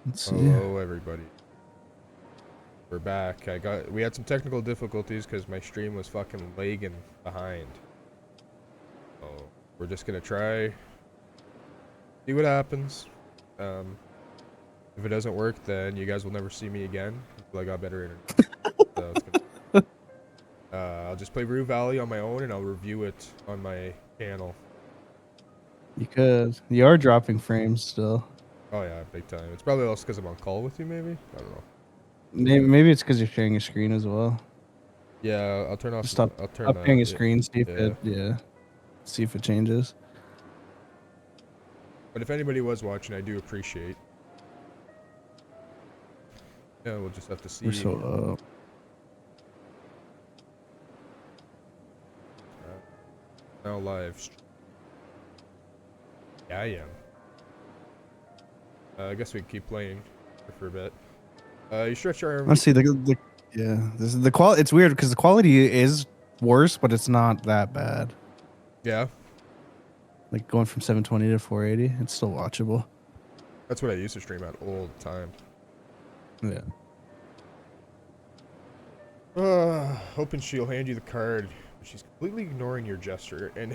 Let's see. Hello, everybody. We're back. We had some technical difficulties because my stream was fucking lagging behind. So we're just gonna try, see what happens. If it doesn't work, then you guys will never see me again until I got better internet. So it's gonna, I'll just play Rue Valley on my own and I'll review it on my channel. You are dropping frames still. Oh yeah, big time. It's probably also because I'm on call with you, maybe? I don't know. Maybe it's because you're sharing your screen as well. Yeah, I'll turn off. Just stop I'll turn sharing your yeah, screen. See if yeah. see if it changes. But if anybody was watching, I do appreciate. Yeah, we'll just have to see. We're so Now live. Yeah, I am. I guess we can keep playing for a bit. You stretch your arm. Honestly, this is the quality. It's weird because the quality is worse, but it's not that bad. Yeah. Like going from 720 to 480, it's still watchable. That's what I used to stream at all the time. Yeah. Hoping she'll hand you the card. She's completely ignoring your gesture and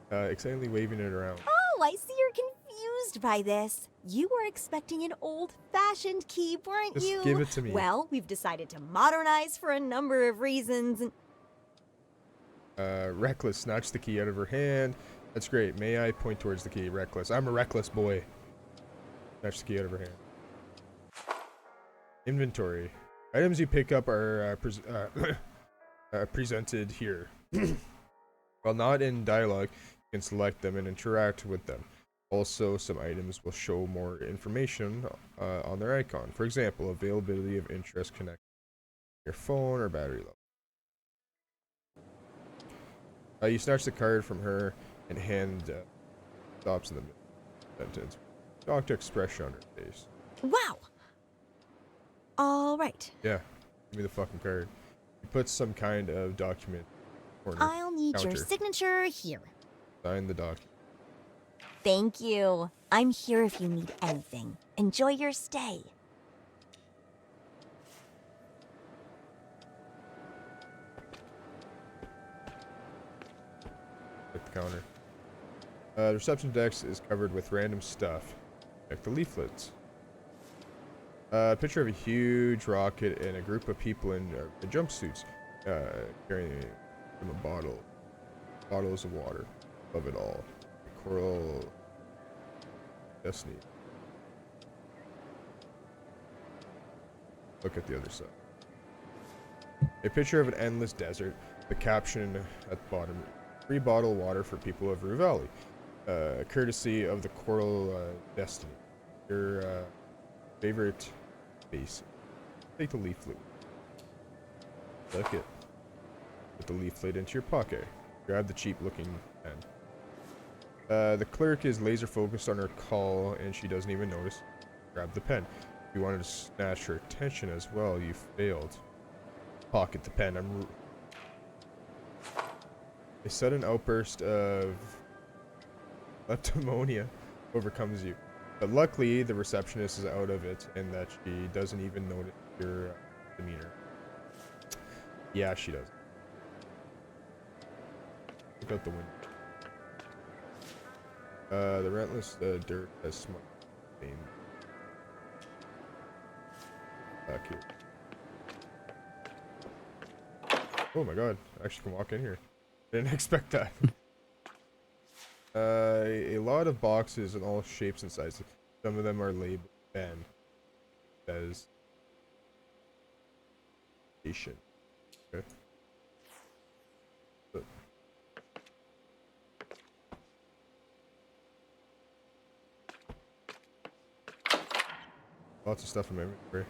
excitedly waving it around. Oh, I see you're confused by this. You were expecting an old-fashioned key, weren't you? Just give it to me. Well, we've decided to modernize for a number of reasons. Reckless snatched the key out of her hand. That's great. May I point towards the key? Reckless. I'm a reckless boy. Snatch the key out of her hand. Inventory. Items you pick up are presented here. While not in dialogue, you can select them and interact with them. Also, some items will show more information on their icon. For example, availability of interest connect your phone or battery level. You snatch the card from her and hand stops in the middle of the sentence. Shocked expression on her face. Wow. All right. Yeah, give me the fucking card. He puts some kind of document. I'll need your signature here. Sign the document. Thank you. I'm here if you need anything. Enjoy your stay. At the counter. The reception desk is covered with random stuff. Check the leaflets. A picture of a huge rocket and a group of people in jumpsuits carrying from a bottles of water above it all. Coral destiny. Look at the other side. A picture of an endless desert. The caption at the bottom: free bottled water for people of Rue Valley. Courtesy of the Coral Destiny. Your favorite base. Take the leaflet. Look it. Put the leaflet into your pocket. Grab the cheap looking pen. The clerk is laser focused on her call and she doesn't even notice. Grab the pen. You wanted to snatch her attention as well. You failed. Pocket the pen. A sudden outburst of leptonia overcomes you. But luckily, the receptionist is out of it and that she doesn't even notice your demeanor. Yeah, she does. Look out the window. The relentless dirt has smudged the stain. Back here. Oh my god, I actually can walk in here. Didn't expect that. A lot of boxes in all shapes and sizes. Some of them are labeled Ben. Says station. Okay. Lots of stuff in my inventory.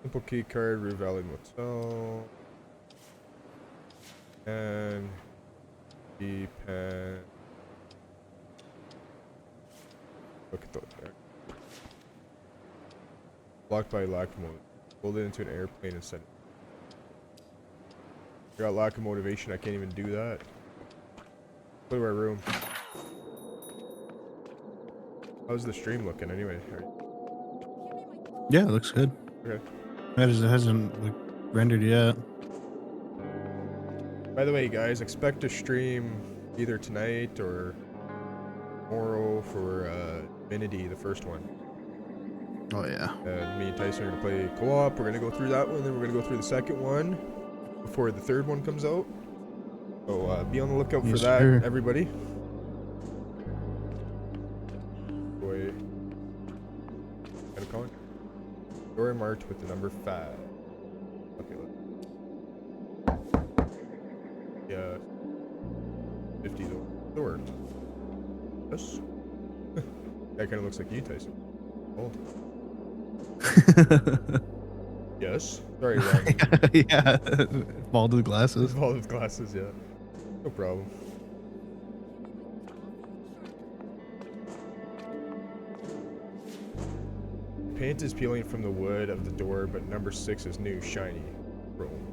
Simple key card, Rue Valley Motel. And key pen. Look at those there. Blocked by lack of motivation. Pulled it into an airplane and sent it. I got lack of motivation, I can't even do that. Go to our room. How's the stream looking anyway? Yeah, it looks good. Okay. It hasn't like rendered yet. By the way, guys, expect to stream either tonight or tomorrow for Divinity, the first one. Oh yeah. Me and Tyson are gonna play co-op. We're gonna go through that one, then we're gonna go through the second one before the third one comes out. So be on the lookout for Yes, that, sir. everybody. Boy, kind of calling. Door marked with the number 5. Okay, yeah, 50 door. Yes. That kind of looks like you, Tyson. Oh. Yes. Sorry, wrong. Yeah. Balded glasses. Involved with glasses, yeah. No problem. Paint is peeling from the wood of the door, but number 6 is new, shiny, chrome.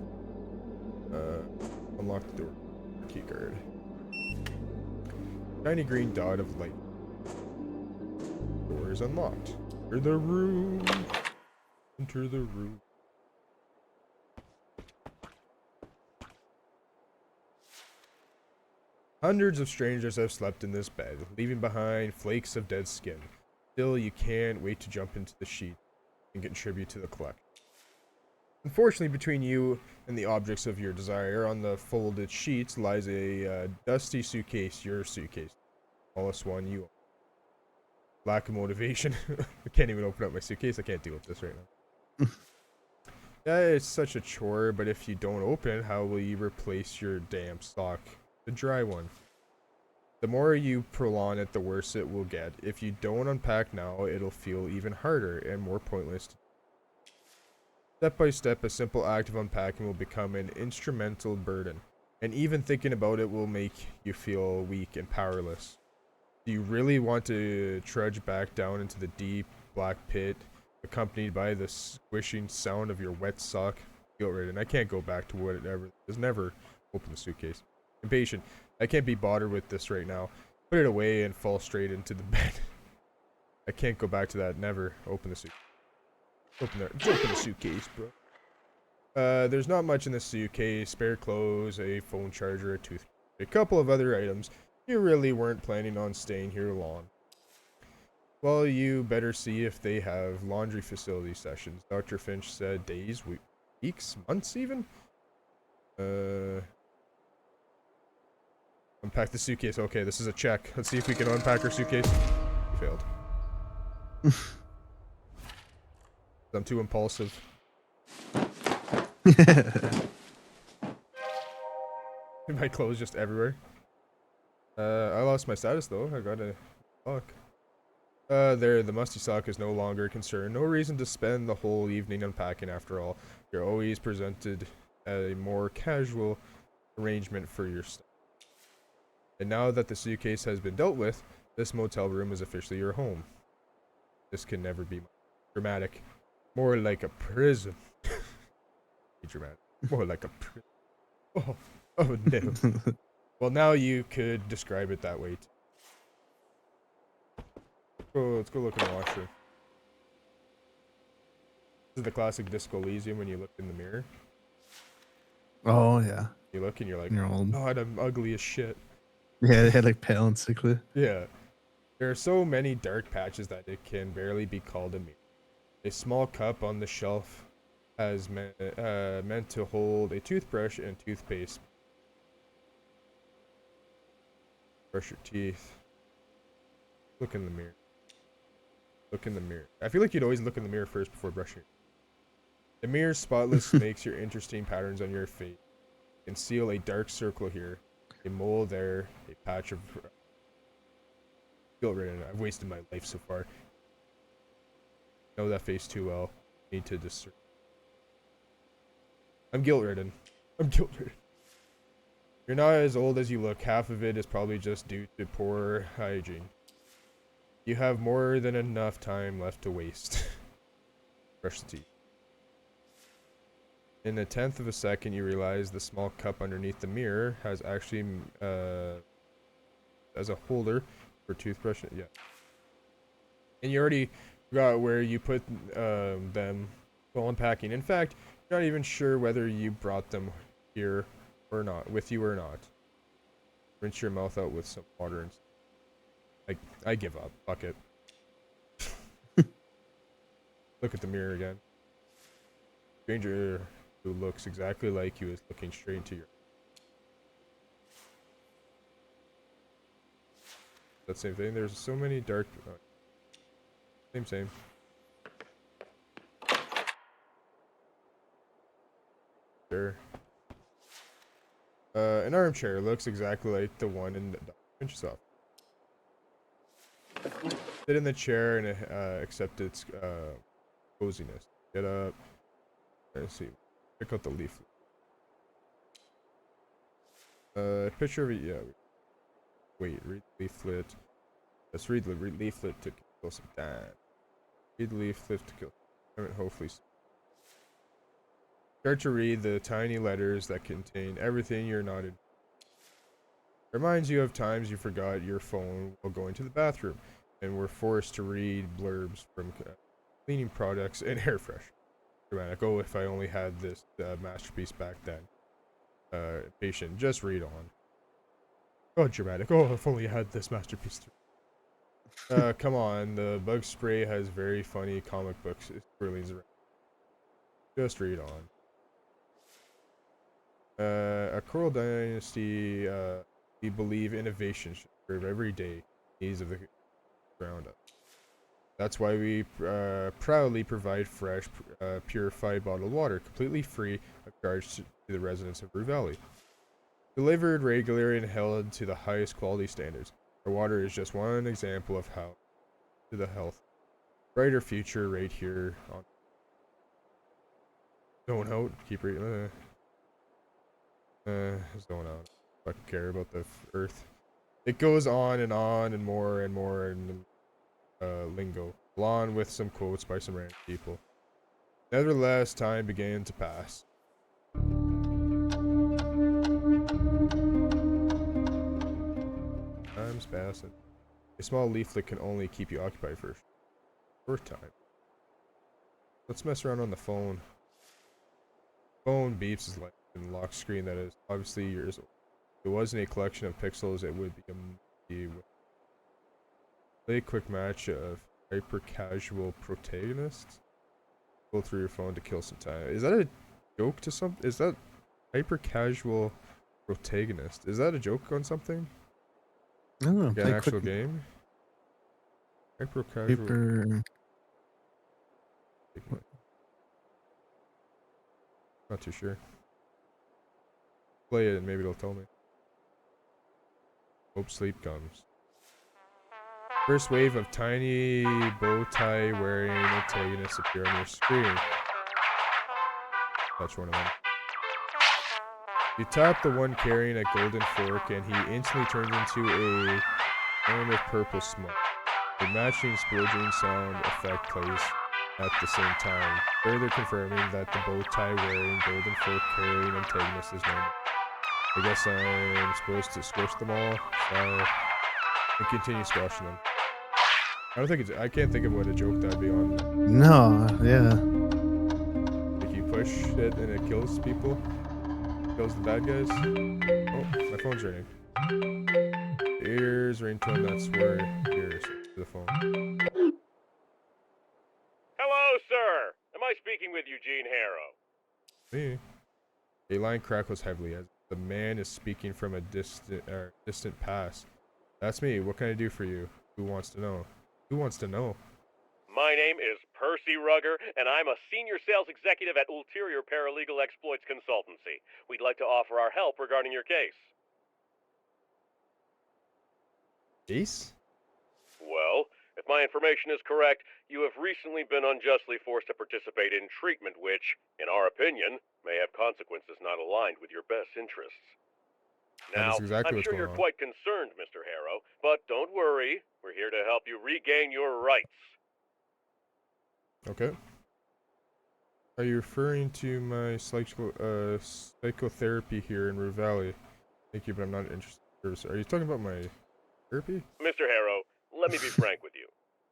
Unlock the door. Key card. Shiny green dot of light. Door is unlocked. Enter the room. Enter the room. Hundreds of strangers have slept in this bed, leaving behind flakes of dead skin. Still, you can't wait to jump into the sheet and contribute to the collection. Unfortunately, between you and the objects of your desire, on the folded sheets lies a dusty suitcase, your suitcase. Smallest one you own. Lack of motivation. I can't even open up my suitcase. I can't deal with this right now. Yeah, it's such a chore, but if you don't open it, how will you replace your damp sock? The dry one. The more you prolong it, the worse it will get. If you don't unpack now, it'll feel even harder and more pointless. Step by step, a simple act of unpacking will become an instrumental burden, and even thinking about it will make you feel weak and powerless. Do you really want to trudge back down into the deep, black pit, accompanied by the squishing sound of your wet sock? Guilt-ridden. I can't go back to whatever. Just never open the suitcase. Impatient. I can't be bothered with this right now. Put it away and fall straight into the bed. I can't go back to that. Never open the suitcase. Just open the suitcase, bro. There's not much in the suitcase. Spare clothes, a phone charger, a toothbrush, a couple of other items. You really weren't planning on staying here long. Well, you better see if they have laundry facility sessions. Dr. Finch said days, weeks, months even? Unpack the suitcase. Okay, this is a check. Let's see if we can unpack our suitcase. We failed. I'm too impulsive. My clothes just everywhere. I lost my status though. I got a sock. There, the musty sock is no longer a concern. No reason to spend the whole evening unpacking after all. You're always presented a more casual arrangement for your stuff. And now that the suitcase has been dealt with, this motel room is officially your home. This can never be dramatic. More like a prison. Be dramatic. More like a prison. Oh no. Well, now you could describe it that way too. Let's go look in the washroom. This is the classic Disco Elysium when you look in the mirror. Oh yeah. You look and you're like, You're old. God, I'm ugly as shit. Yeah, they had like pale and sickly. Yeah. There are so many dark patches that it can barely be called a mirror. A small cup on the shelf has meant to hold a toothbrush and toothpaste. Brush your teeth. Look in the mirror. Look in the mirror. I feel like you'd always look in the mirror first before brushing. The mirror spotless makes your interesting patterns on your face. Conceal a dark circle here, a mole there, a patch of guilt-ridden. I've wasted my life so far. I know that face too well. Need to discern. I'm guilt-ridden. I'm guilt-ridden. You're not as old as you look. Half of it is probably just due to poor hygiene. You have more than enough time left to waste. Brush the teeth. In a tenth of a second, you realize the small cup underneath the mirror has actually as a holder for toothbrush. Yeah. And you already Forgot where you put them while unpacking. In fact, you're not even sure whether you brought them here or not, with you or not. Rinse your mouth out with some water and I give up. Fuck it. Look at the mirror again. Stranger who looks exactly like you is looking straight into your. That same thing. There's so many dark. Same. Sure. An armchair looks exactly like the one in the Finch's office. Sit in the chair and accept its coziness. Get up. Let's see. Pick out the leaflet. Picture of it. Yeah. Wait. Read the leaflet. Let's read the leaflet to kill some time. Read the leaflet to kill some time. Hopefully. Start to read the tiny letters that contain everything you're not in. Reminds you of times you forgot your phone while going to the bathroom and were forced to read blurbs from cleaning products and air fresh. Dramatic. Oh, if I only had this masterpiece back then. Patient, just read on. Oh, dramatic. Oh, if only I had this masterpiece. Come on. The bug spray has very funny comic books. Just read on. A Coral Dynasty, we believe innovation should serve every day needs of the ground up. That's why we proudly provide fresh, purified bottled water, completely free of charge to the residents of Rue Valley. Delivered regularly and held to the highest quality standards. Our water is just one example of how to the health. Brighter future right here on Zone Out. Keep reading. Zone Out. Fucking care about the earth. It goes on and more and lingo, along with some quotes by some random people. Nevertheless, time began to pass. Time's passing. A small leaflet can only keep you occupied for a short time. Let's mess around on the phone. Phone beeps as like a lock screen that is obviously yours. If it wasn't a collection of pixels, it would be a play a quick match of hyper casual protagonists. Go through your phone to kill some time. Is that a joke to some? Is that hyper casual protagonist? Is that a joke on something? Oh, Like an actual game? Hyper casual. Paper. Not too sure. Play it and maybe it'll tell me. Hope sleep comes. First wave of tiny bow tie wearing antagonists appear on your screen. Touch one of them. You tap the one carrying a golden fork and he instantly turns into a flame of purple smoke. The matching splurging sound effect plays at the same time, further confirming that the bow tie wearing golden fork carrying antagonist is normal. I guess I'm supposed to squish them all, so and continue squashing them. I can't think of what a joke that'd be on. No, yeah. Like you push it and it kills people, kills the bad guys. Oh, my phone's ringing. Ears, ringtone, that's where ears to the phone. Hello, sir. Am I speaking with Eugene Harrow? Me. A line crackles heavily as the man is speaking from a distant past. That's me. What can I do for you? Who wants to know? Who wants to know? My name is Percy Rugger, and I'm a senior sales executive at Ulterior Paralegal Exploits Consultancy. We'd like to offer our help regarding your case. Ace? Well, if my information is correct, you have recently been unjustly forced to participate in treatment which, in our opinion, may have consequences not aligned with your best interests. Now, exactly I'm what's sure going you're on. quite concerned, Mr. Harrow, but don't worry. We're here to help you regain your rights. Okay. Are you referring to my psychotherapy here in Rue Valley? Thank you, but I'm not interested in service. Are you talking about my therapy? Mr. Harrow, let me be frank with you.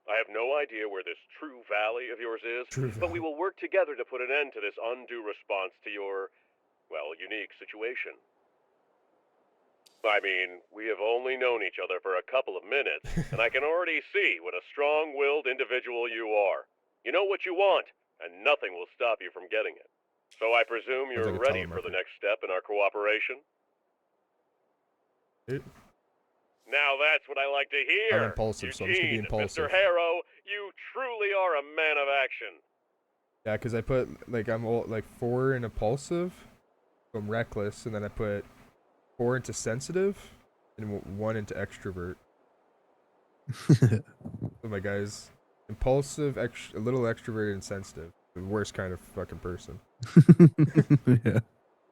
I have no idea where this True Valley of yours is, True but we Valley. will work together to put an end to this undue response to your, well, unique situation. I mean, we have only known each other for a couple of minutes, and I can already see what a strong-willed individual you are. You know what you want, and nothing will stop you from getting it. So I presume Sounds you're like a ready for the telemarketer. next step in our cooperation? Now that's what I like to hear. I'm impulsive, so I'm just gonna be Eugene, impulsive. Mr. Harrow, you truly are a man of action. Yeah, because I put, like, I'm all, like, 4 in impulsive, so I'm reckless, and then I put 4 into sensitive, and 1 into extrovert. So my guy's impulsive, a little extroverted, and sensitive. The worst kind of fucking person. Yeah.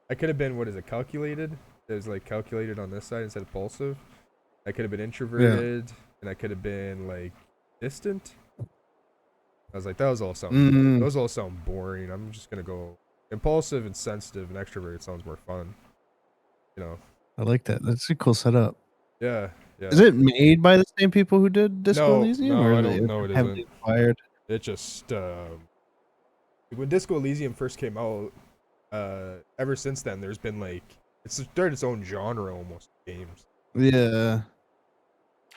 I could have been, what is it, calculated? It was, like, calculated on this side instead of impulsive. I could have been introverted, and I could have been, like, distant. I was like, those all sound boring. I'm just gonna go impulsive and sensitive and extrovert. It sounds more fun. You know. I like that. That's a cool setup. Yeah. Yeah. Is it made by the same people who did Disco No, Elysium? no, Or I is don't know. It heavily isn't. inspired? It just when Disco Elysium first came out, ever since then there's been like it's started its own genre almost games. Yeah.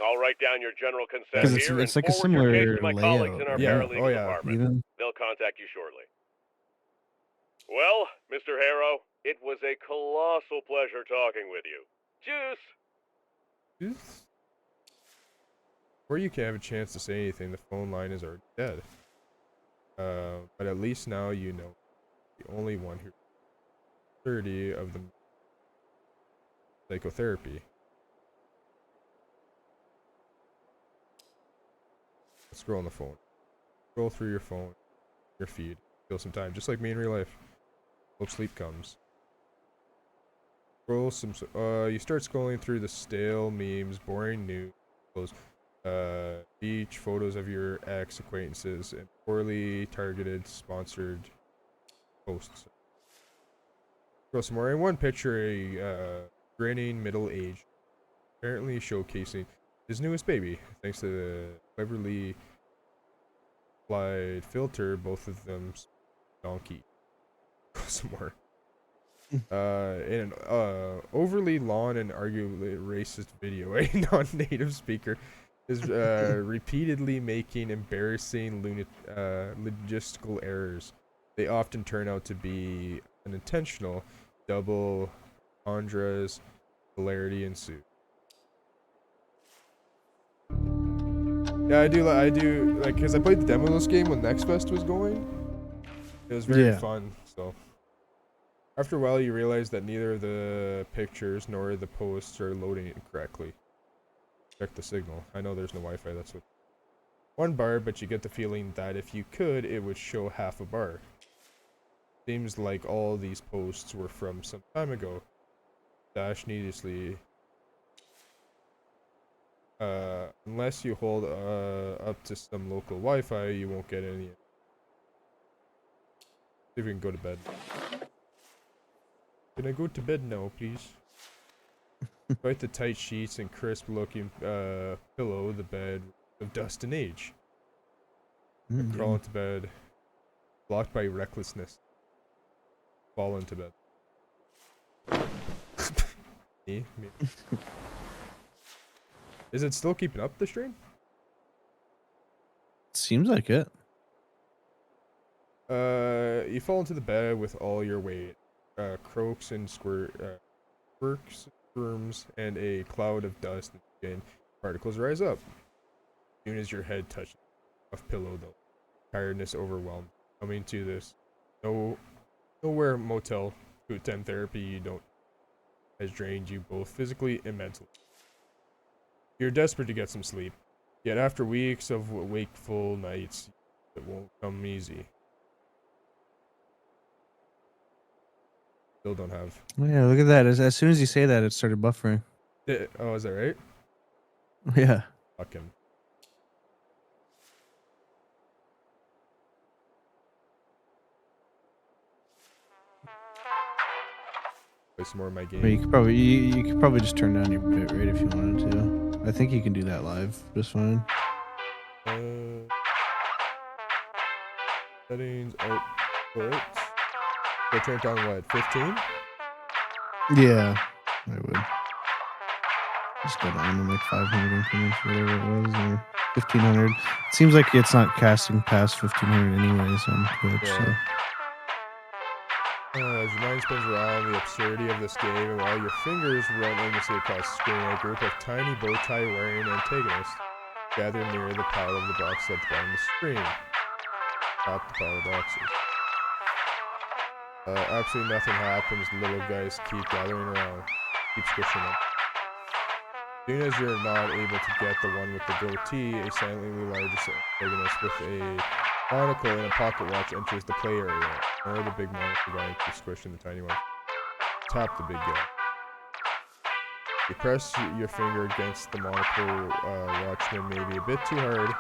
I'll write down your general consent Because here and it's like a forward your case similar to my colleagues layout, in our Yeah. right? Oh paralegal yeah. department. Even. They'll contact you shortly. Well, Mr. Harrow, it was a colossal pleasure talking with you. Juice! Before you can have a chance to say anything, the phone line is already dead. But at least now you know the only one who 30 of the psychotherapy. Scroll on the phone. Scroll through your phone, your feed. Kill some time, just like me in real life. Hope sleep comes. Scroll some. You start scrolling through the stale memes, boring news, beach photos of your ex acquaintances, and poorly targeted sponsored posts. Scroll some more. In one picture, a grinning middle-aged, apparently showcasing his newest baby, thanks to the cleverly applied filter. Both of them donkey. Some more. In an overly long and arguably racist video, a non-native speaker is repeatedly making embarrassing logistical errors. They often turn out to be unintentional. Double entendres, hilarity ensues. Yeah, I do like, because I played the demo of this game when Next Fest was going. It was very fun, so. After a while, you realize that neither of the pictures nor the posts are loading correctly. Check the signal. I know there's no Wi-Fi, that's what. 1 bar, but you get the feeling that if you could, it would show half a bar. Seems like all these posts were from some time ago. Dash needlessly. Unless you hold up to some local Wi-Fi, you won't get any. See if we can go to bed. Can I go to bed now, please? Despite the tight sheets and crisp-looking pillow, the bed of dust and age. Crawl into bed, blocked by recklessness. Fall into bed. Me? Is it still keeping up the stream? Seems like it. You fall into the bed with all your weight. Croaks and quirks, squirms, and a cloud of dust and skin particles rise up. As soon as your head touches a pillow, though, tiredness overwhelmed. Coming to this nowhere motel to attend therapy you don't has drained you both physically and mentally. You're desperate to get some sleep, yet after weeks of wakeful nights, it won't come easy. Still don't have. Oh, yeah, look at that. As soon as you say that, it started buffering. Oh, is that right? Yeah. Fucking. Play some more of my game. I mean, you could probably just turn down your bit rate if you wanted to. I think you can do that live just fine. Settings, output. So turn it on what, 15? Yeah, I would. Just go down to like 500 increments, whatever it was, or 1500. It seems like it's not casting past 1500 anyways on Twitch. So. Yeah. As your mind spins around the absurdity of this game, and while your fingers run aimlessly across the screen, a group of tiny bow tie wearing antagonists gather near the pile of the boxes at the bottom of the screen. Top the pile of boxes. Absolutely nothing happens. The little guys keep gathering around, keep squishing them. As soon as you're not able to get the one with the goatee, a silently large antagonist with a monocle and a pocket watch enters the play area. Or the big monocle guy keeps squishing the tiny one. Tap the big guy. You press your finger against the monocle watchman maybe a bit too hard.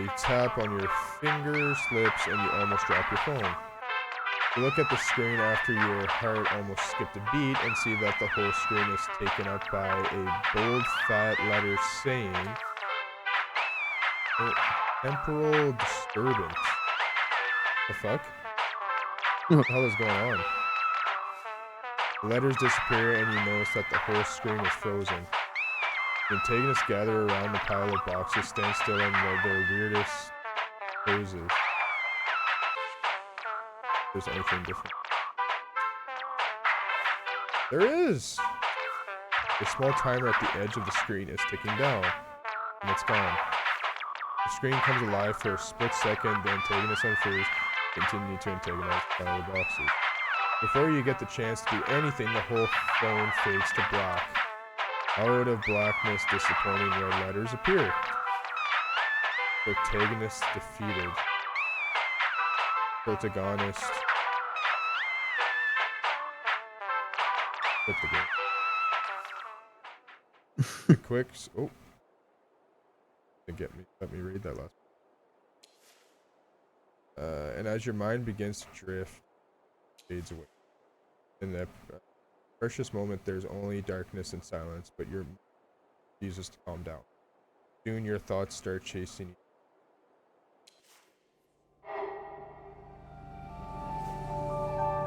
You tap on your finger, slips, and you almost drop your phone. You look at the screen after your heart almost skipped a beat and see that the whole screen is taken up by a bold fat letter saying temporal disturbance. The fuck? What the hell is going on? The letters disappear and you notice that the whole screen is frozen. The antagonists gather around the pile of boxes, stand still in their weirdest poses. If there's anything different. There is! A small timer at the edge of the screen is ticking down, and it's gone. The screen comes alive for a split second, the antagonists unfreeze, continue to antagonize the pile of boxes. Before you get the chance to do anything, the whole phone fades to black. Out of blackness, disappointing red letters appear. Protagonist defeated. Protagonist. Quit the game. Quick. Oh. Let me read that last. And as your mind begins to drift, fades away. In that precious moment, there's only darkness and silence, but your refuses to calm down. Soon your thoughts start chasing you.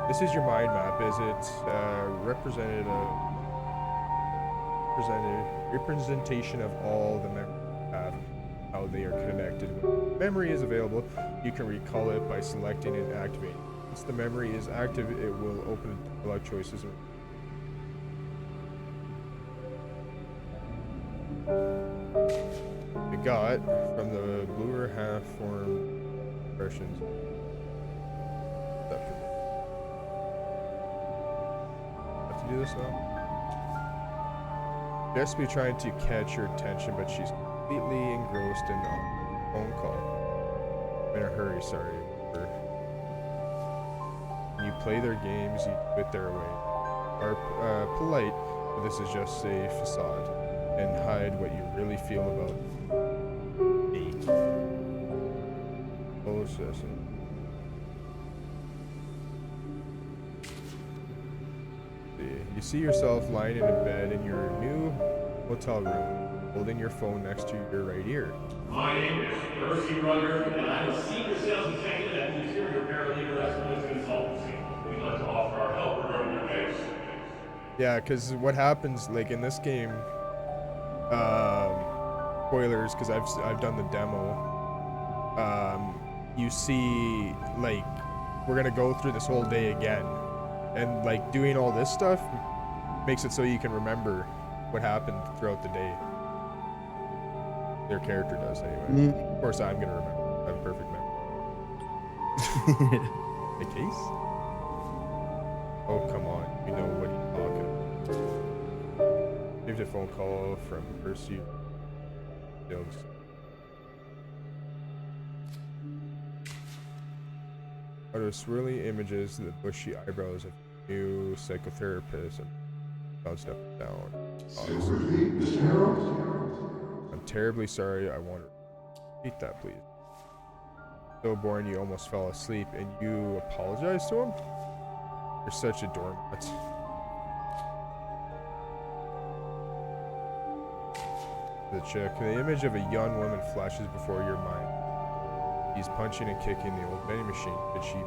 This is your mind map. Is it representation of all the memories you have, how they are connected? When memory is available, you can recall it by selecting and activating. Once the memory is active, it will open dialogue choices. We got from the bluer half-formed expressions. Have to do this now. Jess be trying to catch her attention, but she's completely engrossed in a phone call. I'm in a hurry, sorry. When you play their games, you do it their way. Are polite, but this is just a facade, and hide what you really feel about me. Processing. You see yourself lying in a bed in your new hotel room, holding your phone next to your right ear. My name is Percy Rugger, and I'm a senior sales executive at the Interior Paralegal Excellence Consultancy. We'd like to offer our help regarding your case. Yeah, because what happens, like in this game, spoilers, because I've done the demo. You see, like, we're gonna go through this whole day again, and like doing all this stuff makes it so you can remember what happened throughout the day. Their character does anyway. Of course, I'm gonna remember. I have a perfect memory. The case? Oh, come on. You know what he's talking about. Received a phone call from Percy. Out of swirling images, the bushy eyebrows of a new psychotherapist and bounced up and down. I'm terribly sorry. I want to repeat that, please. So boring you almost fell asleep, and you apologized to him? You're such a doormat. The chick. The image of a young woman flashes before your mind. He's punching and kicking the old vending machine. Did she?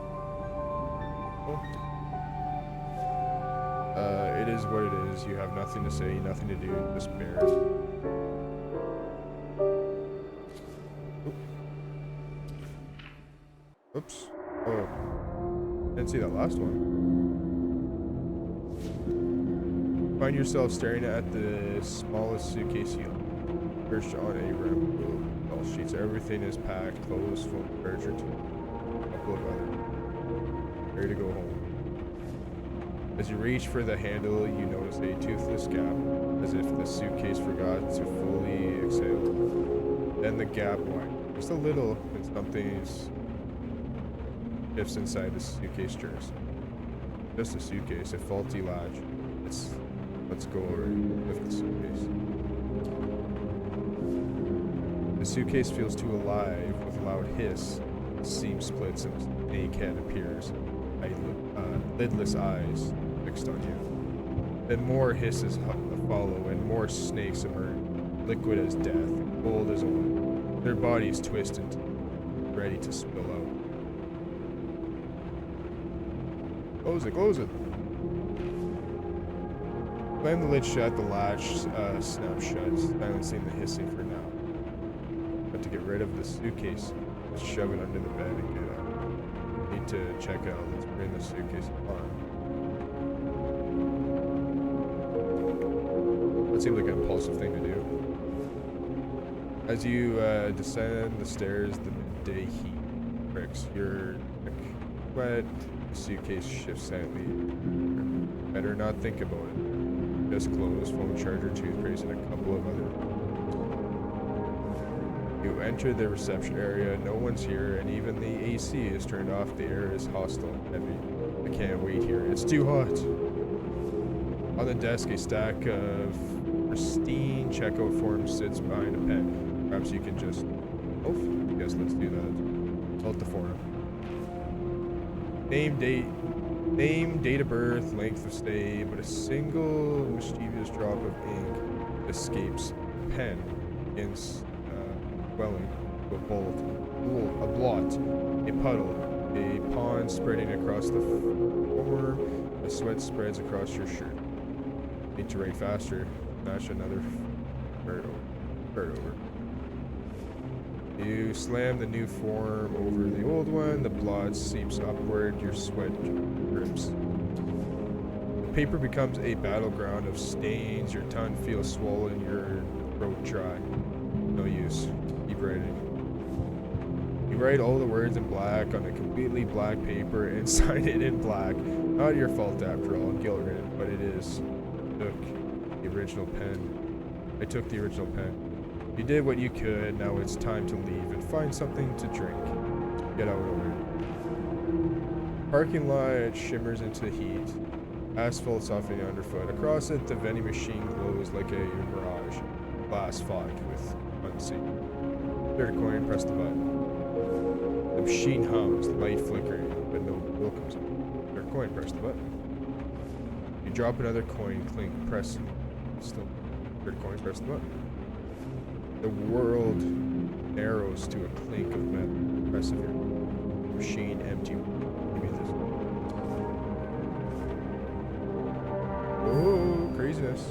It is what it is. You have nothing to say, nothing to do, just bear it. Oops. Oh. Didn't see that last one. Find yourself staring at the smallest suitcase you perched on a rim. All sheets. Everything is packed. Clothes, phone, charger, a couple of other. Ready to go home. As you reach for the handle, you notice a toothless gap, as if the suitcase forgot to fully exhale. Then the gap widens just a little, and something shifts inside the suitcase jars. Just a suitcase, a faulty latch. Let's go over and lift the suitcase. The suitcase feels too alive with a loud hiss. The seam splits and a snake head appears. Lidless eyes fixed on you. Then more hisses follow and more snakes emerge, liquid as death, cold as oil. Their bodies twist and ready to spill out. Close it, close it. Slam the lid shut, the latch snaps shut, silencing the hissing for now. But to get rid of the suitcase, let's shove it under the bed and get out. Need to check out. Let's bring the suitcase apart. That seems like an impulsive thing to do. As you descend the stairs, the midday heat pricks your neck wet. The suitcase shifts silently. Better not think about it. Just clothes, phone charger, toothpaste, and a couple of other. You enter the reception area. No one's here, and even the AC is turned off. The air is hostile and heavy. I can't wait here. It's too hot. On the desk, a stack of pristine checkout forms sits behind a pen. Perhaps you can just... Oh, yes, let's do that. Fill out the form. Name, date of birth, length of stay, but a single mischievous drop of ink escapes the pen against welling to a blot, a puddle, a pond spreading across the form. The sweat spreads across your shirt. Need to write faster. Smash another bird over. You slam the new form over the old one. The blood seeps upward. Your sweat drips. The paper becomes a battleground of stains. Your tongue feels swollen. Your throat dry. No use. Keep writing. You write all the words in black on a completely black paper and sign it in black. Not your fault after all. Guilt ridden, but it is. I took the original pen. You did what you could. Now it's time to leave and find something to drink. Get out already. Parking lot shimmers into the heat. Asphalt softening underfoot. Across it, the vending machine glows like a mirage. Glass fogged with unseen. Third coin, press the button. The machine hums, light flickering, but no bill comes up. Third coin, press the button. You drop another coin, clink, press. Still. Third coin, press the button. The world narrows to a clink of metal. Press it here. Machine empty. Give me this. Oh, craziness.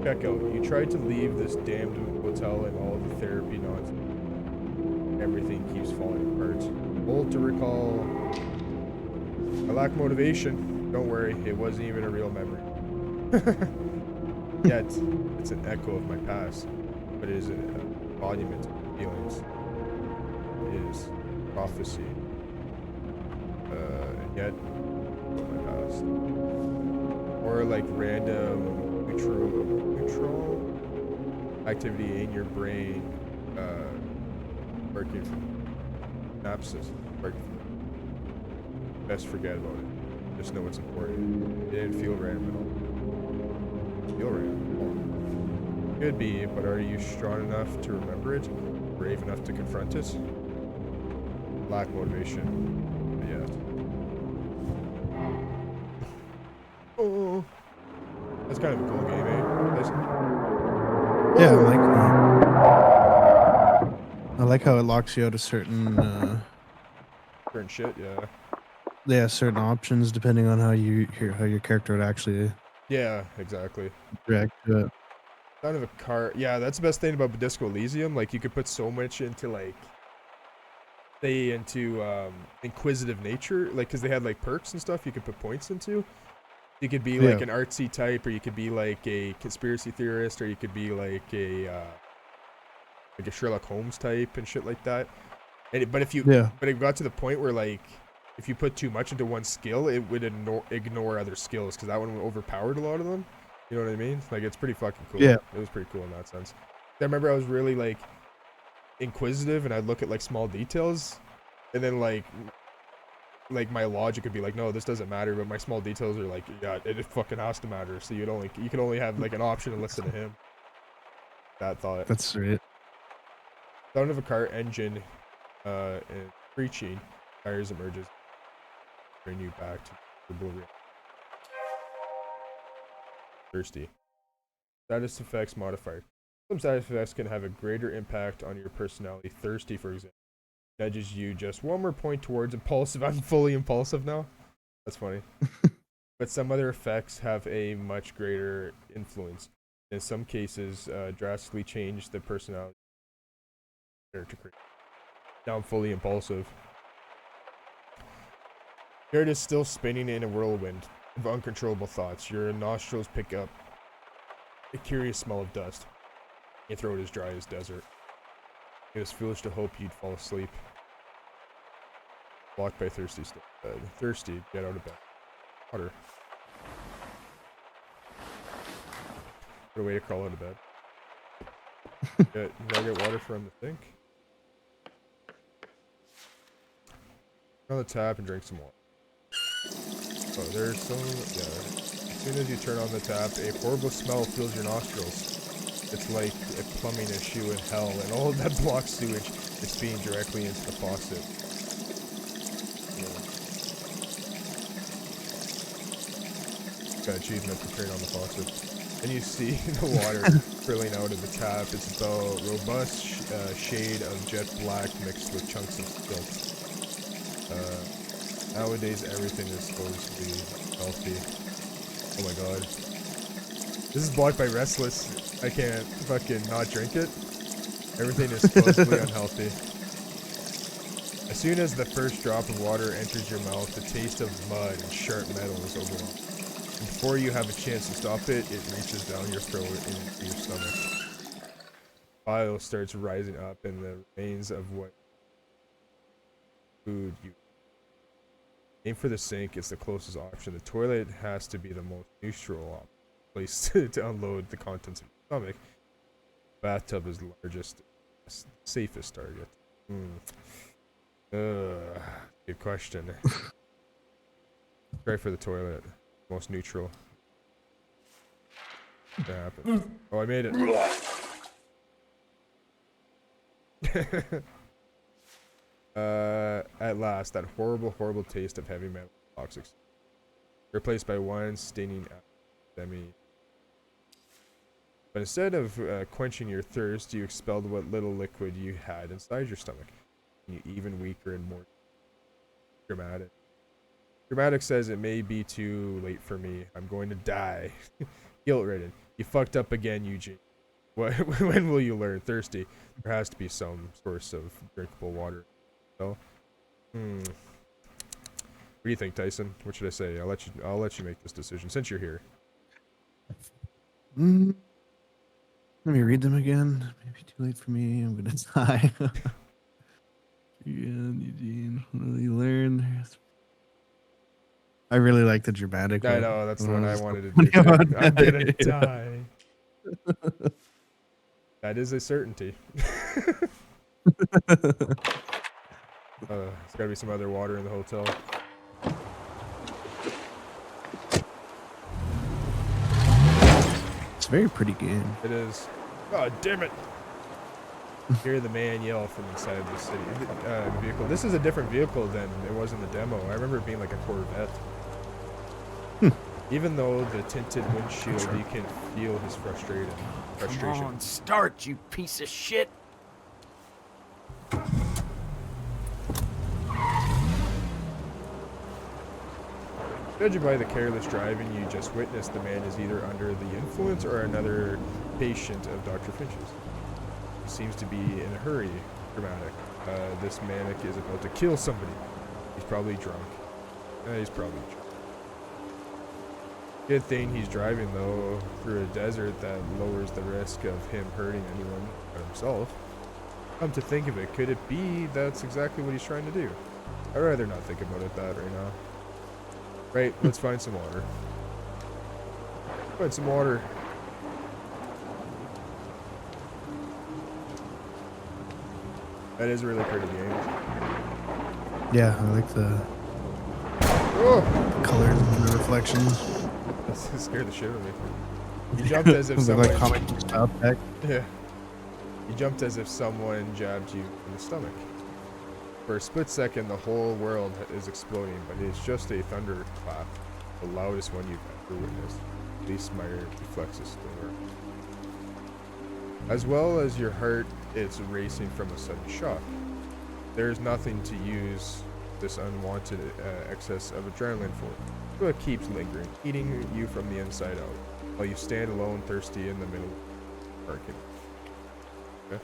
Check out. You tried to leave this damned hotel and all the therapy nonsense. Everything keeps falling apart. Old to recall. I lack motivation. Don't worry, it wasn't even a real memory. Yet, it's an echo of my past, but it is an embodiment of feelings. It is prophecy. And yet, of my past. Or like random neutral activity in your brain, working from synapses, working from. Best forget about it. Just know it's important. It didn't feel random at all. Feel random. Could be, but are you strong enough to remember it? Brave enough to confront it? Lack motivation. Yes. Oh, that's kind of a cool game, eh? Yeah, I like that. I like how it locks you out of certain Certain shit, certain options depending on how your character would actually yeah, exactly. react to it. Sound of a car. Yeah, that's the best thing about Disco Elysium. Like, you could put so much into, like, say, into inquisitive nature, like, because they had, like, perks and stuff you could put points into. You could be, like, an artsy type, or you could be, like, a conspiracy theorist, or you could be, like a Sherlock Holmes type and shit like that. But it got to the point where, like, if you put too much into one skill, it would ignore other skills, because that one overpowered a lot of them. You know what I mean? Like, it's pretty fucking cool. Yeah. It was pretty cool in that sense. I remember I was really, like, inquisitive, and I'd look at, like, small details, and then, like my logic would be like, no, this doesn't matter, but my small details are like, yeah, it fucking has to matter. So you can only have, like, an option to listen to him. That thought. That's right. Sound of a car engine and screeching. Tires emerges. Bring you back to the blue. Thirsty. Status effects modifier. Some status effects can have a greater impact on your personality. Thirsty, for example, nudges you just one more point towards impulsive. I'm fully impulsive now. That's funny. But some other effects have a much greater influence. In some cases, drastically change the personality. Now I'm fully impulsive. Here it is, still spinning in a whirlwind of uncontrollable thoughts. Your nostrils pick up a curious smell of dust. Your throat is dry as desert. It was foolish to hope you'd fall asleep. Blocked by thirsty bed. Thirsty, get out of bed. Water. What a way to crawl out of bed. You gotta get water from the sink. Turn on the tap and drink some water. Oh, there's some. Yeah. As soon as you turn on the tap, a horrible smell fills your nostrils. It's like a plumbing issue in hell, and all of that blocked sewage is being directly into the faucet. Got achievement for turning on the faucet. And you see the water spilling out of the tap. It's about robust shade of jet black mixed with chunks of silt. Nowadays, everything is supposed to be healthy. Oh my god. This is blocked by Restless. I can't fucking not drink it. Everything is supposedly unhealthy. As soon as the first drop of water enters your mouth, the taste of mud and sharp metal is overwhelming. And before you have a chance to stop it, it reaches down your throat and into your stomach. Bile starts rising up, and the remains of what food you aim for the sink is the closest option. The toilet has to be the most neutral place to unload the contents of your stomach. Bathtub is the largest, safest target. Good question. Try for the toilet. Most neutral. What happened? Oh, I made it. At last, that horrible taste of heavy metal toxics. Replaced by one stinging semi. But instead of quenching your thirst, you expelled what little liquid you had inside your stomach. You even weaker and more dramatic. Dramatic says it may be too late for me. I'm going to die. Guilt-ridden. You fucked up again, Eugene. When will you learn? Thirsty. There has to be some source of drinkable water. So, what do you think, Tyson? What should I say? I'll let you make this decision since you're here. Let me read them again. Maybe too late for me. I'm gonna die. Eugene, what will you learn? I really like the dramatic one. I know, that's the one I wanted to do. I'm gonna die. That is a certainty. There's gotta be some other water in the hotel. It's a very pretty game. It is. God damn it! Hear the man yell from inside the city. Vehicle. This is a different vehicle than it was in the demo. I remember it being like a Corvette. Even though the tinted windshield, you can feel his frustration. Come on, start, you piece of shit. Judging by the careless driving you just witnessed, the man is either under the influence or another patient of Dr. Finch's. He seems to be in a hurry. Dramatic. This manic is about to kill somebody. He's probably drunk. He's probably drunk. Good thing he's driving, though, through a desert that lowers the risk of him hurting anyone but himself. Come to think of it, could it be that's exactly what he's trying to do? I'd rather not think about it that right now. Right, let's find some water. Find some water. That is a really pretty game. Yeah, I like the Oh! colors and the reflections. That scared the shit out of me. You jumped as if They're someone... like comic book style tech. Yeah. You jumped as if someone jabbed you in the stomach. For a split second, the whole world is exploding, but it's just a thunderclap, the loudest one you've ever witnessed. At least my reflexes still work. As well as your heart, it's racing from a sudden shock. There's nothing to use this unwanted excess of adrenaline for, so it keeps lingering, eating you from the inside out, while you stand alone, thirsty in the middle of the parking. Okay.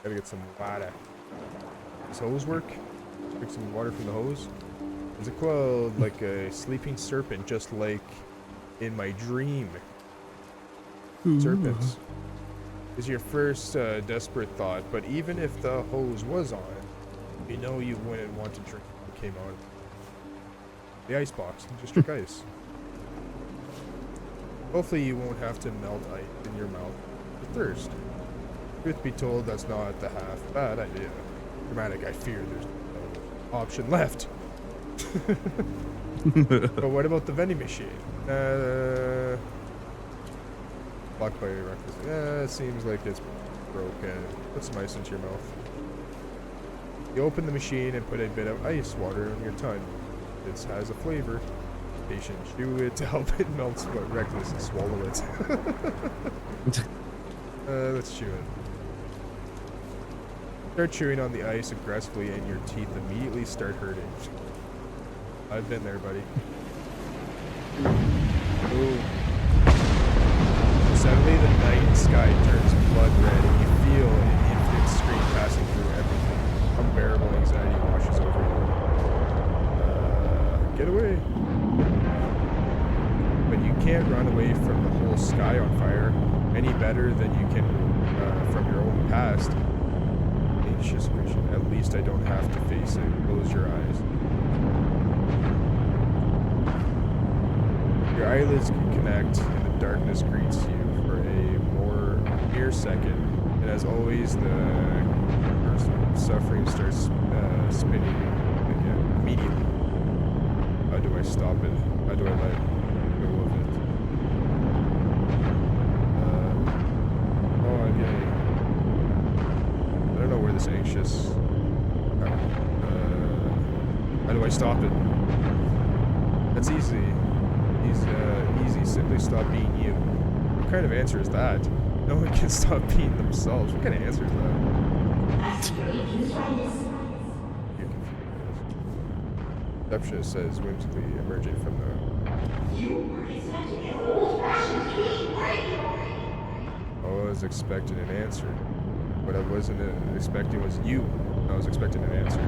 Gotta get some water. Does hose work? Drink some water from the hose. Is it called like a sleeping serpent, just like in my dream? Serpents is your first desperate thought, but even if the hose was on, you know you wouldn't want to drink what came out of the ice box. Just drink ice. Hopefully you won't have to melt ice in your mouth for thirst. Truth be told, that's not the half bad idea. Dramatic, I fear there's no option left. But what about the vending machine? Blocked by reckless. It seems like it's broken. Put some ice into your mouth. You open the machine and put a bit of ice water on your tongue. It has a flavor. Patient, chew it to help it melt, but reckless and swallow it. Let's chew it. Start chewing on the ice aggressively and your teeth immediately start hurting. I've been there, buddy. Ooh. Suddenly the night sky turns blood red and you feel an infinite scream passing through everything. Unbearable anxiety washes over you. Get away. But you can't run away from the whole sky on fire any better than you can from your own past. Anxious vision. At least I don't have to face it. Close your eyes. Your eyelids can connect and the darkness greets you for a mere second. And as always, the suffering starts spinning again immediately. How do I stop it? How do I let go of it? I don't know where this anxious... how do I stop it? That's easy. Easy. Simply stop being you. What kind of answer is that? No one can stop being themselves. What kind of answer is that? You're confused. Receptionist says whimsically, emerging from the... You were expecting an old-fashioned tea, weren't you? I was expecting an answer. What I wasn't expecting was you. I was expecting an answer.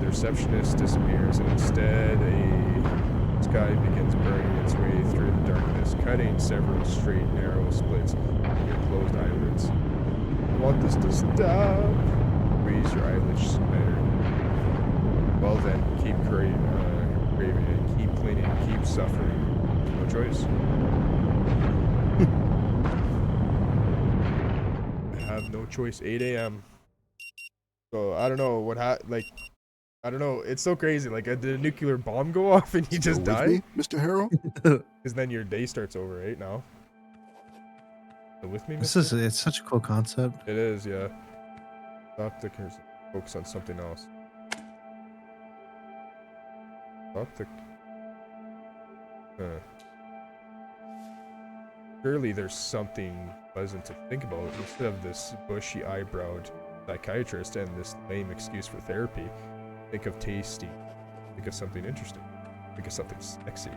The receptionist disappears, and instead a sky begins burning its way through the darkness, cutting several straight, narrow splits in your closed eyelids. I want this to stop. Raise your eyelids better. Well then, keep craving it, keep cleaning, keep suffering. No choice. I have no choice. 8 a.m. So I don't know what I don't know. It's so crazy. Like, did a nuclear bomb go off and you just Still with die? me, Mr. Harrow? Because then your day starts over, right? Now. Still with me, mister? It's such a cool concept. It is, yeah. Stop the focus on something else. Stop the... Surely there's something pleasant to think about instead of this bushy-eyebrowed psychiatrist and this lame excuse for therapy. Think of tasty. Think of something interesting. Think of something sexy.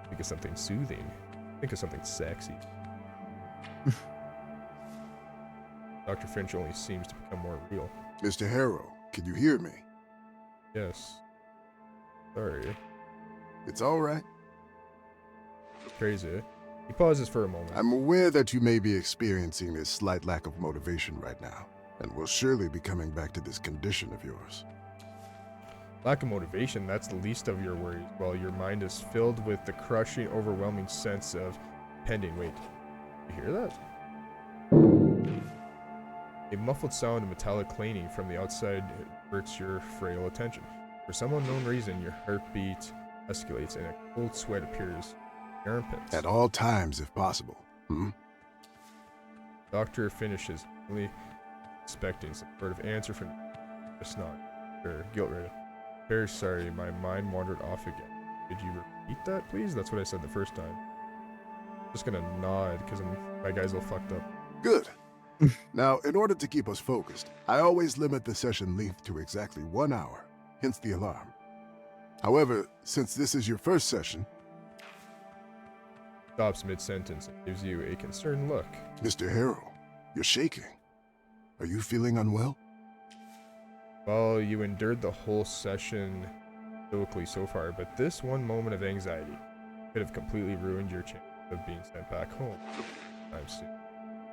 Think of something soothing. Think of something sexy. Dr. Finch only seems to become more real. Mr. Harrow, can you hear me? Yes. Sorry. It's all right. Crazy. He pauses for a moment. I'm aware that you may be experiencing a slight lack of motivation right now, and will surely be coming back to this condition of yours. Lack of motivation, that's the least of your worries, while your mind is filled with the crushing, overwhelming sense of pending. Wait, you hear that? A muffled sound of metallic clanging from the outside diverts your frail attention. For some unknown reason, your heartbeat escalates and a cold sweat appears in your armpits. At all times, if possible. Doctor finishes, only expecting some sort of answer from just not. Or guilt-ridden. Very sorry, my mind wandered off again. Could you repeat that, please? That's what I said the first time. Just gonna nod, because my guy's all fucked up. Good. Now, in order to keep us focused, I always limit the session length to exactly 1 hour, hence the alarm. However, since this is your first session... Stops mid-sentence and gives you a concerned look. Mr. Harrow, you're shaking. Are you feeling unwell? Well, you endured the whole session stoically so far, but this one moment of anxiety could have completely ruined your chance of being sent back home. I'm soon.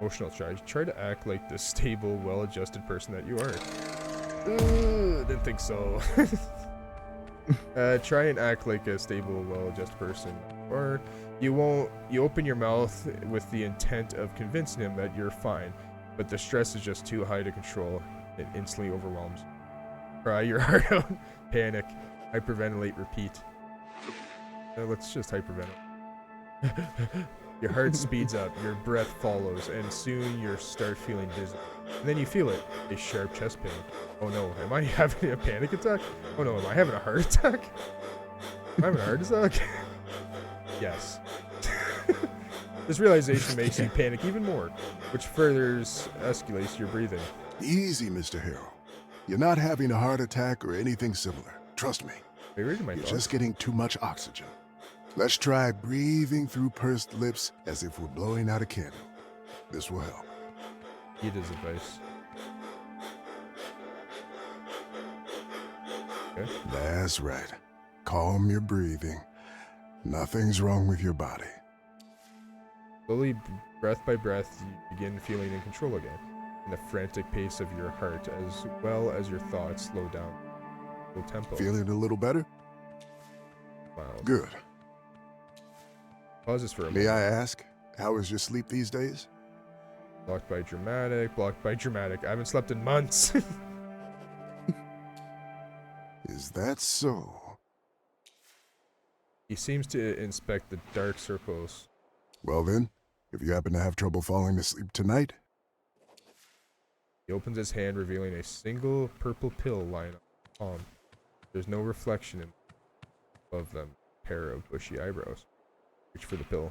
Emotional charge. Try to act like the stable, well-adjusted person that you are. Didn't think so. Try and act like a stable, well-adjusted person, or you open your mouth with the intent of convincing him that you're fine, but the stress is just too high to control. It instantly overwhelms you. Cry your heart out. Panic. Hyperventilate. Repeat. Let's just hyperventilate. Your heart speeds up, your breath follows, and soon you start feeling dizzy. And then you feel it, a sharp chest pain. Oh no, am I having a panic attack? Oh no, am I having a heart attack? Am I having a heart attack? Yes. This realization makes you panic even more, which further escalates your breathing. Easy, Mr. Harrow. You're not having a heart attack or anything similar. Trust me. Are you reading my You're thoughts? just getting too much oxygen. Let's try breathing through pursed lips as if we're blowing out a candle. This will help. Heed his advice. Okay. That's right. Calm your breathing. Nothing's wrong with your body. Slowly, breath by breath, you begin feeling in control again. And the frantic pace of your heart, as well as your thoughts, slow down. Slow tempo. Feeling a little better? Mild. Good. Pauses for a May moment. I ask, how is your sleep these days? Blocked by dramatic, blocked by dramatic. I haven't slept in months. Is that so? He seems to inspect the dark circles. Well then, if you happen to have trouble falling asleep tonight, He opens his hand, revealing a single purple pill lying on his palm. There's no reflection above them. A pair of bushy eyebrows. Reach for the pill.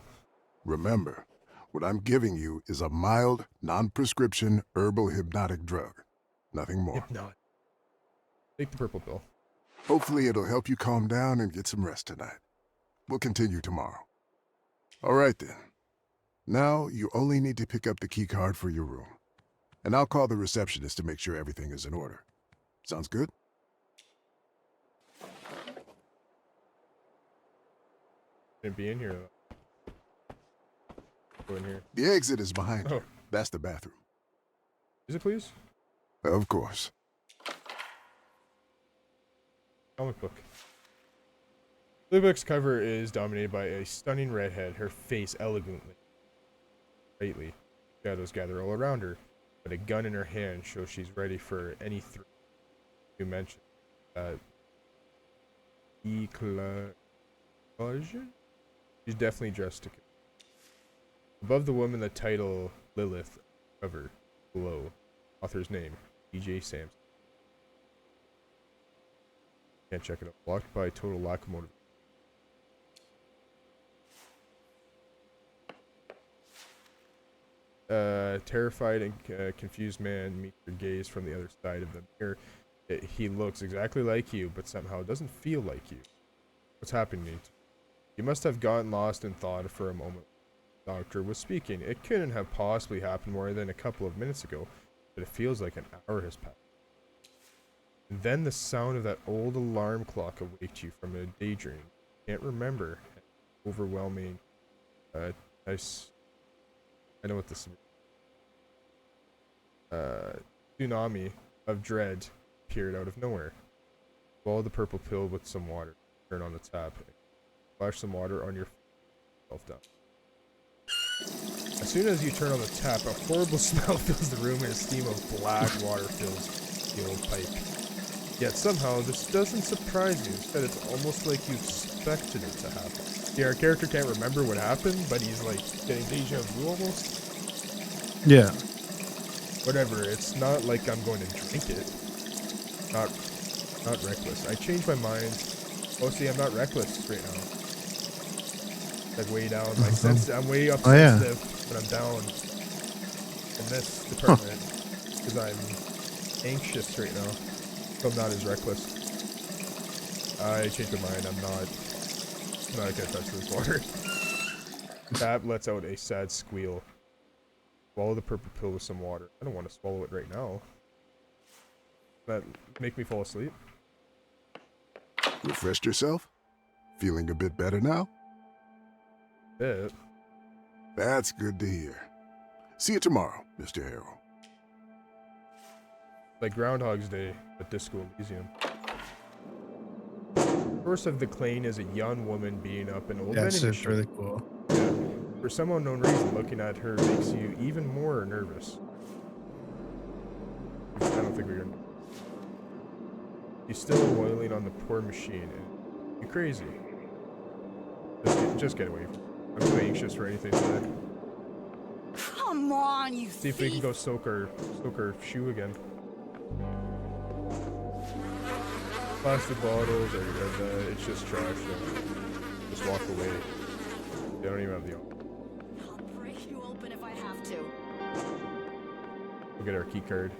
remember, what I'm giving you is a mild, non-prescription herbal hypnotic drug. Nothing more. Hypnotic. Take the purple pill. Hopefully it'll help you calm down and get some rest tonight. We'll continue tomorrow. All right then. Now you only need to pick up the key card for your room. And I'll call the receptionist to make sure everything is in order. Sounds good? Shouldn't be in here though. Go in here. The exit is behind you. Oh. That's the bathroom. Is it please? Of course. Comic book. The book's cover is dominated by a stunning redhead, her face elegantly, greatly. Shadows gather all around her, but a gun in her hand shows she's ready for any threat. You mentioned eclosion? She's definitely dressed to kill. Above the woman, the title Lilith, cover below. Author's name, DJ Sampson. Can't check it out. Blocked by total lack of motivation. Terrified and confused man meets her gaze from the other side of the mirror. He looks exactly like you, but somehow doesn't feel like you. What's happening? You must have gotten lost in thought for a moment. The doctor was speaking. It couldn't have possibly happened more than a couple of minutes ago, but it feels like an hour has passed. And then the sound of that old alarm clock awaked you from a daydream. Can't remember. Overwhelming. Nice. I know what this is. Tsunami of dread appeared out of nowhere. Swallow the purple pill with some water. Turn on the tap. Splash some water on your yourself down. As soon as you turn on the tap, a horrible smell fills the room and a steam of black water fills the old pipe. Yet somehow this doesn't surprise you. Instead, it's almost like you expected it to happen. Yeah, our character can't remember what happened, but he's like getting deja vu almost. Yeah. Whatever, it's not like I'm going to drink it. Not reckless. I changed my mind. Oh, see, I'm not reckless right now. Like way down. My I'm way up sensitive, but I'm down in this department because I'm anxious right now. So I'm not as reckless. I changed my mind. I'm not gonna touch this water. That lets out a sad squeal. Swallow the purple pill with some water. I don't want to swallow it right now. That make me fall asleep. Refreshed yourself? Feeling a bit better now? Bit. That's good to hear. See you tomorrow, Mr. Harrow. Like Groundhog's Day at Disco Elysium. Source of the claim is a young woman beating up an old vending machine. Really cool. Yeah. For some unknown reason, looking at her makes you even more nervous. I don't think we're gonna. He's still wailing on the poor machine, and you're crazy. Just get away from me. I'm too anxious for anything today. Come on, you See if we can go soak her shoe again. Plastic bottles, it's just trash. Just walk away. They don't even have the. I'll break you open if I have to. We'll get our key card.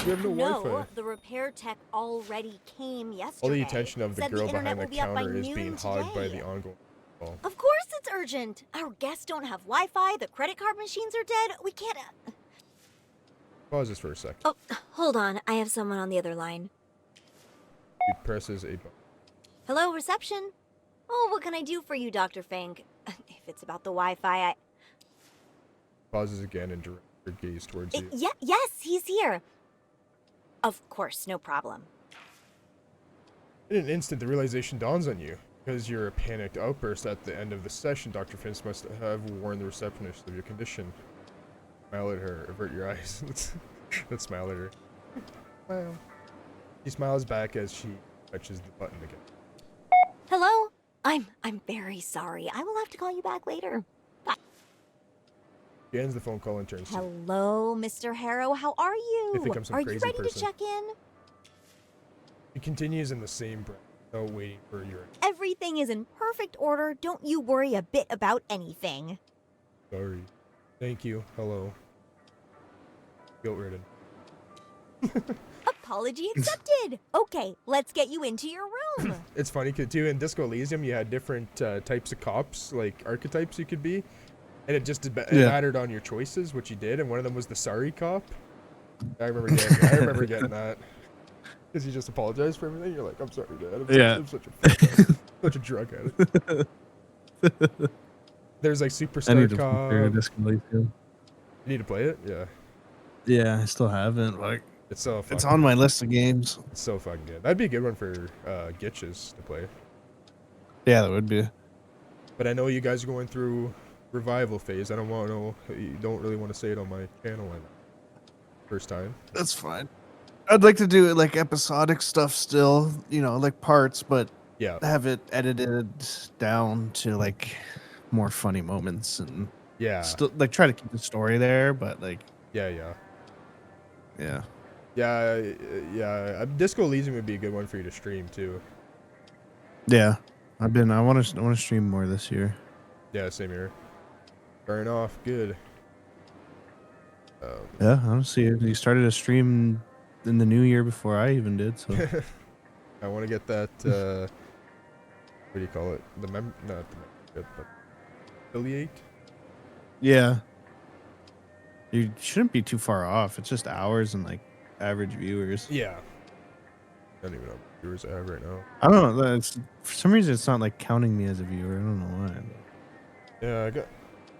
We have no Wi-Fi. The repair tech already came yesterday. All the attention of the Said girl the internet behind the will be up by counter is noon being hogged by today. the ongoing call. Of course it's urgent. Our guests don't have Wi-Fi. The credit card machines are dead. We can't. Pause this for a sec. Oh, hold on. I have someone on the other line. He presses a button. Hello, reception. Oh, what can I do for you, Dr. Fink? If it's about the Wi-Fi, Pauses again and directs her gaze towards you. Yes, he's here. Of course, no problem. In an instant, the realization dawns on you. Because you're a panicked outburst at the end of the session, Dr. Finch must have warned the receptionist of your condition. Smile at her. Avert your eyes. Let's smile at her. Smile. She smiles back as she touches the button again. Hello? I'm very sorry. I will have to call you back later. Bye. She ends the phone call and turns to you. Hello, Mr. Harrow. How are you? I think I'm some Are you crazy ready person. to check in? He continues in the same breath, without waiting for your. Everything is in perfect order. Don't you worry a bit about anything. Sorry. Thank you. Hello. Guilt-ridden. Apology accepted. Okay, let's get you into your room. It's funny because too in Disco Elysium you had different types of cops, like archetypes you could be, and it just it mattered on your choices what you did. And one of them was the sorry cop. I remember getting that because you just apologize for everything. You're like, I'm sorry, Dad. I'm such a drug addict. There's like Superstar Cop. Disco Elysium. You need to play it, yeah. Yeah, I still haven't. Like, It's so it's on my list of games. It's so fucking good. That'd be a good one for Gitches to play. Yeah, that would be. But I know you guys are going through revival phase. I don't want to know. You don't really want to say it on my channel. First time. That's fine. I'd like to do like episodic stuff still, you know, like parts, but Yeah. have it edited down to like more funny moments and Yeah. still like try to keep the story there, but like Yeah. Disco Elysium would be a good one for you to stream too. Yeah. I want to stream more this year. Yeah, same here. Starting off good. Yeah, honestly, you started a stream in the new year before I even did. So I want to get that. What do you call it? Not the membership, but affiliate. yeah, you shouldn't be too far off. It's just hours and like average viewers. Yeah. I don't even know how many viewers I have right now. I don't know. It's for some reason it's not like counting me as a viewer. I don't know why. Yeah,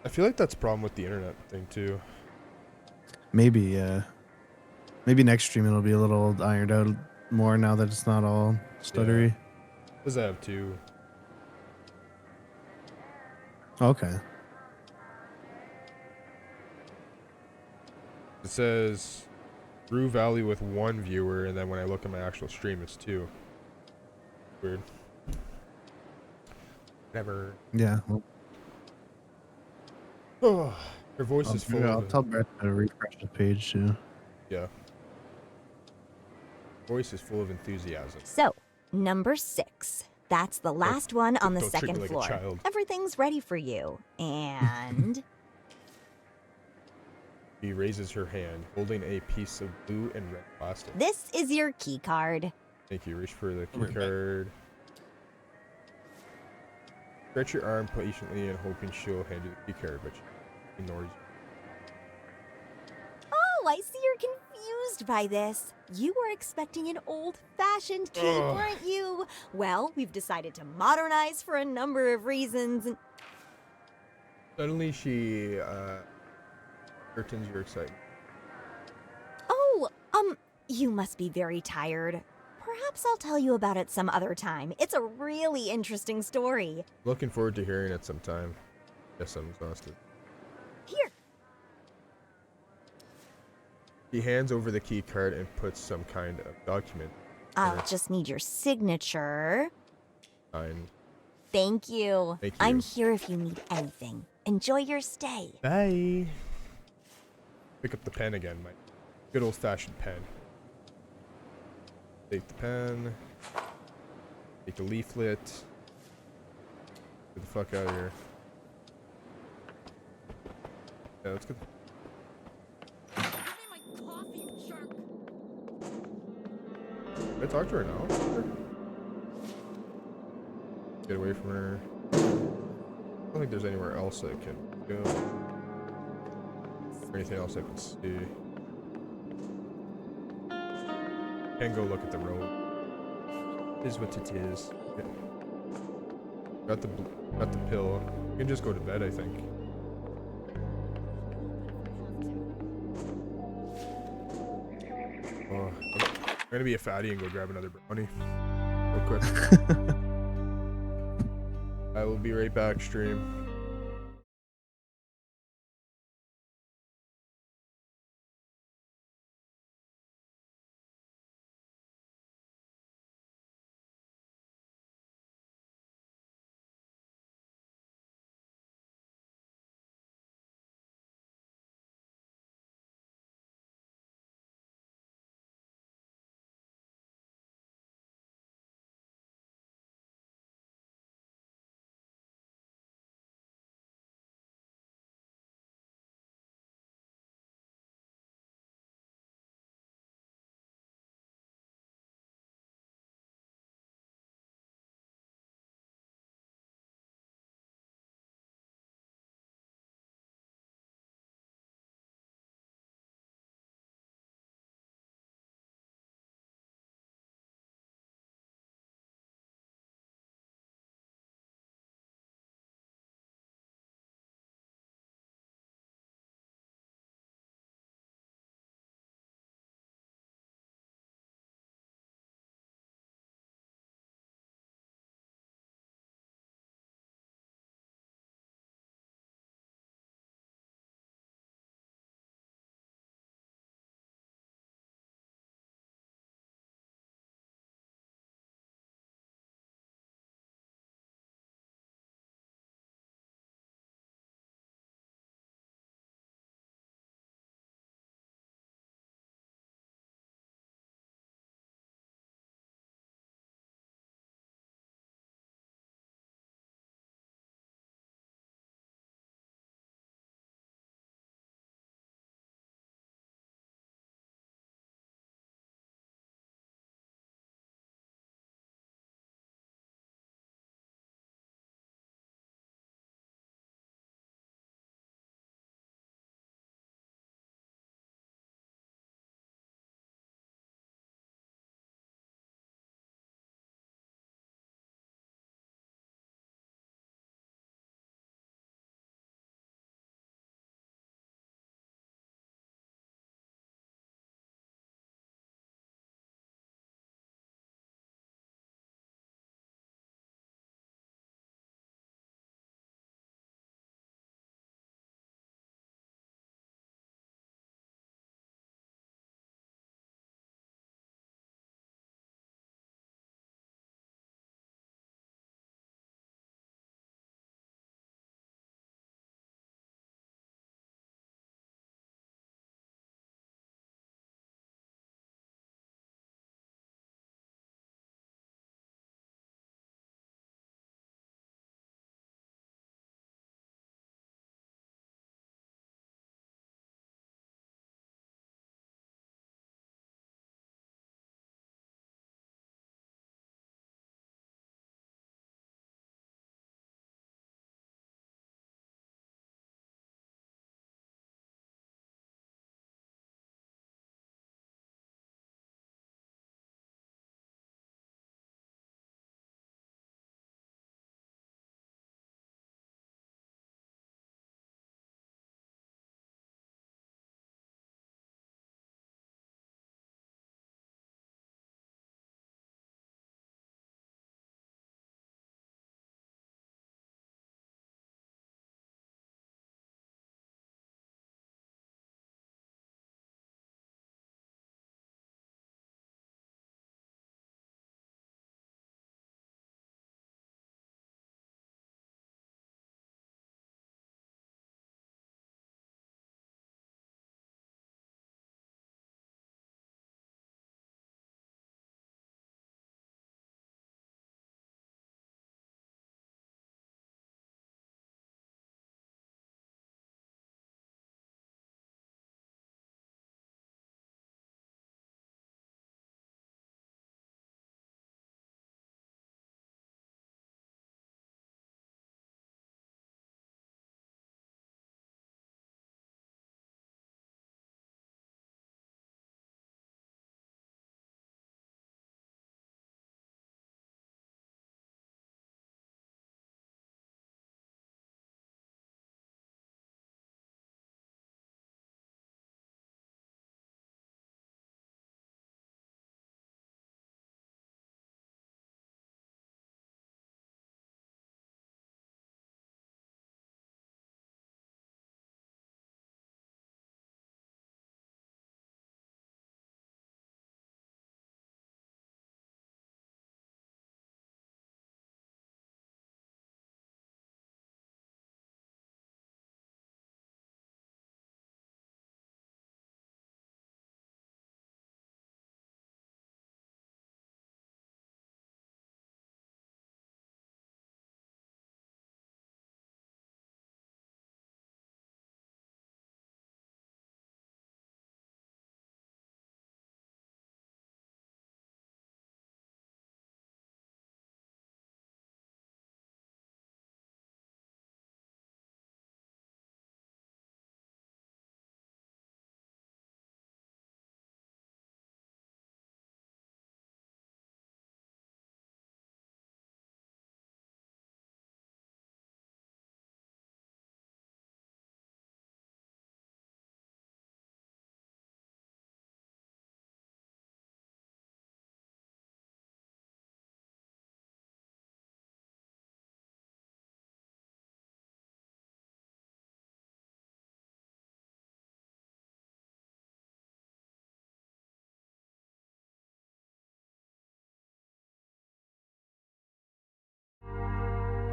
I feel like that's a problem with the internet thing too. Maybe maybe next stream it'll be a little ironed out more now that it's not all stuttery. Because I have two. Okay. It says Rue Valley with 1 viewer, and then when I look at my actual stream, it's 2. Weird. Whatever. Yeah. Well, Oh, her voice is full I'll of. tell Brett to refresh the page too. Yeah. Voice is full of enthusiasm. So, number 6. That's the last one on the don't treat me second like a floor. child. Everything's ready for you. And She raises her hand, holding a piece of blue and red plastic. this is your key card. Thank you. Reach for the key Right back. card. Stretch your arm patiently and hoping she'll hand you the key card, but she ignores you. Oh, I see you're confused by this. You were expecting an old-fashioned key, Ugh. weren't you? Well, we've decided to modernize for a number of reasons. And Suddenly she curtains your excitement. oh, you must be very tired. Perhaps I'll tell you about it some other time. It's a really interesting story. Looking forward to hearing it sometime. Guess I'm exhausted. Here. He hands over the key card and puts some kind of document. I'll Sure. just need your signature. Signed. Thank you. Thank I'm you. here if you need anything. Enjoy your stay. Bye. Pick up the pen again, my good old-fashioned pen. Take the pen. Take the leaflet. Get the fuck out of here. Yeah, let's go. Can I talk to her now? Get away from her. I don't think there's anywhere else I can go. Or anything else I can see. Can go look at the road. It is what it is. Okay. Got the pill. You can just go to bed, I think. Oh, I'm gonna be a fatty and go grab another brownie. Real quick. I will be right back, stream.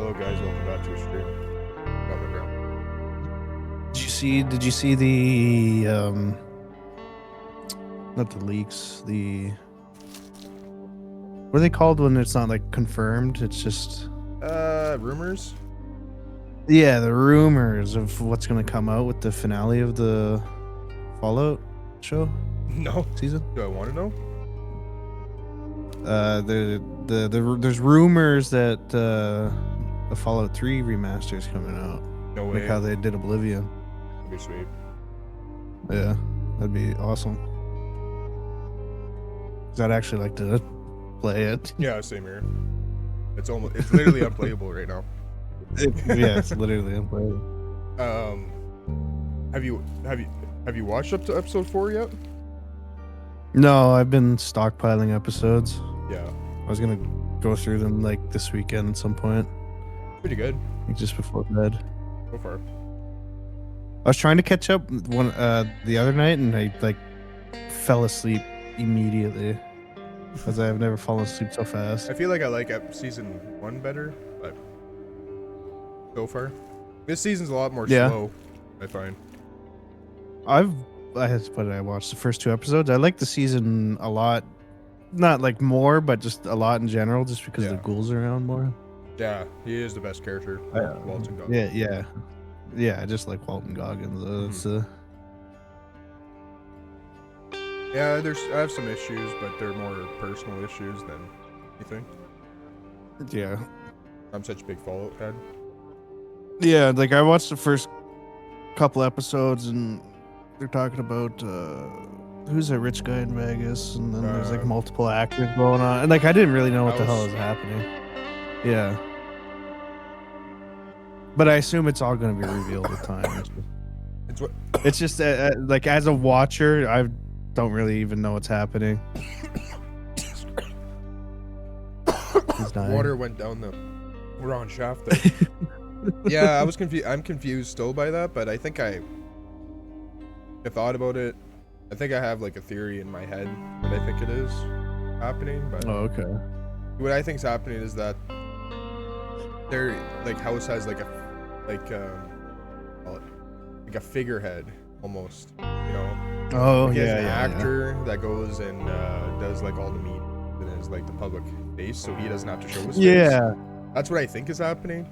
Hello guys, welcome back to a stream. Got my ground. Did you see the not the leaks, the what are they called when it's not like confirmed? It's just Rumors? yeah, the rumors of what's gonna come out with the finale of the Fallout show No. season. Do I want to know? There's rumors that a Fallout 3 remaster is coming out. No way. Like how they did Oblivion. That'd be sweet. Yeah, that'd be awesome. 'Cause I'd actually like to play it. Yeah, same here. It's literally unplayable right now. Yeah, it's literally unplayable. Have you watched up to episode 4 yet? No, I've been stockpiling episodes. Yeah. I was gonna go through them like this weekend at some point, Pretty good like just before bed. so far. I was trying to catch up the other night, and I like fell asleep immediately because I've never fallen asleep so fast. I feel like I like season 1 better, but so far, this season's a lot more slow. I find. I watched the first 2 episodes. I like the season a lot. Not like more, but just a lot in general, just because the ghouls are around more. Yeah, he is the best character. Walton Goggins. Yeah. I just like Walton Goggins. Yeah, I have some issues, but they're more personal issues than anything. Yeah. I'm such a big Fallout head. Yeah, like I watched the first couple episodes, and they're talking about who's a rich guy in Vegas, and then there's like multiple actors going on, and like I didn't really know what the hell is happening. Yeah, but I assume it's all going to be revealed with time. It's just like as a watcher, I don't really even know what's happening. He's dying. Water went down the wrong shaft there. Yeah, I was confused. I'm confused still by that, but I think I thought about it. I think I have like a theory in my head what I think it is happening. But okay. What I think's happening is that their like house has like a figurehead almost, you know. Oh like yeah, an actor that goes and does like all the meat and is like the public face, so he doesn't have to show his face. Yeah, that's what I think is happening.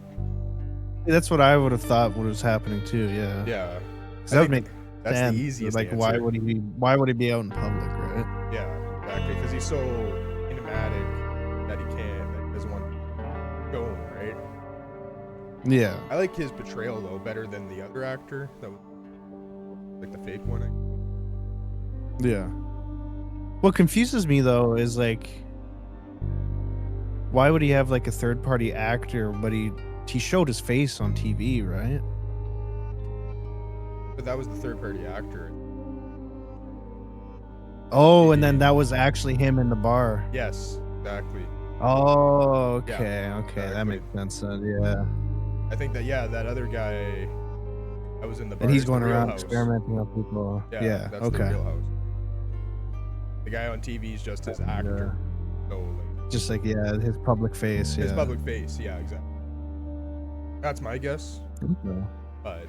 That's what I would have thought was happening too. Yeah. Yeah. That would make that's sense. the easiest. Like, answer. why would he be out in public, right? Yeah, exactly. Because he's so enigmatic that he doesn't want to show him, right? Yeah. I like his portrayal though better than the other actor that was like the fake one. Yeah. What confuses me though is like, why would he have like a third-party actor, but he showed his face on TV, right? But that was the third-party actor. Oh, and then that was actually him in the bar. Yes, exactly. Oh, okay, Yeah, okay, exactly. that makes sense then. Yeah. I think that other guy that was in the bar. And he's is the going real around house. experimenting on people. Yeah. That's Okay. the real house. The guy on TV is just his actor. So like, just like his public face. his Yeah. public face. Yeah, exactly. That's my guess. Okay. But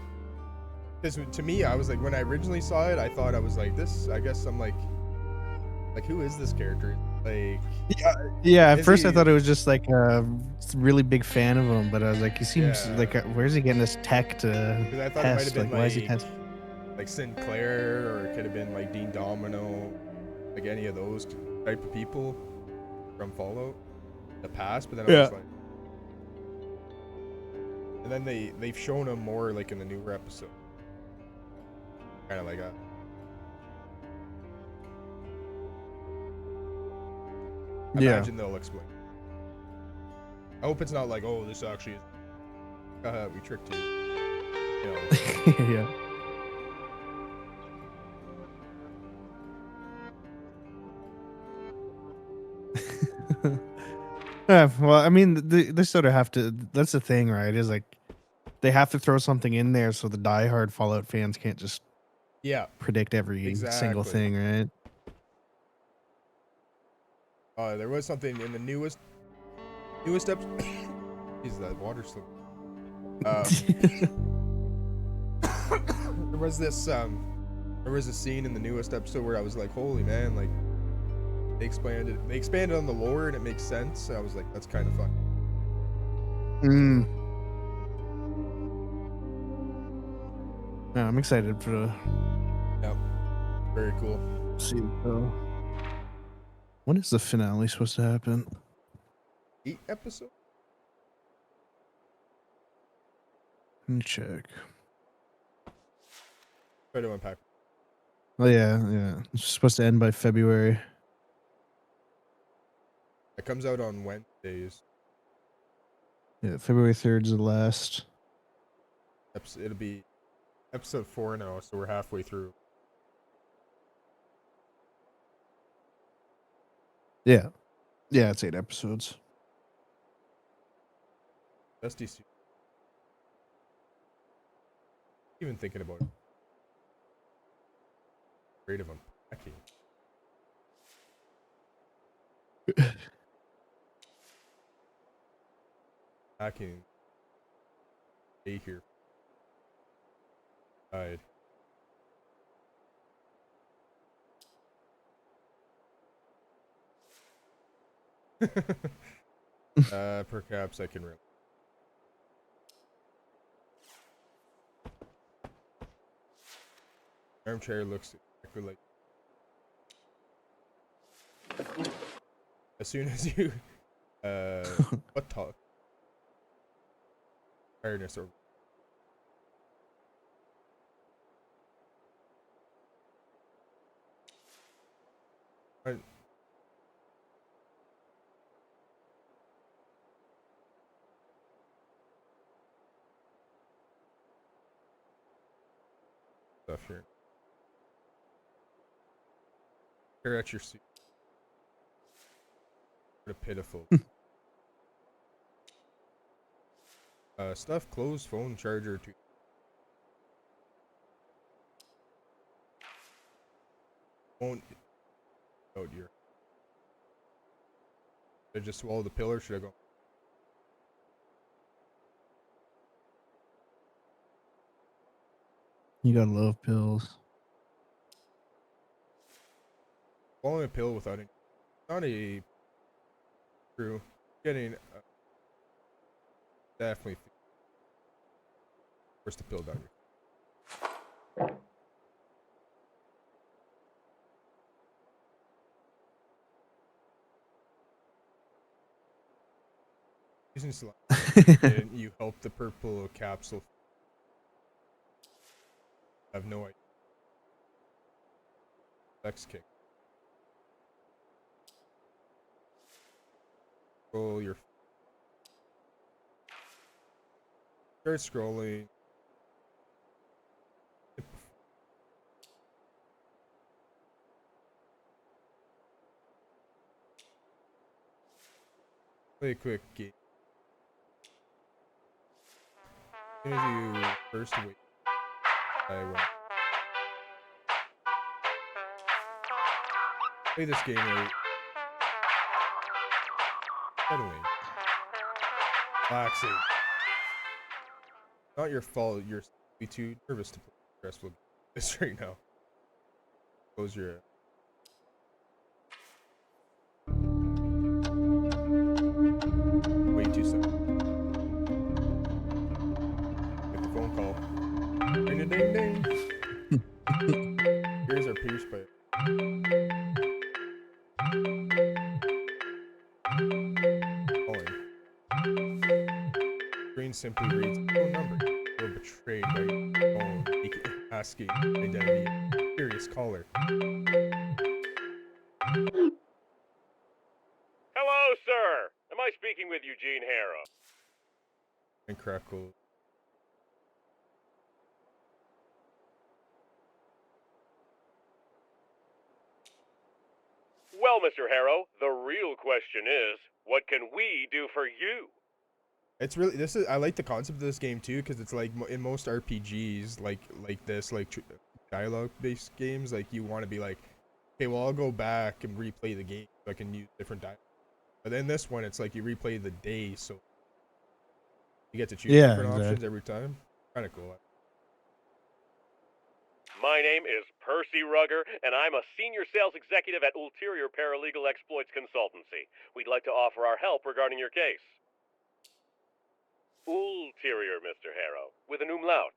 because to me, I was like, when I originally saw it, I thought I was like, this. I guess I'm like, who is this character? Like, Yeah. At Is first, I he- thought it was just like a really big fan of him, but I was like, he seems Yeah. like, where's he getting this tech to because I thought it might have test? been Like, why is he like testing? Sinclair, or it could have been like Dean Domino, like any of those type of people from Fallout, the past. But then I was like, and then they've shown him more like in the newer episode, kind of like a. Yeah. Imagine they'll explain. I hope it's not like, oh, this actually is. We tricked you. You know. Yeah. Yeah, well, I mean, they sort of have to. That's the thing, right? Is like they have to throw something in there so the diehard Fallout fans can't just Yeah. predict every single Exactly. thing, right? There was something in the newest episode. Jeez, that water slip. There was this a scene in the newest episode where I was like, holy man, like they expanded on the lore and it makes sense. I was like, that's kind of fun. Yeah, I'm excited for the Yeah, very cool. see. When is the finale supposed to happen? 8 episodes? Let me check. Try to unpack. Oh yeah. It's supposed to end by February. It comes out on Wednesdays. Yeah, February 3rd is the last. It'll be episode 4 now, so we're halfway through. Yeah, it's 8 episodes. That's DC. Even thinking about it. Afraid of unpacking. Packing. Stay here. Died. Perhaps I can. Armchair looks exactly like. As soon as you, what talk? Tiredness or. Stuff here. Stare at your seat. What a pitiful. Stuff, clothes, phone, charger, phone. Oh dear. Should I just swallow the pill or should I go? You gotta love pills. Swallowing a pill without it. Not a. True. Getting. Definitely. Force the pill down your. Using slime. And you help the purple capsule. I have no idea. Sex kick. Roll your. Start scrolling. Play a quick game. As soon as you first wait, I will play this game right. Suddenly, relaxing. Not your fault. You're too nervous to play stressful this right now. Close your. Wait 2 seconds. Get the phone call. Ding ding ding ding. Ears are pierced by. Calling. Screen simply reads phone number. You're betrayed by your phone asking identity. Curious caller. Hello, sir. Am I speaking with Eugene Harrow? And crackle. Well, Mr. Harrow, the real question is, what can we do for you? It's really I like the concept of this game too because it's like in most RPGs like this dialogue based games like you want to be like, okay, well I'll go back and replay the game so I can use different dialogue. But in this one it's like you replay the day, so You get to choose Yeah, different options exactly. every time. Kind of cool. My name is Percy Rugger, and I'm a senior sales executive at Ulterior Paralegal Exploits Consultancy. We'd like to offer our help regarding your case. Ulterior, Mr. Harrow, with an umlaut.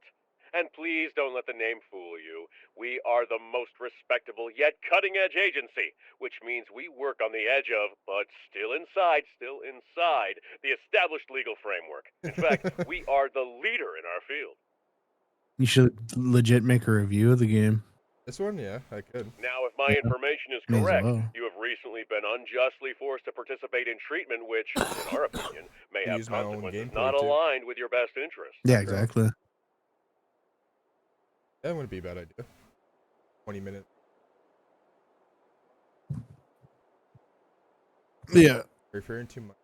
And please don't let the name fool you. We are the most respectable yet cutting-edge agency, which means we work on the edge of, but still inside, the established legal framework. In fact, we are the leader in our field. You should legit make a review of the game. This one, yeah, I could. Now, if my information is May as correct, well. you have recently been unjustly forced to participate in treatment which, in our opinion, may I have use my own consequences gameplay, not too. aligned with your best interests. Yeah, Correct. exactly. That wouldn't be a bad idea. 20 minutes. Yeah. Referring to my.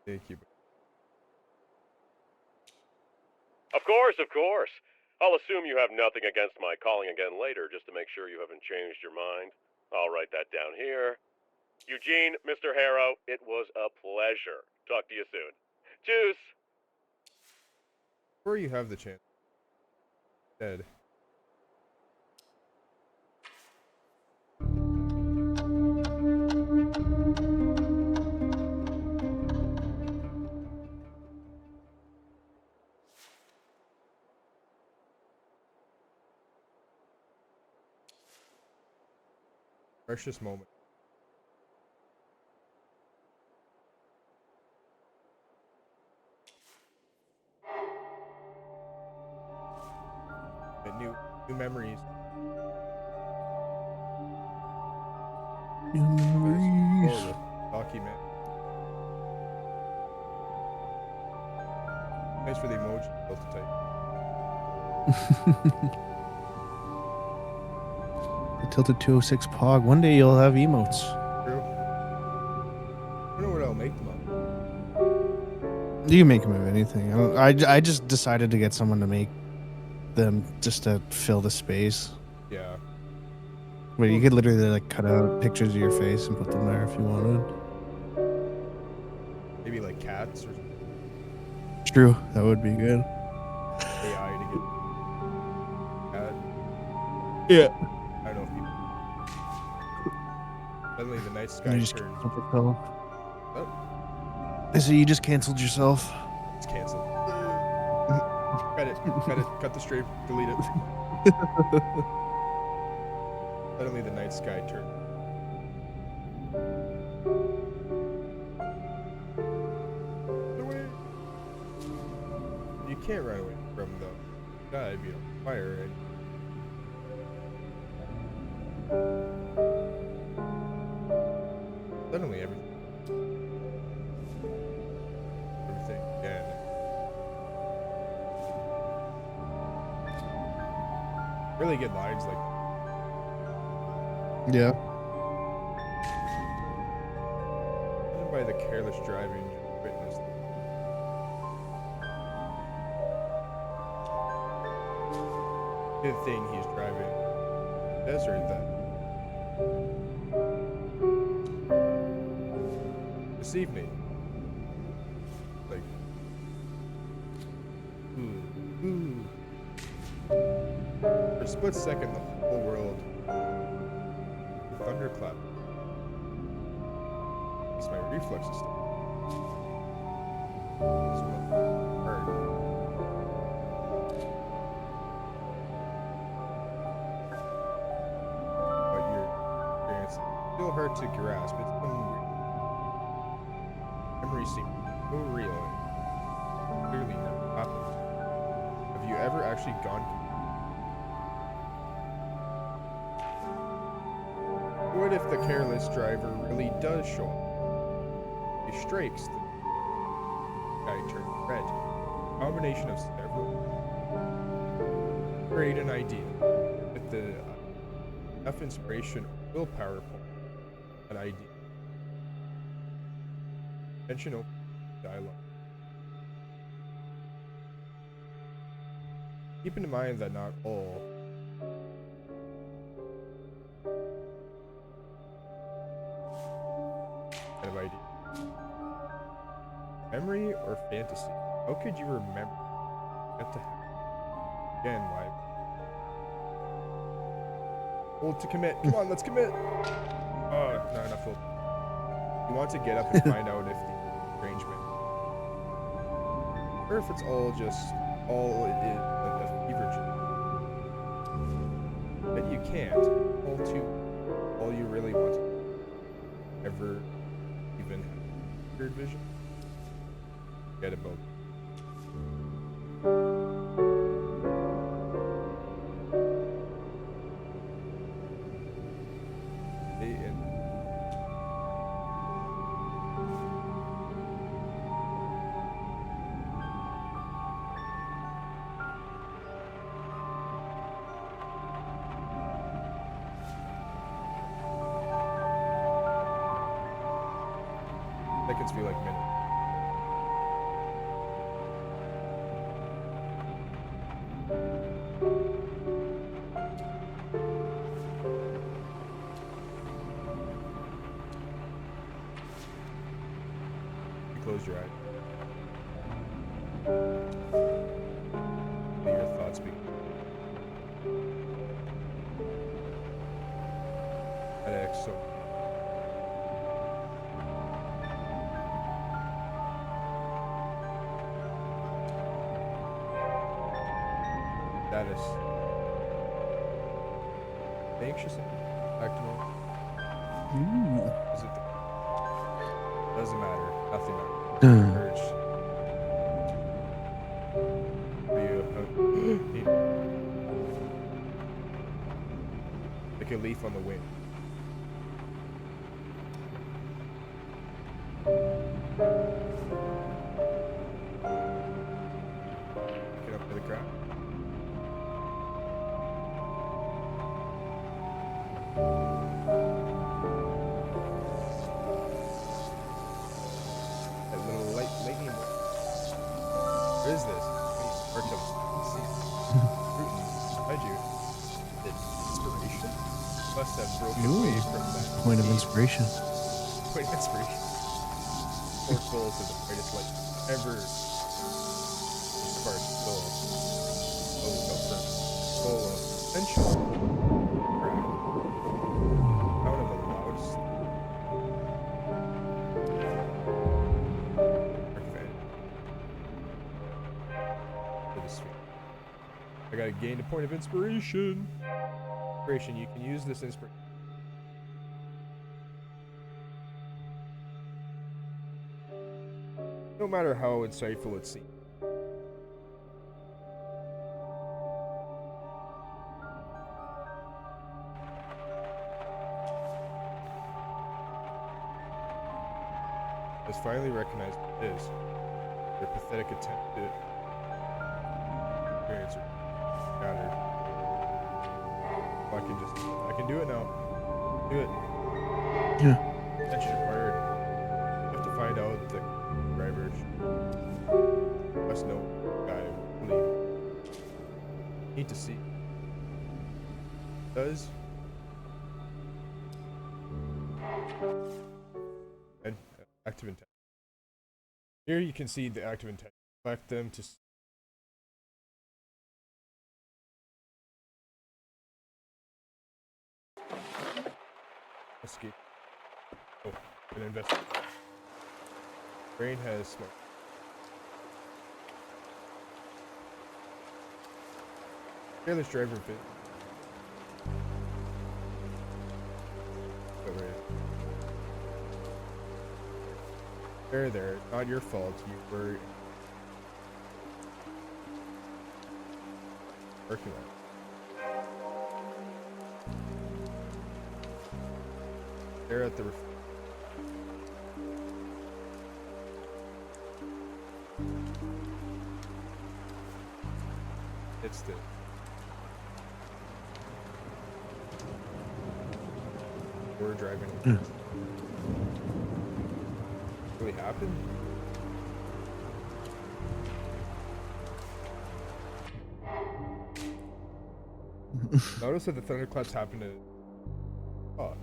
Thank you. Of course, of course. I'll assume you have nothing against my calling again later just to make sure you haven't changed your mind. I'll write that down here. Eugene, Mr. Harrow, it was a pleasure. Talk to you soon. Tschüss. Before you have the chance. Dead. Precious moment. And new memories. New memories. Oh, the document. Thanks for the emoji built to type. The Tilted 206 Pog. One day you'll have emotes. True. I don't know what I'll make them of. You can make them of anything. I just decided to get someone to make them just to fill the space. Yeah. But you could literally like cut out pictures of your face and put them there if you wanted. Maybe like cats or True, that would be good. AI to get cat. Yeah. I don't know if people. Suddenly the night sky You just turns. canceled yourself. Oh, I said you just canceled yourself. it's canceled. Cut it. Cut the stream. Delete it. Suddenly the night sky turns. Run away. You can't run away from the sky. It'd be on fire. And suddenly everything again. Really good lines like Yeah. judging by the careless driving you witnessed. Good thing he's driving desert then. This evening. Like for a split second the whole world thunderclap. At least my reflexes stop. This one hurt. But your experience still hard to grasp. It's some memory seems so real and clearly never happened. Have you ever actually gone? What if the careless driver really does show up? He strikes, the sky turns red. A combination of several. Create an idea with the enough inspiration or willpower for an idea. Intentional dialogue. Keep in mind that not all kind of idea. Memory or fantasy? How could you remember? What the heck? Again, why? Hold to commit. Come on, let's commit. Oh, not enough hold. You want to get up and find out if the arrangement, or if it's all it is a fever dream. But you can't. All you really want to ever even have weird vision. Forget about. Seconds feel like minutes. You close your eyes. Let your thoughts be. That excellent. Status. Anxious and active. Is it doesn't matter. Nothing matters. Urge. Like a leaf on the wind. Get up to the ground. That little lightning. What is this? Behind you. Is it inspiration? Must have broken away from that. Point of inspiration. Point of inspiration. Four souls are the brightest light ever. Spark soul. Soul of essential. Out of the loudest. I gotta gain a point of inspiration. Inspiration, you can use this inspiration. No matter how insightful it seems. Has finally recognized what it is. Their pathetic attempt to experience are scattered. I can do it now. Do it. Yeah. Attention required. You have to find out the driver. Must know the guy. Believe. Need to see. Does. And active intent. Here you can see the active intent. Select them to. Escape. Oh, an investigate. Brain has smoke. Careless driver fit. Go right. There. Not your fault. You were working on it. They're at the it's the we're driving. Really happened? Notice that the thunderclaps happened at oh.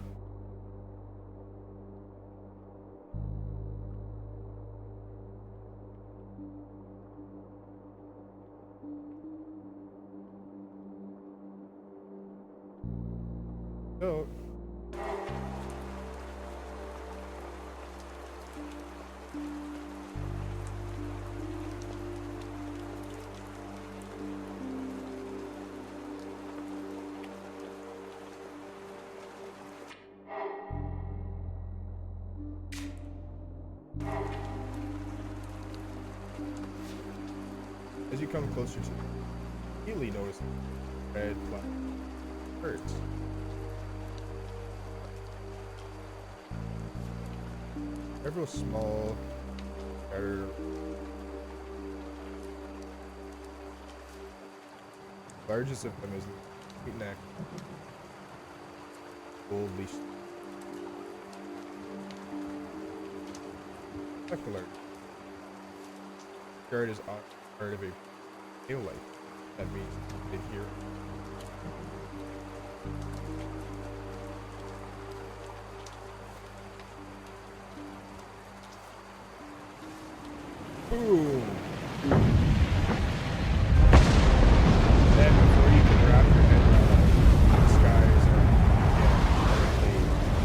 go. As you come closer to it, you immediately notice red flag birds. Several small, scattered, largest of them is the neck, gold leash. Secular. Guard is on part of a tail light. That means they hear. Boom. Then before you can wrap your head around it, the skies are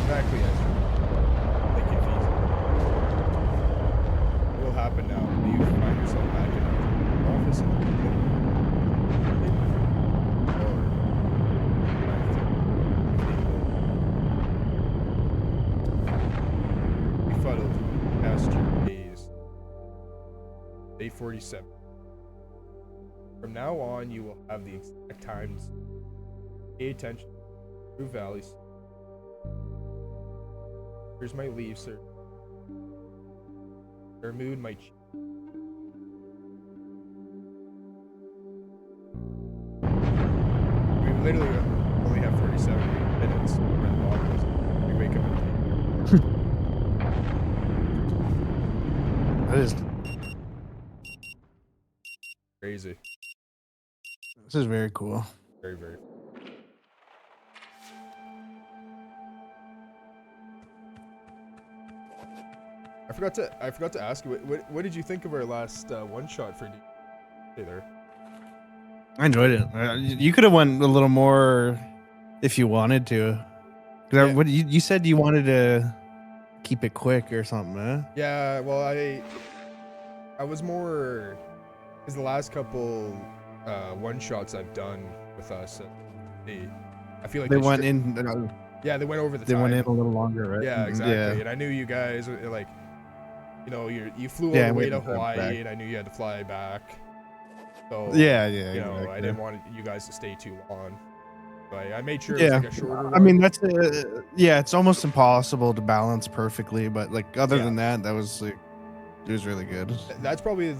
exactly as you think it is. What will happen now? You find yourself back in the office and befuddled past your days. Day 47. From now on, you will have the exact times. Pay attention to Rue Valley. Here's my leave, sir. Your mood might change. We literally only have 37 minutes for the log list. We wake up at That is crazy. this is very cool. Very, very. I forgot to ask you what did you think of our last one shot for there? I enjoyed it. You could have went a little more if you wanted to. 'Cause Yeah. what you said you wanted to keep it quick or something, huh? Yeah, well I was more because the last couple one shots I've done with us I feel like They went stri- in. yeah, they went over the They time. went in a little longer, right? Yeah, exactly. Yeah. And I knew you guys like, you know, you flew all Yeah, the we way had to to drive Hawaii, back. and I knew you had to fly back. So Yeah, you know, I exactly. didn't want you guys to stay too long. So I made sure it Yeah, was like a shorter one. I mean that's yeah. It's almost impossible to balance perfectly, but like other Yeah. than that, that was like it was really good. That's probably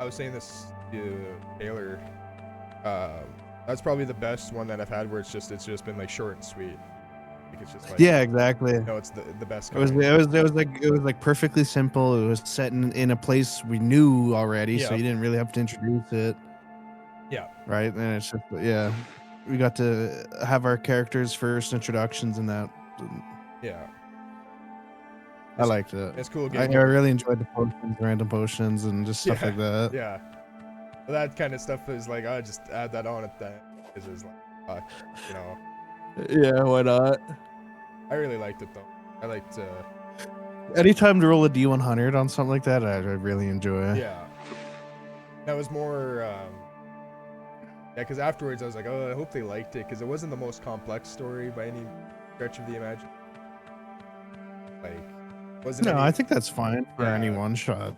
I was saying this to Taylor. That's probably the best one that I've had where it's just been like short and sweet. Like it's just like Yeah, exactly. you know, it's the best. It was like perfectly simple. It was set in a place we knew already, so Yeah. you didn't really have to introduce it. Yeah. Right, and it's just yeah, we got to have our characters' first introductions in that. Yeah. I liked it. It's cool I getting really enjoyed the potions, random potions, and just stuff like that. Yeah. Well, that kind of stuff is like I just add that on at that is like you know. Yeah, why not? I really liked it though. I liked Anytime to roll a D100 on something like that, I really enjoy. yeah. That was more yeah, because afterwards I was like, oh, I hope they liked it because it wasn't the most complex story by any stretch of the imagination. Like, wasn't No, any- I think that's fine for any Yeah. one shot.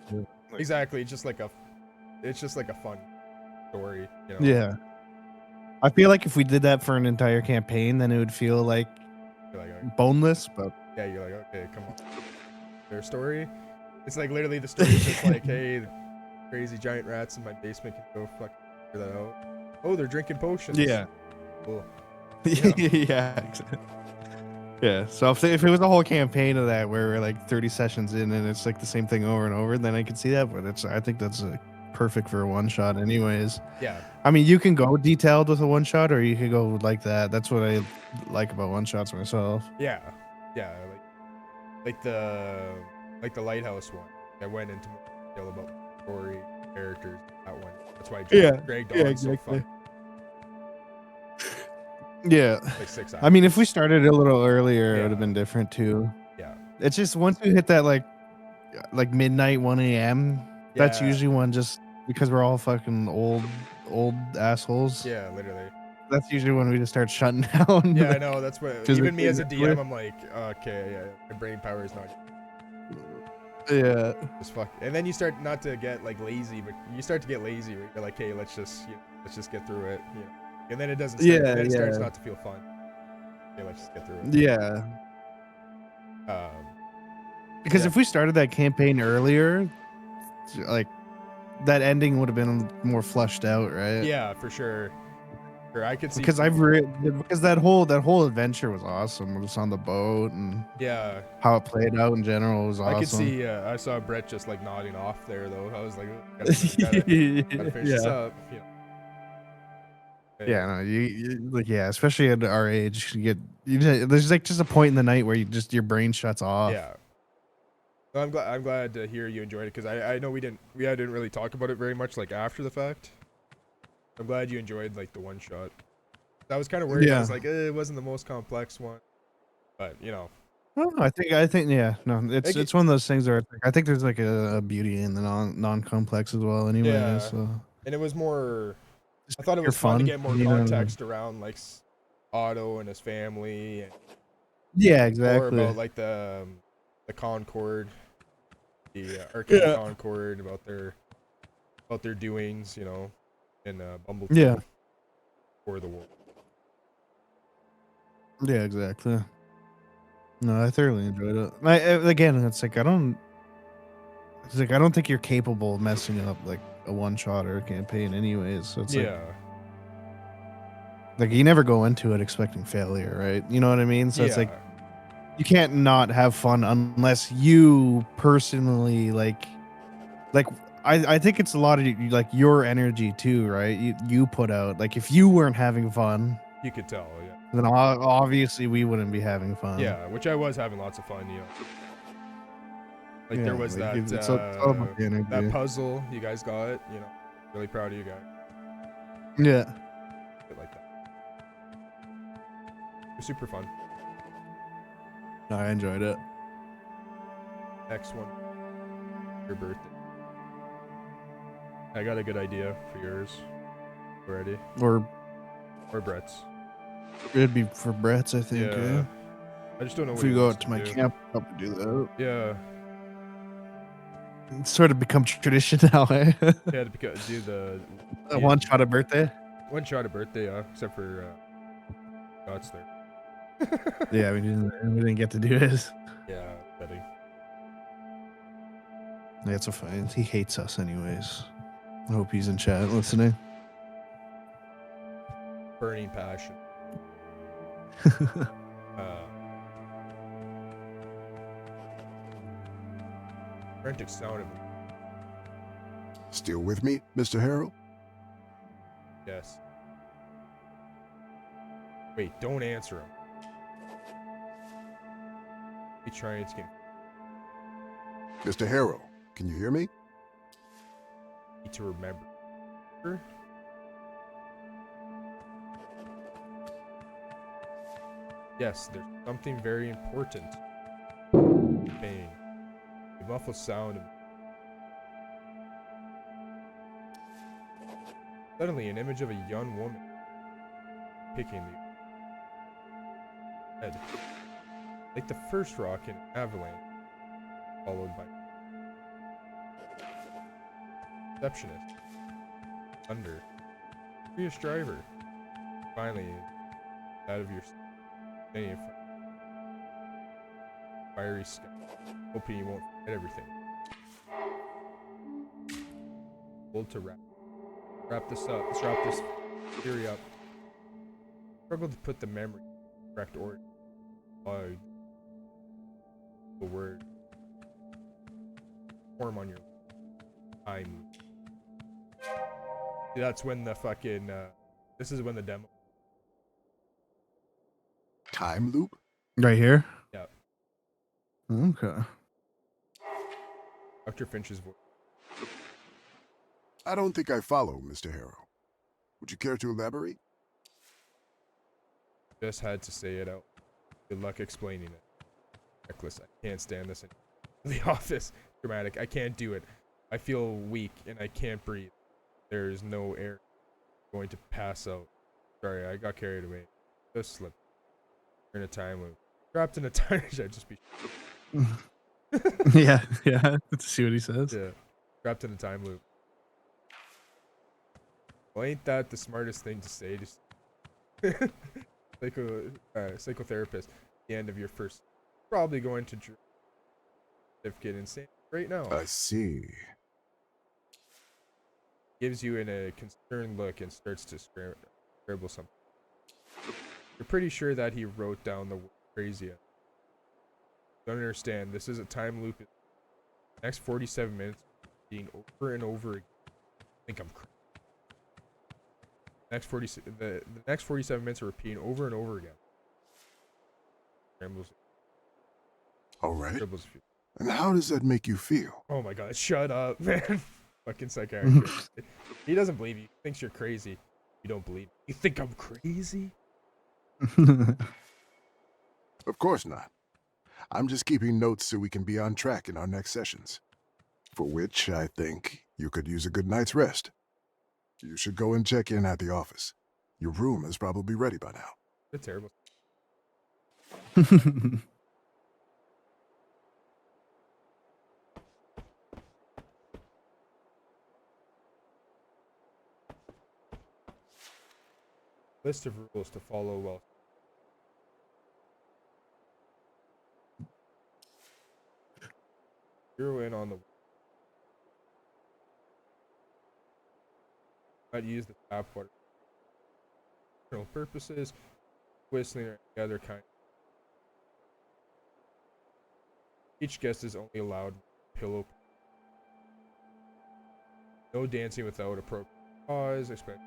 exactly. It's just like a fun story. You know? Yeah. I feel like if we did that for an entire campaign, then it would feel like You're like, boneless, but yeah, you're like, okay, come on. Their story. It's like literally the story is just like, hey, the crazy giant rats in my basement can go fucking figure that out. Oh, they're drinking potions. yeah. Cool. Yeah. Exactly. Yeah. So if it was a whole campaign of that where we're like 30 sessions in and it's like the same thing over and over, then I could see that. But I think that's perfect for a one shot, anyways. Yeah. I mean, you can go detailed with a one shot, or you could go like that. That's what I like about one shots myself. Yeah. Yeah. Like the lighthouse one. I went into more detail about the story, characters, that one. That's why I dragged on so fun. like Yeah. 6 hours. I mean, if we started a little earlier, it would have Yeah. been different too. Yeah. It's just once we hit that like midnight, 1 a.m. That's Yeah. usually when, just because we're all fucking old assholes. Yeah, literally. That's usually when we just start shutting down. Yeah, I like, know. That's what. Even physically me as a mentally. DM, I'm like, okay, yeah, my brain power is not Yeah. just fuck. And then you start not to get like lazy, but you start to get lazy. Where you're like, hey, let's just get through it. You know? And then it doesn't. Start, Yeah, then it starts yeah. not to feel fun. Okay, let's just get through it. Yeah. Because Yeah. if we started that campaign earlier, like that ending would have been more flushed out, right? Yeah, for sure. Sure, I could see. Because because that whole adventure was awesome. Just on the boat and Yeah. how it played out in general was awesome. I could see. I saw Brett just like nodding off there, though. I was like, gotta finish this Yeah. up. You know. Yeah, no, you like, yeah, especially at our age, there's like just a point in the night where your brain shuts off. Yeah. Well, I'm glad to hear you enjoyed it, because I know we didn't really talk about it very much like after the fact. I'm glad you enjoyed like the one shot. I was kind of worried. I was like, it wasn't the most complex one, but you know. Well, I think yeah, no, it's one of those things where I think there's like a beauty in the non-complex as well. Anyway, Yeah. so And it was more. just I thought it pure was fun to fun, get more you know? context around like Otto and his family, and Yeah, more exactly. about like the Concord, the Arcane Concord, about their doings, you know, in Bumble Yeah. for the war. Yeah, exactly. No, I thoroughly enjoyed it. Again, it's like I don't think you're capable of messing up like a one shot or a campaign, anyways. So it's like you never go into it expecting failure, right? You know what I mean? So it's like you can't not have fun unless you personally like I think it's a lot of like your energy too, right? You put out, like, if you weren't having fun, you could tell, yeah. Then obviously we wouldn't be having fun. Yeah, which I was having lots of fun, you know. Like there was like, that it's all about the energy. that puzzle you guys got, you know. Really proud of you guys. Yeah. Shit like that. It was super fun. No, I enjoyed it. Next one, your birthday. I got a good idea for yours already. Or Brett's. It'd be for Brett's, I think. Yeah. I just don't know if what we he go wants out to my do. camp, I'll probably do that. Yeah. It's sort of become tradition now, eh? Yeah, to do the one shot of birthday. One shot of birthday, yeah, except for Scott's there. Yeah, we didn't get to do his. Yeah, betting. Yeah, it's a fine. He hates us, anyways. I hope he's in chat listening. Burning passion. Frantic sound of it. Still with me, Mr. Harrell? Yes. Wait, don't answer him. He's trying to get. Mr. Harrell, can you hear me? Need to remember. Yes, there's something very important. Pain. The muffled sound of. Suddenly, an image of a young woman picking the head, like the first rock in avalanche, followed by receptionist, thunder, curious driver. Finally, out of your standing in front, fiery sky, hoping you won't forget everything. Hold to wrap this up. Let's wrap this theory up. Struggle to put the memory in the correct order. The word form on your time. See, that's when the fucking this is when the demo. Time loop? Right here? Yeah. Okay. Dr. Finch's voice. I don't think I follow, Mr. Harrell. Would you care to elaborate? Just had to say it out. Good luck explaining it. Reckless. I can't stand this in the office. Dramatic. I can't do it. I feel weak and I can't breathe. There's no air. I'm going to pass out. Sorry, I got carried away. Just slipped. We're in a time loop. Trapped in a time. Should I just be? Yeah, yeah. Let's see what he says. Yeah. Trapped in a time loop. Well, ain't that the smartest thing to say? Just psychotherapist. The end of your first. Probably going to certificate insane right now. I see. Gives you in a concerned look and starts to scribble something. You're pretty sure that he wrote down the word crazy. Don't understand. This is a time loop. The next 47 minutes being over and over again. I think I'm crazy. The next 47 minutes are repeating over and over again. Scrambles. All right. Scribbles. And how does that make you feel? Oh my god, shut up, man. Fucking psychiatrist. He doesn't believe you. He thinks you're crazy. You don't believe. You think I'm crazy? Of course not. I'm just keeping notes so we can be on track in our next sessions. For which I think you could use a good night's rest. You should go and check in at the office. Your room is probably ready by now. That's terrible. List of rules to follow well. Zero in on the. Not use the tap water. For purposes, whistling or any other kind. Each guest is only allowed pillow. No dancing without appropriate cause. Expect.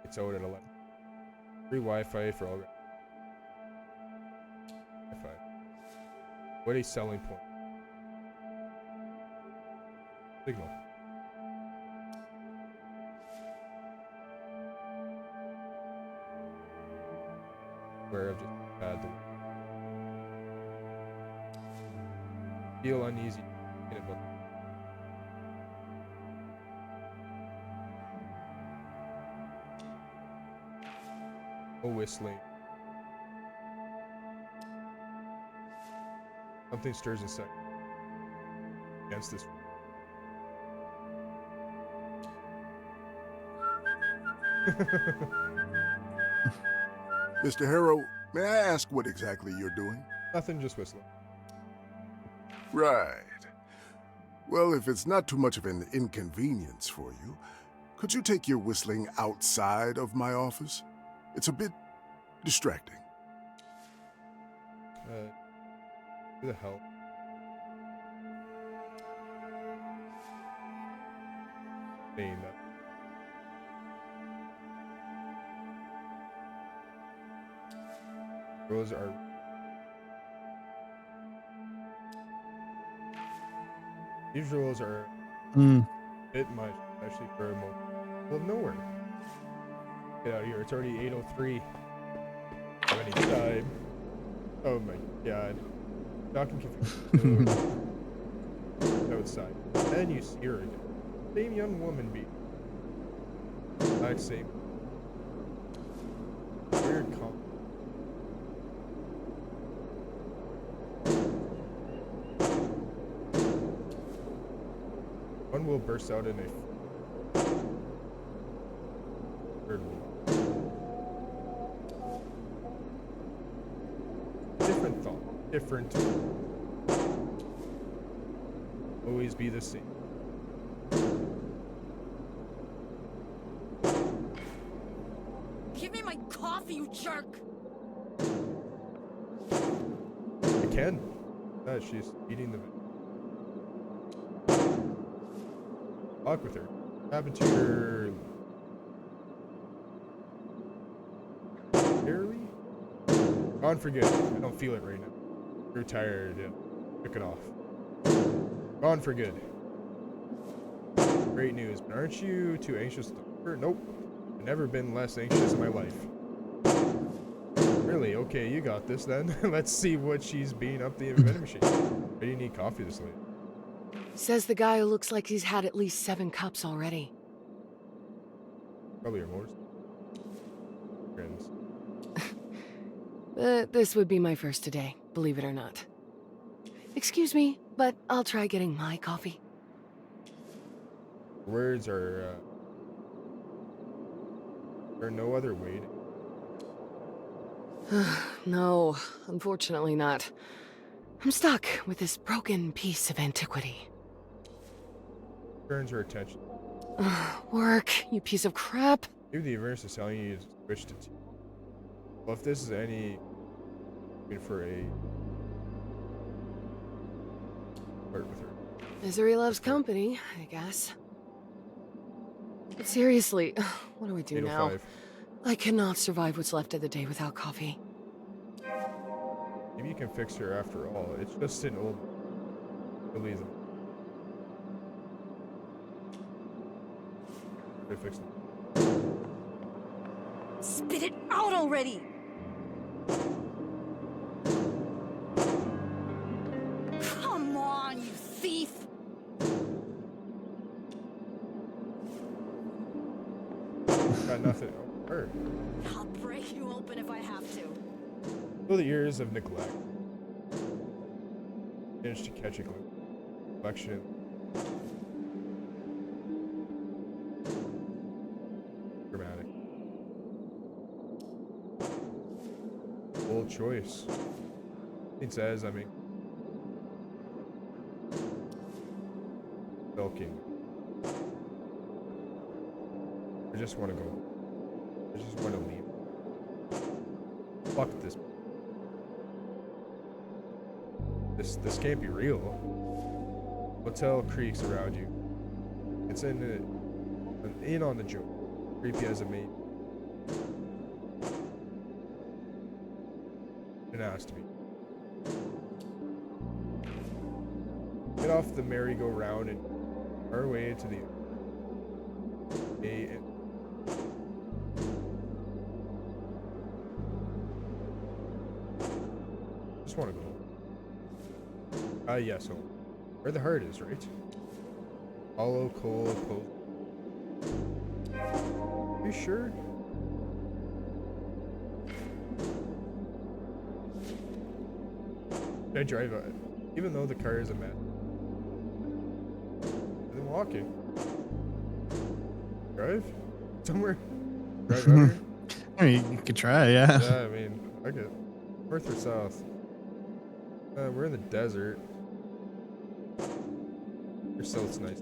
It's out at 11. Free Wi-Fi for all. Wi-Fi. What a selling point. Signal. Where I've just had the. Feel uneasy. In a book. No whistling. Something stirs inside. Against this. Mr. Harrow, may I ask what exactly you're doing? Nothing, just whistling. Right. Well, if it's not too much of an inconvenience for you, could you take your whistling outside of my office? It's a bit distracting. Who the hell? Saying that. Rules are. These rules are a bit much, especially for a moment. Well, nowhere. Get out of here. It's already 8:03. Have any time? Oh my god. Talking confused. Outside. Then you see her again. Same young woman be. Exact same. Weird comment. One will burst out in a third one. Different thought. Different. Always be the same. Give me my coffee, you jerk! I can. She's eating the. Talk with her. What happened to your. Barely? Gone for good. I don't feel it right now. You're tired. Yeah. Took it off. Gone for good. Great news. But aren't you too anxious to hurt? Nope. I've never been less anxious in my life. Really? Okay, you got this then. Let's see what she's being up the vending machine. Why do you need coffee this late? Says the guy who looks like he's had at least 7 cups already. Probably your motorcycle. Friends. This would be my first today, believe it or not. Excuse me, but I'll try getting my coffee. Words are, there no other way to... No, unfortunately not. I'm stuck with this broken piece of antiquity. Turns her attention. Work, you piece of crap. Maybe the universe is telling you to switch to tea. Well, if this is any... for a... part with her. Misery loves company, I guess. But seriously, what do we do now? 805. I cannot survive what's left of the day without coffee. Maybe you can fix her after all. It's just an old... Louisa. They fixed it. Spit it out already! Come on, you thief! Got nothing. Oh, her. I'll break you open if I have to. Through the years of neglect, managed to catch a collection. Dramatic. Bold choice. It says, I mean, milking. I just want to go. I just want to leave. Fuck this. This can't be real. Hotel creaks around you. It's in on the joke. Creepy as it may. It has to be. Get off the merry-go-round and our way to the just want to go. Yes, home. Where the heart is, right? Hollow coal post. Are you sure? Should I drive out? Even though the car is a mess. I'm walking. Drive? Somewhere? Drive out here? I mean, you could try, yeah. Yeah, I mean, I could. North or south? We're in the desert. Your south's nice.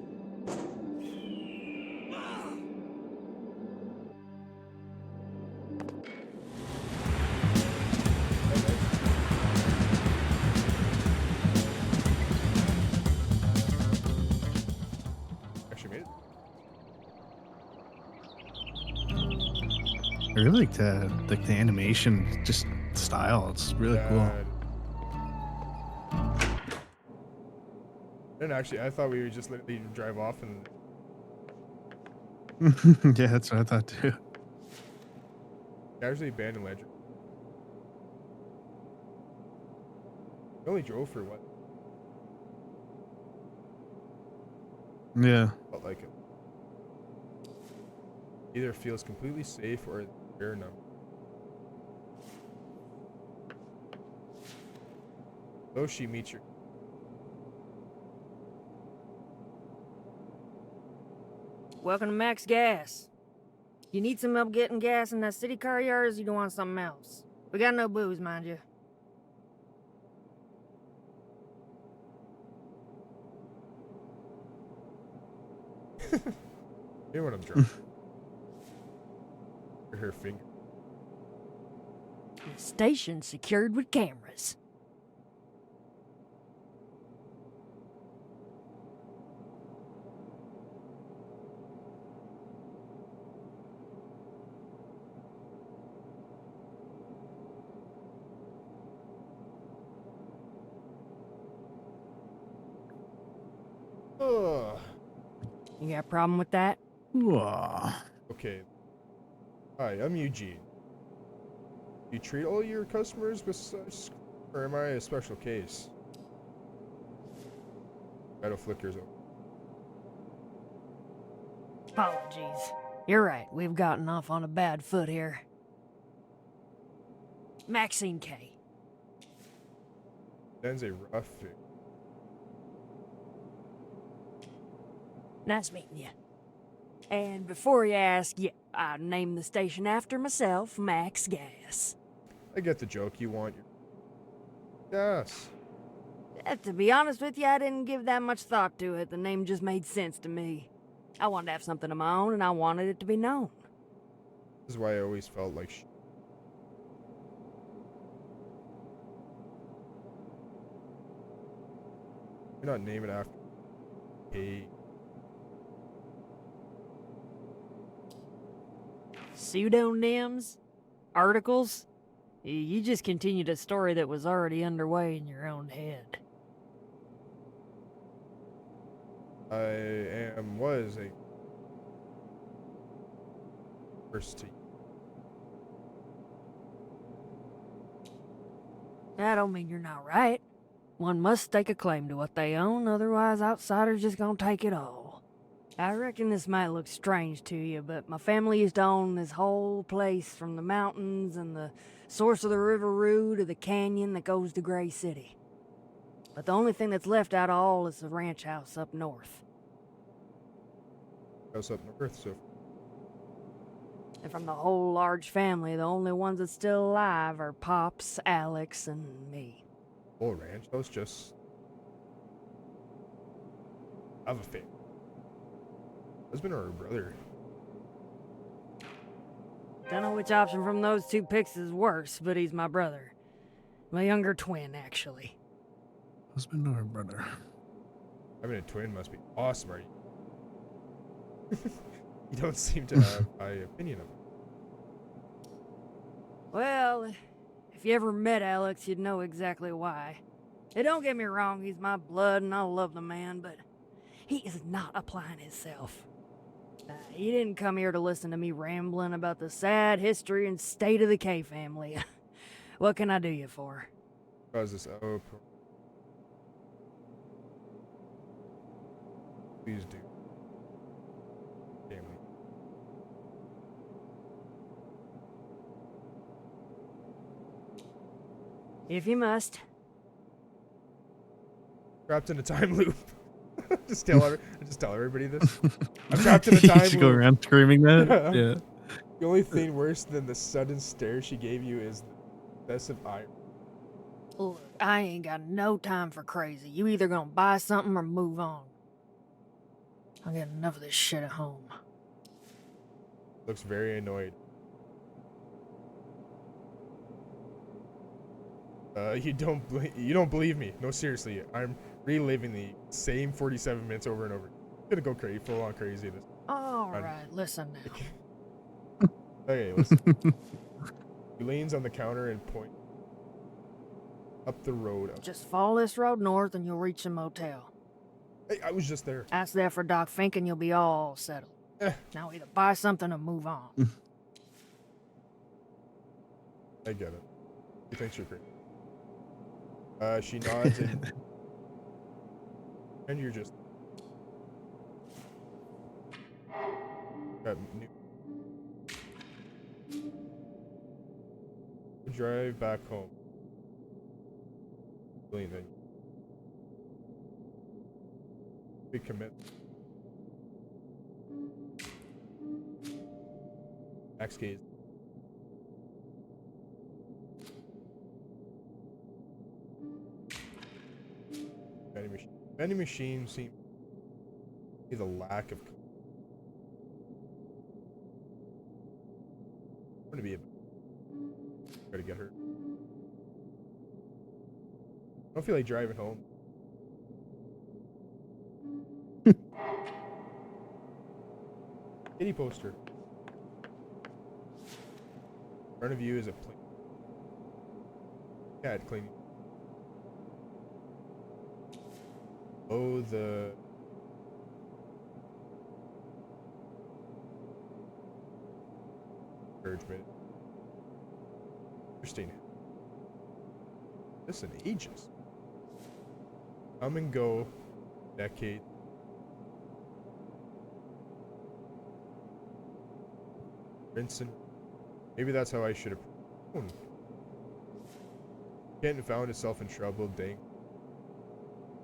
Actually made it. I really like the animation, just style. It's really cool. And actually, I thought we would just literally drive off and... Yeah, that's what I thought too. Casually abandoned ledger. We only drove for what? Yeah. Felt like it. Either feels completely safe or bare number. Though she meets your... Welcome to Max Gas. You need some help getting gas in that city car yard, or you don't want something else? We got no booze, mind you. You know what I'm drunk. Her finger. The station secured with cameras. Ugh. You got a problem with that? Whoa. Okay. Hi, I'm Eugene. You treat all your customers with such, or am I a special case? Shadow flickers over. Apologies. You're right, we've gotten off on a bad foot here. Maxine K. Sends a rough. Nice meeting you. And before you ask, yeah, I named the station after myself, Max Gas. I get the joke. You want your gas. To be honest with you, I didn't give that much thought to it. The name just made sense to me. I wanted to have something of my own, and I wanted it to be known. This is why I always felt like you're not naming it after a Pseudonyms? Articles? You just continued a story that was already underway in your own head. was a first team. That don't mean you're not right. One must stake a claim to what they own, otherwise outsiders just gonna take it all. I reckon this might look strange to you, but my family used to own this whole place from the mountains and the source of the River Rue to the canyon that goes to Gray City. But the only thing that's left out of all is the ranch house up north. House up north, so And from the whole large family, the only ones that's still alive are Pops, Alex, and me. whole ranch house just have a family. Husband or a brother? Don't know which option from those two picks is worse, but he's my brother. My younger twin, actually. Husband or brother? Having a twin must be awesome, are you? You don't seem to have a high opinion of him. Well, if you ever met Alex, you'd know exactly why. And don't get me wrong, he's my blood and I love the man, but he is not applying himself. He didn't come here to listen to me rambling about the sad history and state of the K family. What can I do you for? Cause this out. Please do. Family. If you must. Trapped in a time loop. just tell everybody this. I'm trapped in a time You should loop. go around screaming that. Yeah. The only thing worse than the sudden stare she gave you is the excessive eye. Look, I ain't got no time for crazy. You either gonna buy something or move on. I got enough of this shit at home. Looks very annoyed. You don't believe me? No, seriously. I'm reliving the same 47 minutes over and over. I'm gonna go crazy, full on crazy. This. All right, listen now. Okay, listen. He leans on the counter and points up the road. Just follow this road north and you'll reach the motel. Hey, I was just there. Ask there for Doc Fink and you'll be all settled. Now either buy something or move on. I get it. He thinks you're crazy. She nods and you're just got new. Drive back home. Then big commit. Max gaze. Vending machine seems to be the lack of. I'm gonna be a. Gotta get her. I don't feel like driving home. Kitty poster. In front of you is a plane. Cat cleaning. Oh, the encouragement. Interesting. This in ages. Come and go. Decade. Vincent. Maybe that's how I should have known. Kent found itself in trouble, dang.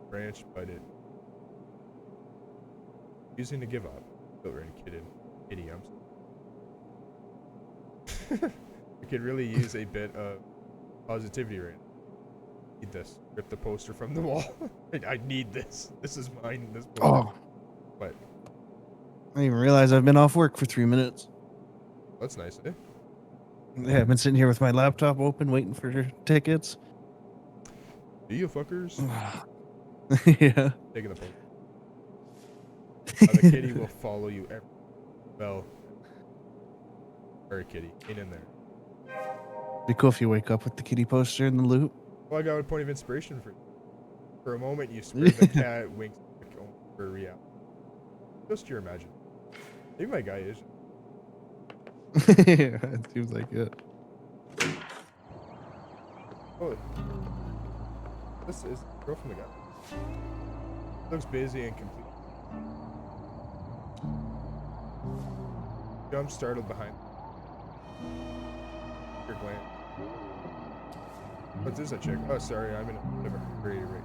Branch, but it. Using to give up. Already kidding. Kitty, I'm I could really use a bit of positivity right now. Need this. Rip the poster from the wall. I need this. This is mine. This book. Oh, But I didn't even realize I've been off work for 3 minutes. that's nice, eh? Yeah, I've been sitting here with my laptop open, waiting for tickets. Do you fuckers? Yeah. Taking the poster. The kitty will follow you every. Well. Sorry, kitty. Ain't in there. Be cool if you wake up with the kitty poster in the loop. Well, I got a point of inspiration for you. For a moment, you swear the cat winks for reality. Just your imagination. Maybe my guy is. Yeah, it seems like it. Oh. This is the girl from the guy. Looks busy and complete. Jump startled behind. Your glance. What's this, a chick? Oh, sorry, I'm in a bit of a hurry right.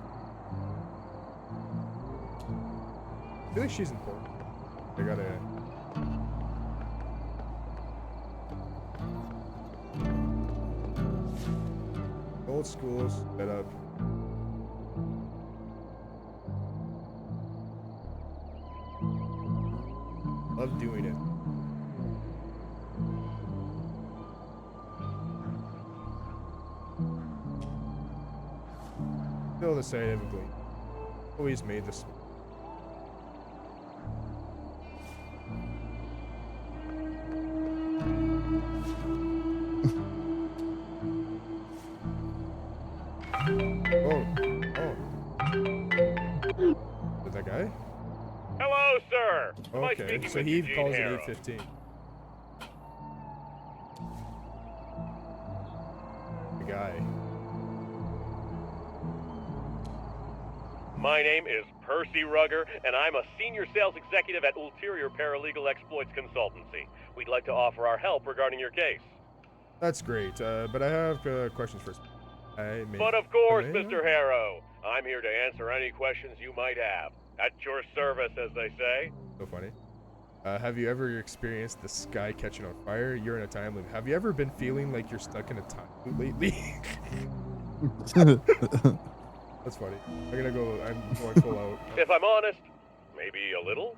I feel like she's important. I gotta. Old school set up. Love doing it. Still the side of a gleam. Always made this. Oh. Is that guy? Hello, sir. Am I Okay, speaking so with he Eugene calls Harrow? at 8:15. The guy. My name is Percy Rugger, and I'm a senior sales executive at Ulterior Paralegal Exploits Consultancy. We'd like to offer our help regarding your case. That's great, but I have questions first. But of course, Mr. Harrow, I'm here to answer any questions you might have. At your service, as they say. So funny. Have you ever experienced the sky catching on fire? You're in a time loop. Have you ever been feeling like you're stuck in a time loop lately? That's funny. I'm going full out. If I'm honest, maybe a little.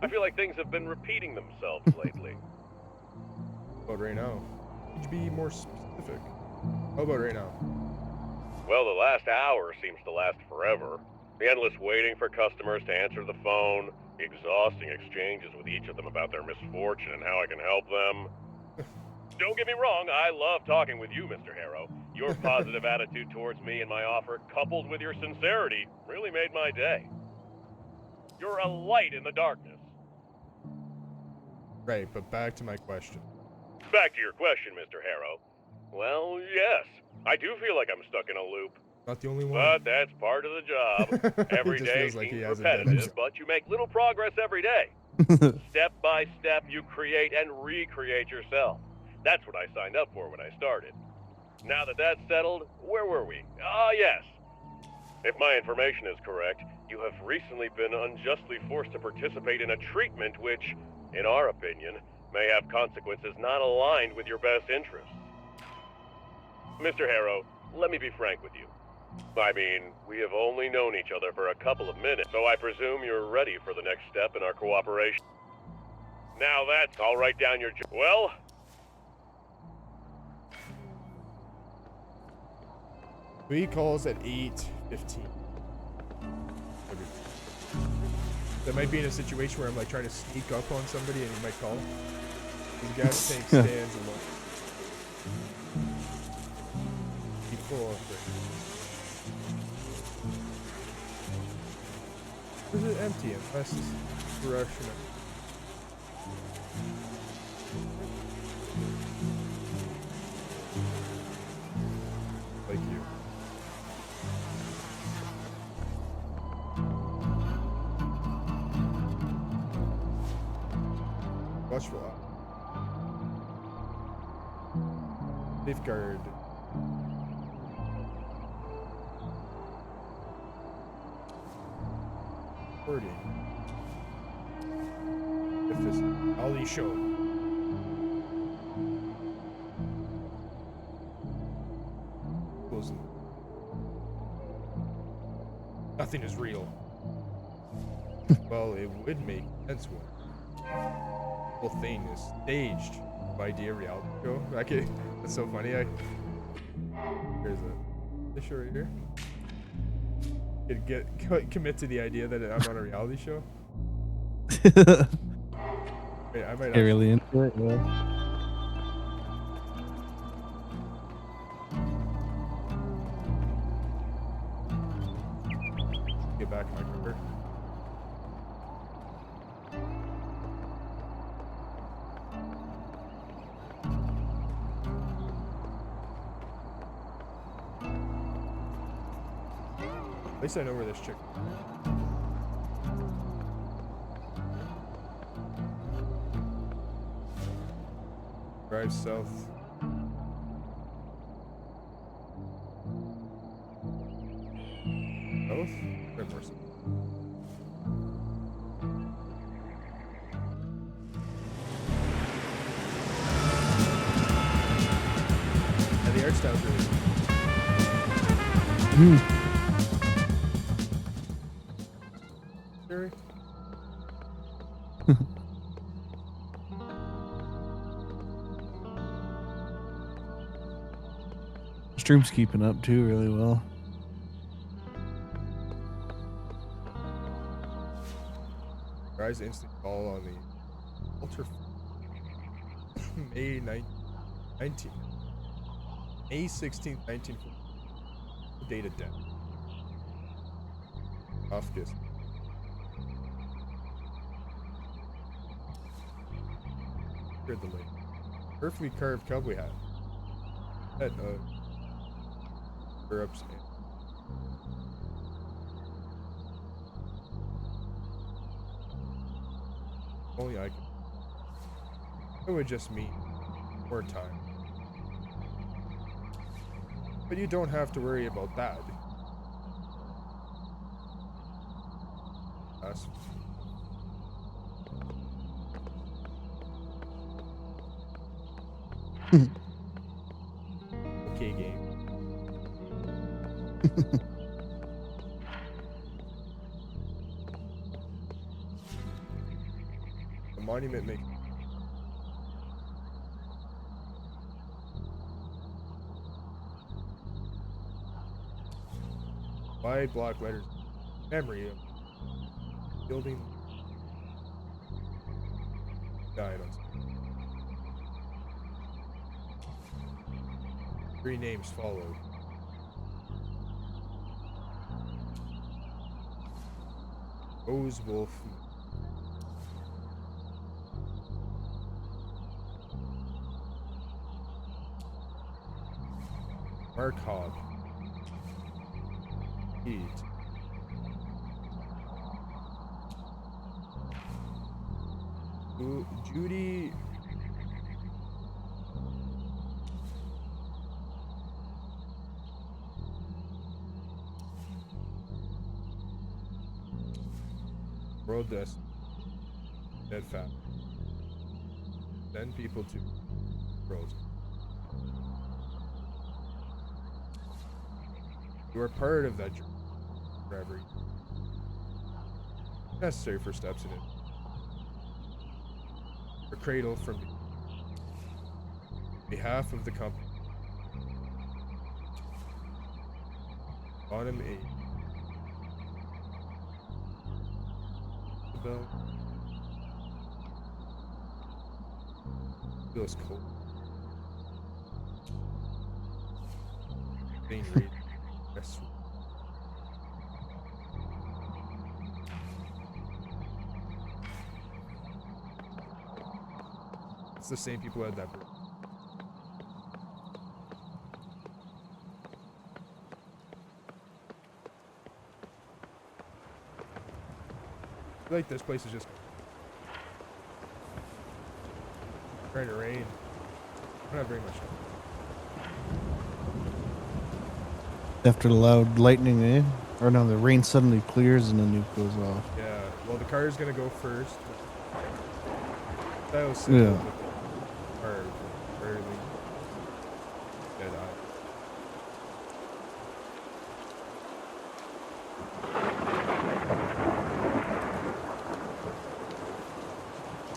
I feel like things have been repeating themselves lately. How about right now? Could you be more specific? How about right now? Well, the last hour seems to last forever. The endless waiting for customers to answer the phone, the exhausting exchanges with each of them about their misfortune and how I can help them. Don't get me wrong, I love talking with you, Mr. Harrow. Your positive attitude towards me and my offer, coupled with your sincerity, really made my day. You're a light in the darkness. Right, but back to my question. Back to your question, Mr. Harrow. Well, yes, I do feel like I'm stuck in a loop. Not the only one. But that's part of the job. Every It just day feels like he seems has a dead repetitive, end. but you make little progress every day. Step by step, you create and recreate yourself. That's what I signed up for when I started. Now that that's settled, where were we? Ah, yes. If my information is correct, you have recently been unjustly forced to participate in a treatment which, in our opinion, may have consequences not aligned with your best interests. Mr. Harrow, let me be frank with you. I mean, we have only known each other for a couple of minutes, so I presume you're ready for the next step in our cooperation. Now that's... I'll write down your... Well... He calls at 8:15. That might be in a situation where I'm like trying to sneak up on somebody and he might call. The gas tank stands alone. Be full of it. Or is it empty unless it's Russian? watchful eye. Safeguard. Recording. If this Ali show. Nothing is real. Well, it would make sense when the whole thing is staged by idea reality show. Okay, that's so funny. Here's a show right here. Commit to the idea that I'm on a reality show. Wait, I might Get really into it. Yeah. get back in my car. At least I know where this chick. Drive south. South? Drive more south. And the art style's really cool. Siri? Stream's keeping up too really well. Rise instant call on the Ultra May 19th. May 16th, 1940. Data death. Office. Heard the lake. Perfectly carved cowboy hat. That stirrups and only I could. It would just mean more time. But you don't have to worry about that. That's okay, game. The monument makes wide block letters. Memory of building died on. 3 names followed. Rose Wolf. Mark Hogg. Heat. Judy. World dust. Dead fat. Send people to world. You are part of that journey forever. Necessary for steps in it. A cradle from behalf of the company. Bottom 8. The bell. Feels cold. Being read. Yes. It's the same people who had that. I feel like this place is just. trying to rain. I don't have very much. After the loud lightning, eh? Or no, the rain suddenly clears and the nuke goes off. Yeah, well, the car is gonna go first. That was Yeah. Or early. Dead eye.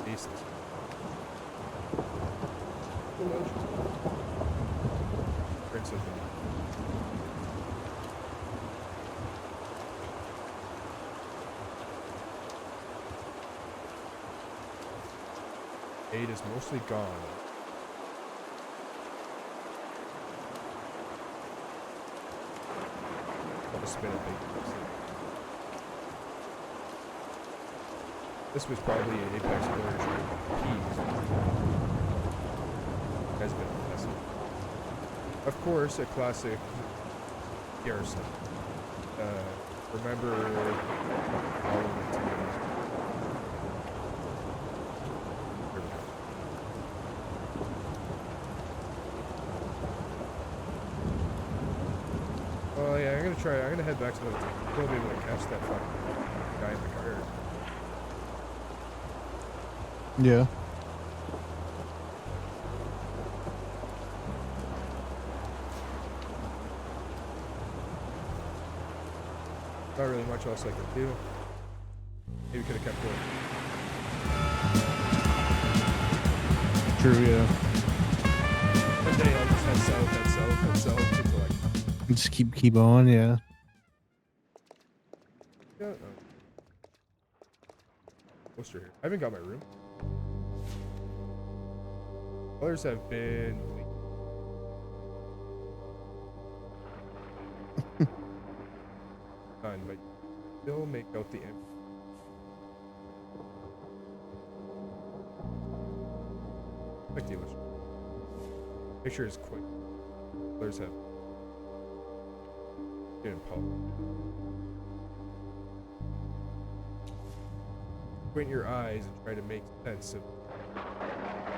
Jesus. Prince of the Aid is mostly gone. I'll spin it big. This was probably an Apex Warriors piece. Has been impressive. Of course, a classic Garrison. Remember all of the teams. Oh yeah, I'm gonna head back to the we'll be able to catch that fucking guy in the car. Yeah. Not really much else I could do. Maybe could have kept going. True, yeah. One day I'll just head south until like Just keep on, yeah. yeah, poster here. I haven't got my room. Colors have been done, but still make out the image. Like the illustration. Picture is quick. Colors have been polished. Squint your eyes and try to make sense of.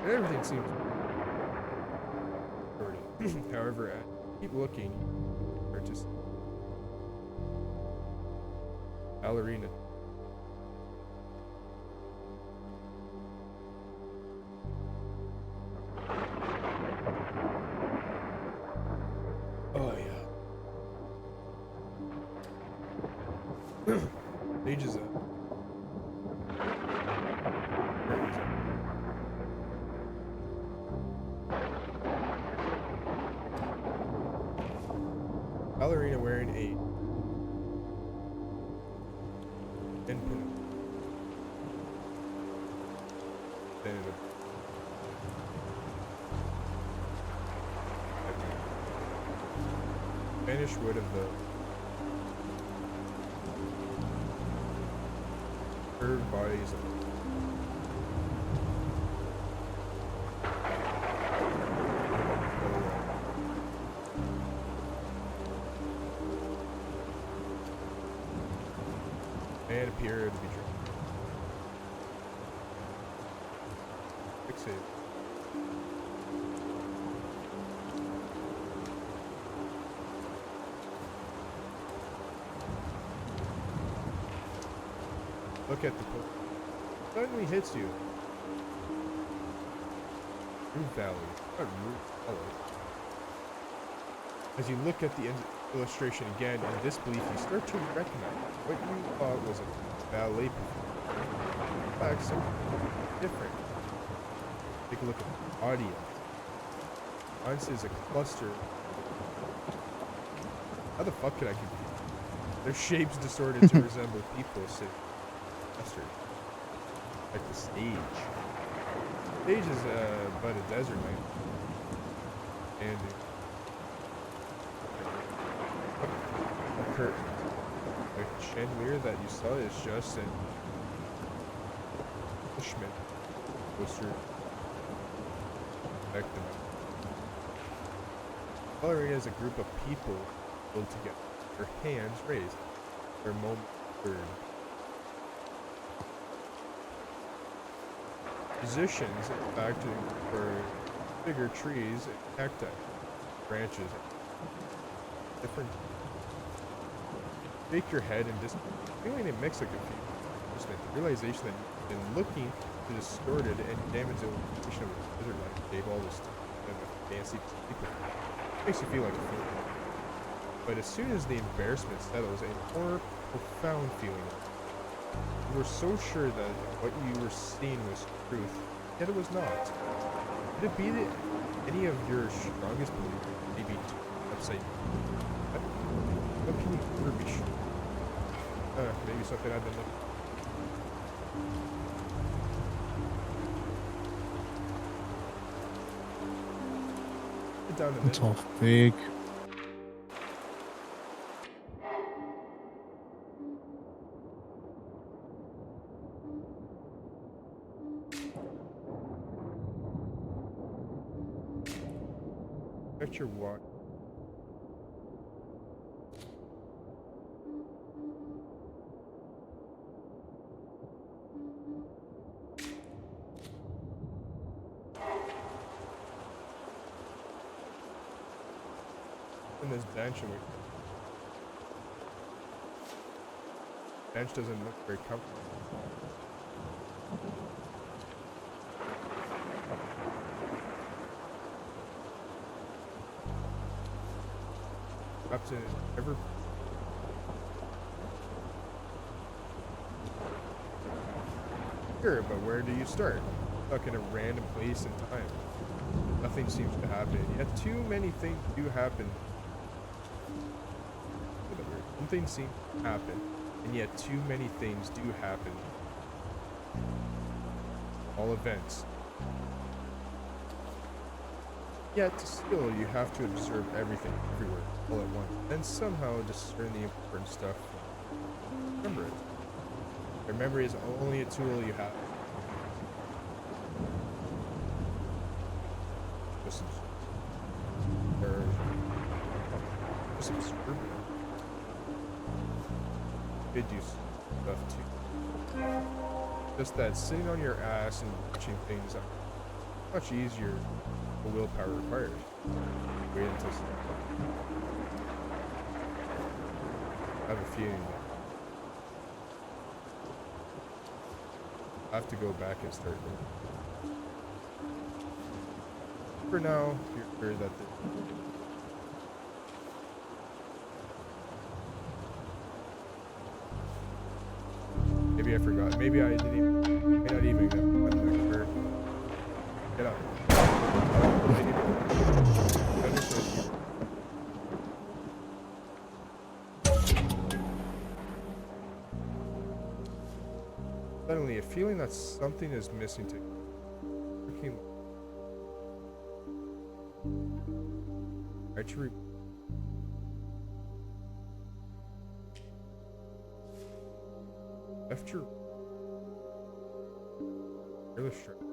And everything seems. However, as you keep looking, or just ballerina. Oh yeah. Ages up. Ballerina wearing a input. Spanish wood of the curved bodies of man appeared to be drunk. Fixated. Look at the post. Suddenly hits you. Rue Valley. Not Rue Valley. As you look at the illustration again in disbelief, you start to recognize what you thought was a ballet performance. In fact, something different. Take a look at the audio. Mine is a cluster. How the fuck could I confuse? Their shapes distorted to resemble people sitting clustered. Like the stage. The stage is but a desert man. And a curtain. The chandelier that you saw is just an Schmidt poster. Back to Ballerina is a group of people pulled together, their hands raised, their moment heard. musicians, in fact, for bigger trees and cacti, branches, different. Shake your head and just feeling a mix of confusion, just the realization that you've been looking to distorted and damaged illumination of the desert landscape, all this and the fancy people. Makes you feel like a fool. But as soon as the embarrassment settles, a more profound feeling. You were so sure that what you were seeing was truth, yet it was not. Could it be that any of your strongest beliefs may be upside down? What can you ever be sure? Maybe something I've been looking. Get down to It's all fake. Check your watch. In this bench, and bench doesn't look very comfortable. Up to ever. Sure, but where do you start? Stuck in a random place and time. Nothing seems to happen. Yet too many things do happen. Something seems to happen, and yet too many things do happen. All events. Yet still, you have to observe everything, everywhere, all at once, and somehow discern the important stuff. Remember it. Your memory is only a tool you have. Just observe it. Could do stuff too. Just that sitting on your ass and watching things are much easier. The willpower required. Wait until I have a feeling that I have to go back and start there. For now, you're sure that maybe I forgot. Maybe I didn't even, may not even get get up. Suddenly, a feeling that something is missing to actually left your illustrator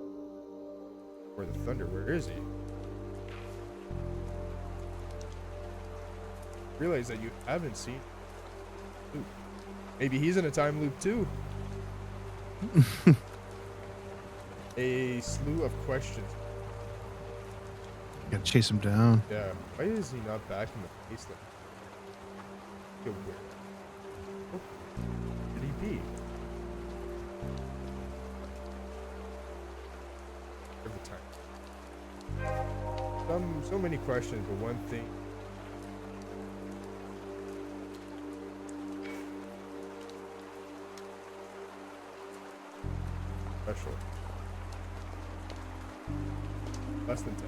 or the thunder. Where is he? Realize that you haven't seen loop. Maybe he's in a time loop too. A slew of questions. Gotta chase him down. Yeah. Why is he not back in the place that feel weird? Where could he be? Every time. So many questions, but one thing. Special. Less than 10.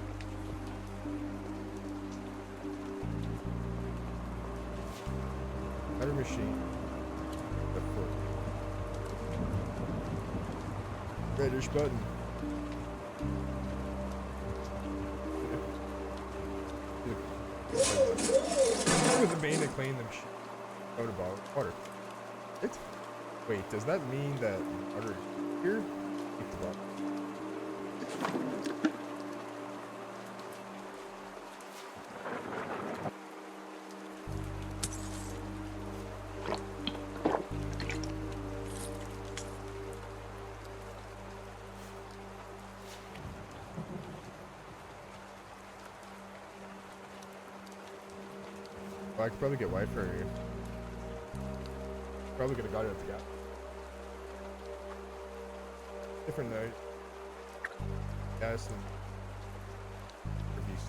Better machine. The foot. Reddish button. With the bane to clean them shit. Out of bottle water. It? Wait, does that mean that water is here? Keep the bottle. Well, I could probably get Wi-Fi here. Probably could have got it at the gap. Different night. Gas and reviews.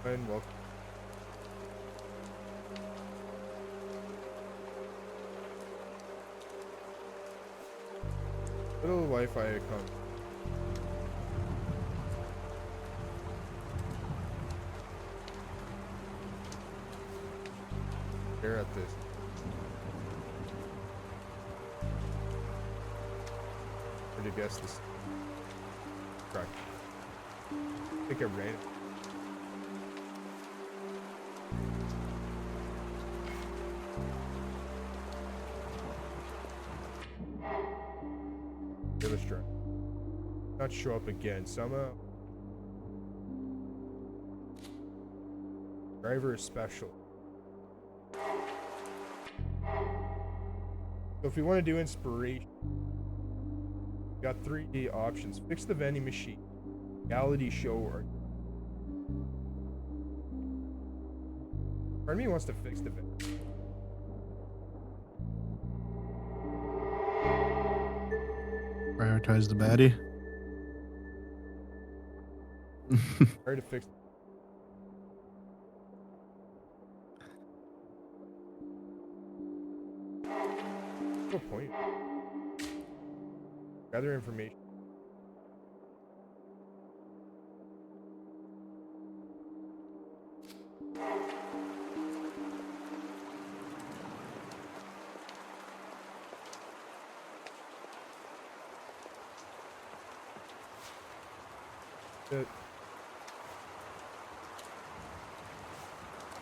And welcome. Little Wi-Fi account. Here at this. Where did you guess this? Correct. I think I ran it. Illustrate. Not show up again somehow. Driver is special. So if we want to do inspiration, we got 3 options. Fix the vending machine, reality show, or part of me wants to fix the vending machine. Prioritize the baddie. Try to fix. No point. Gather information. It.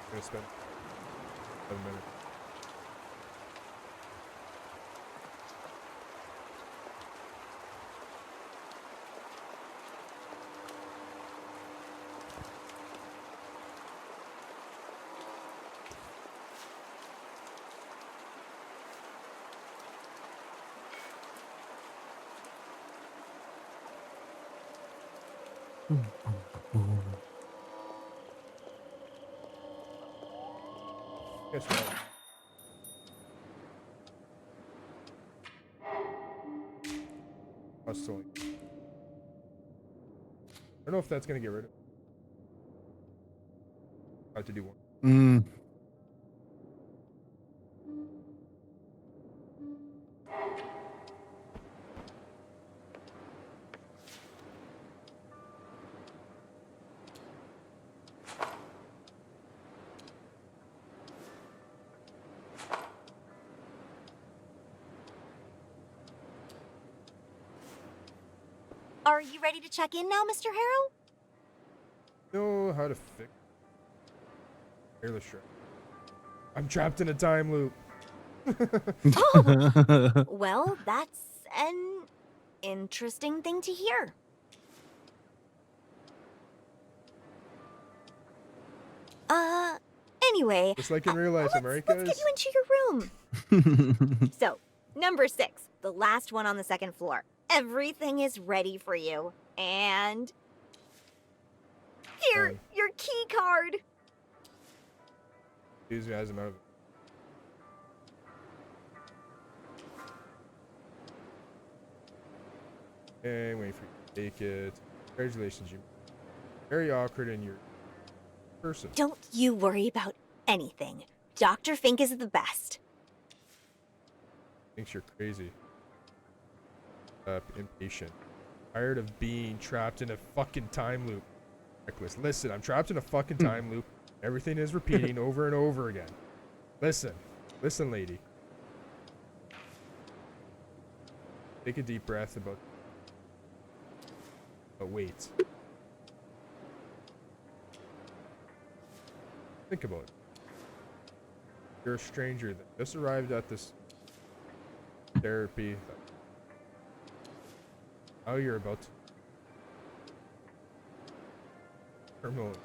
I'm gonna spend 7 minutes. Guess what? Hustling. I don't know if that's gonna get rid of it. I have to do one. Are you ready to check in now, Mr. Harrow? Know how to fix. Careless sure. I'm trapped in a time loop. Oh, well, that's an interesting thing to hear. Anyway. Just like in real life, America. Let's get you into your room. So, number 6, the last one on the 2nd floor. Everything is ready for you. And here, your key card. Excuse me, as I'm out of it. And wait for you to take it. Congratulations, you. Very awkward in your person. Don't you worry about anything. Dr. Fink is the best. Thinks you're crazy. Impatient. Tired of being trapped in a fucking time loop. Reckless. Listen, I'm trapped in a fucking time loop. Everything is repeating over and over again. Listen. Listen, lady. Take a deep breath about... But wait. Think about it. You're a stranger that just arrived at this therapy. Now you're about to terminal. It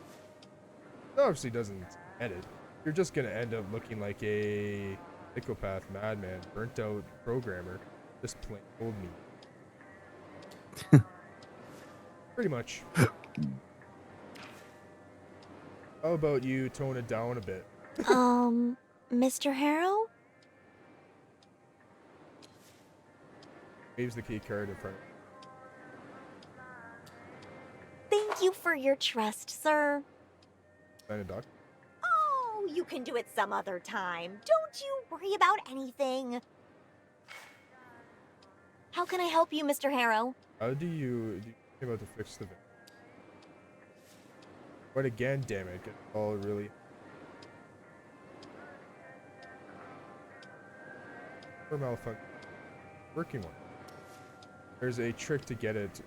obviously doesn't edit. You're just gonna end up looking like a psychopath, madman, burnt out programmer, just plain old me. Pretty much. How about you tone it down a bit? Mr. Harrow? Waves the key card in front of Thank you for your trust, sir. sign a doc. Oh, you can do it some other time. Don't you worry about anything. How can I help you, Mr. Harrow? How do you think about to fix the? But again, damn it, get all really. Or malfunction. Working one. There's a trick to get it.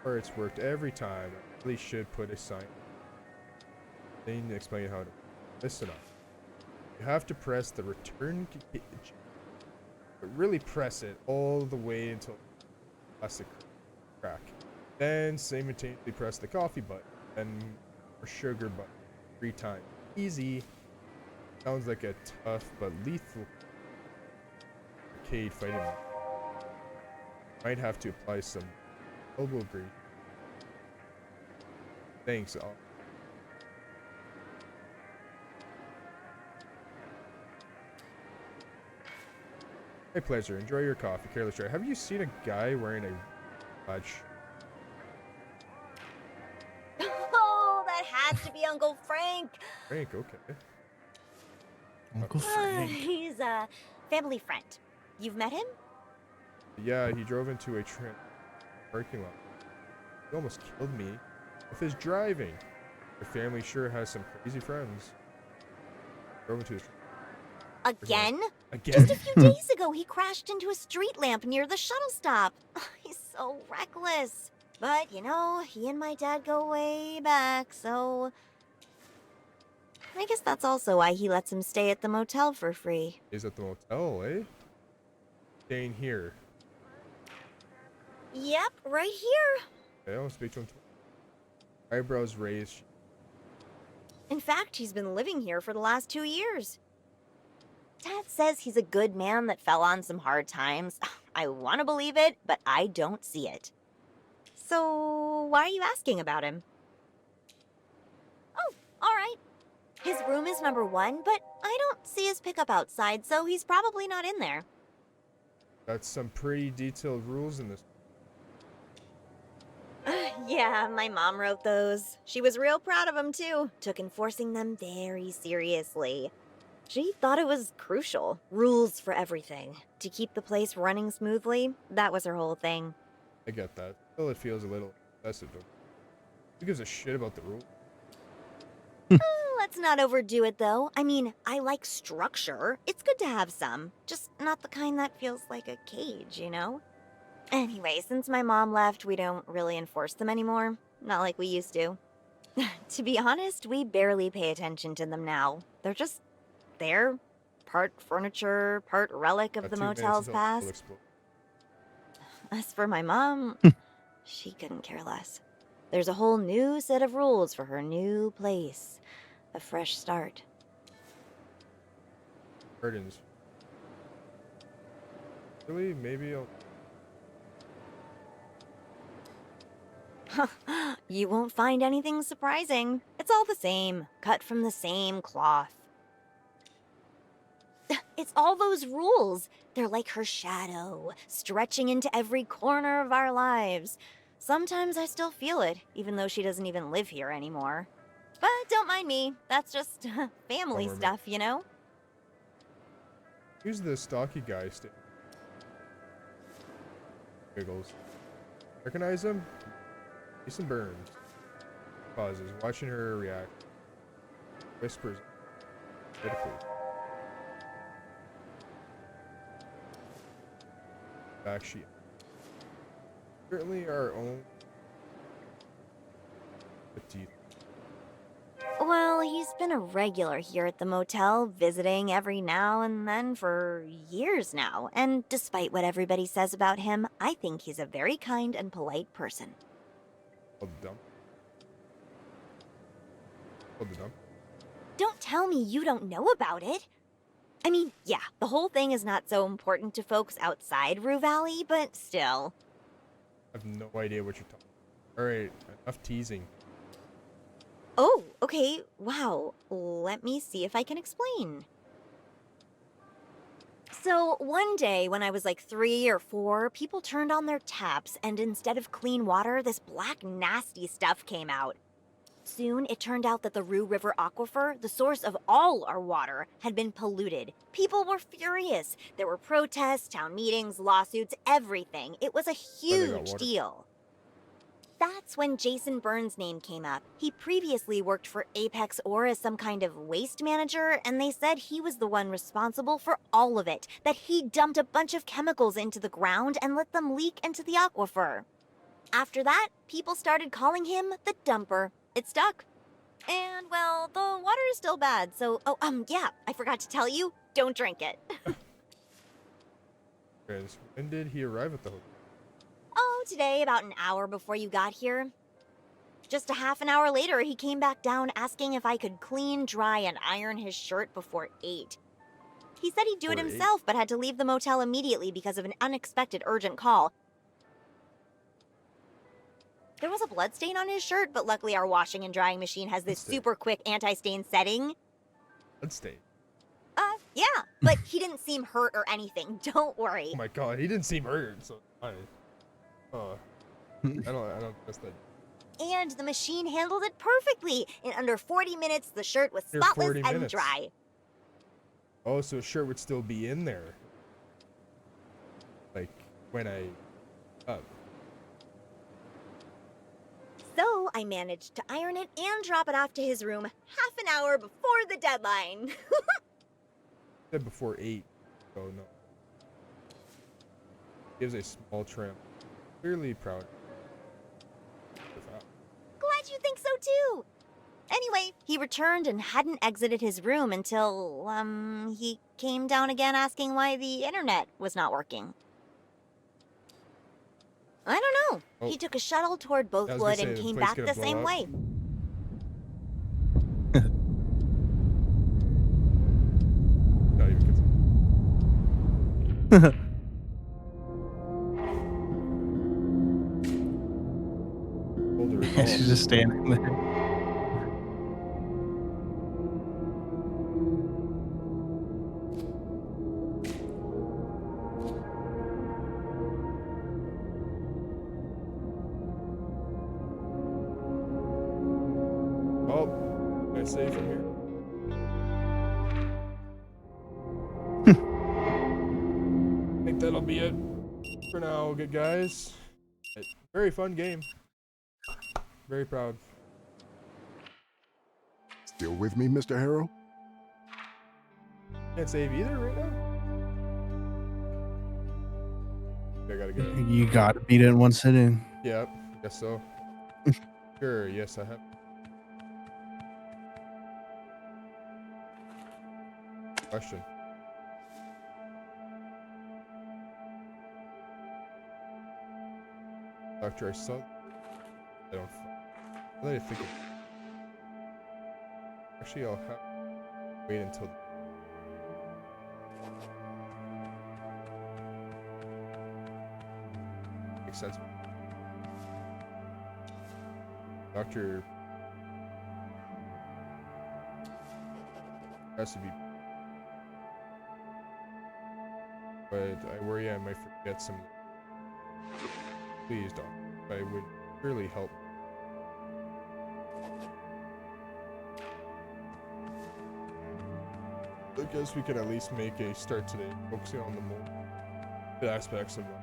Or it's worked every time. I really should put a sign. Then explain how to listen up. You have to press the return key, but really press it all the way until the plastic crack. Then simultaneously press the coffee button and or sugar button 3 times. Easy. Sounds like a tough but lethal arcade fighting. Might have to apply some elbow grease. Thanks. My pleasure. Enjoy your coffee. Careless Try. Have you seen a guy wearing a badge? Oh, that has to be Uncle Frank. Frank, okay. Uncle Frank. He's a family friend. You've met him? Yeah, he drove into a parking lot. He almost killed me with his driving. Your family sure has some crazy friends. Drove into his Again? again. Just a few days ago, he crashed into a street lamp near the shuttle stop. He's so reckless. But, you know, he and my dad go way back, so I guess that's also why he lets him stay at the motel for free. He's at the motel, eh? Staying here. Yep, right here. Okay, I'll speak to him. Eyebrows raised. In fact, he's been living here for the last 2 years. Dad says he's a good man that fell on some hard times. I want to believe it, but I don't see it. So, why are you asking about him? Oh, all right. His room is number 1, but I don't see his pickup outside, so he's probably not in there. Got some pretty detailed rules in this. Yeah, my mom wrote those. She was real proud of them, too. Took enforcing them very seriously. She thought it was crucial. Rules for everything. To keep the place running smoothly, that was her whole thing. I get that. Still, it feels a little excessive. Who gives a shit about the rules? Let's not overdo it, though. I mean, I like structure. It's good to have some. Just not the kind that feels like a cage, you know? Anyway, since my mom left, we don't really enforce them anymore. Not like we used to. To be honest, we barely pay attention to them now. They're just there. Part furniture, part relic of Got the 2 minutes motel's until it'll past. explode. As for my mom, she couldn't care less. There's a whole new set of rules for her new place. A fresh start. Gardens. Really? Maybe I'll. You won't find anything surprising. It's all the same, cut from the same cloth. It's all those rules. They're like her shadow, stretching into every corner of our lives. Sometimes I still feel it, even though she doesn't even live here anymore. But don't mind me. That's just family Don't stuff, you know? Who's the stocky guy? Giggles. Recognize him? Jason Burns. Pauses, watching her react. Whispers. Critically. Back sheet. Certainly our own. Petite. Well, he's been a regular here at the motel, visiting every now and then for years now. And despite what everybody says about him, I think he's a very kind and polite person. Hold the dump. Hold the dump. Don't tell me you don't know about it. I mean, yeah, the whole thing is not so important to folks outside Rue Valley, but still. I have no idea what you're talking about. Alright, enough teasing. Oh, okay. Wow. Let me see if I can explain. So, one day when I was like 3 or 4, people turned on their taps, and instead of clean water, this black, nasty stuff came out. Soon, it turned out that the Rue River aquifer, the source of all our water, had been polluted. People were furious. There were protests, town meetings, lawsuits, everything. It was a Why they got huge water? deal. That's when Jason Burns' name came up. He previously worked for Apex Ore as some kind of waste manager, and they said he was the one responsible for all of it. That he dumped a bunch of chemicals into the ground and let them leak into the aquifer. After that, people started calling him the dumper. It stuck. And, well, the water is still bad, so, yeah, I forgot to tell you, don't drink it. Guys, when did he arrive at the hotel? Oh, today, about an hour before you got here. Just a half an hour later, he came back down asking if I could clean, dry, and iron his shirt before 8. He said he'd do it Before 8? himself, but had to leave the motel immediately because of an unexpected urgent call. There was a blood stain on his shirt, but luckily our washing and drying machine has this Bloodstain. super quick anti-stain setting. Blood stain. Yeah, but he didn't seem hurt or anything. Don't worry. Oh my god, he didn't seem hurt, so fine. Oh, I don't trust that. And the machine handled it perfectly. In under 40 minutes, the shirt was Under spotless 40 and minutes. dry. Oh, so his shirt would still be in there. Like, when I... So I managed to iron it and drop it off to his room half an hour before the deadline. said before 8. Oh, no. Gives a small trim. Clearly proud. Glad you think so too. Anyway, he returned and hadn't exited his room until, he came down again asking why the internet was not working. I don't know. Oh. He took a shuttle toward I was gonna Bothwood say, and the came place back gonna the blow same up. way. Not even Hold the Yeah, she's just standing there. Oh, can I save from here? I think that'll be it for now, good guys. Very fun game. Very proud. Still with me, Mr. Harrow? Can't save either right now. I gotta get it. You gotta beat it in one sitting. Yep, guess so. Sure, yes, I have. Question. Doctor, I saw. I don't. Now that I think of. Actually, I'll have to wait until. Makes sense. Doctor has to be. But I worry I might forget some. Please, Doc. I would really help. I guess we could at least make a start today, focusing on the more good aspects of life.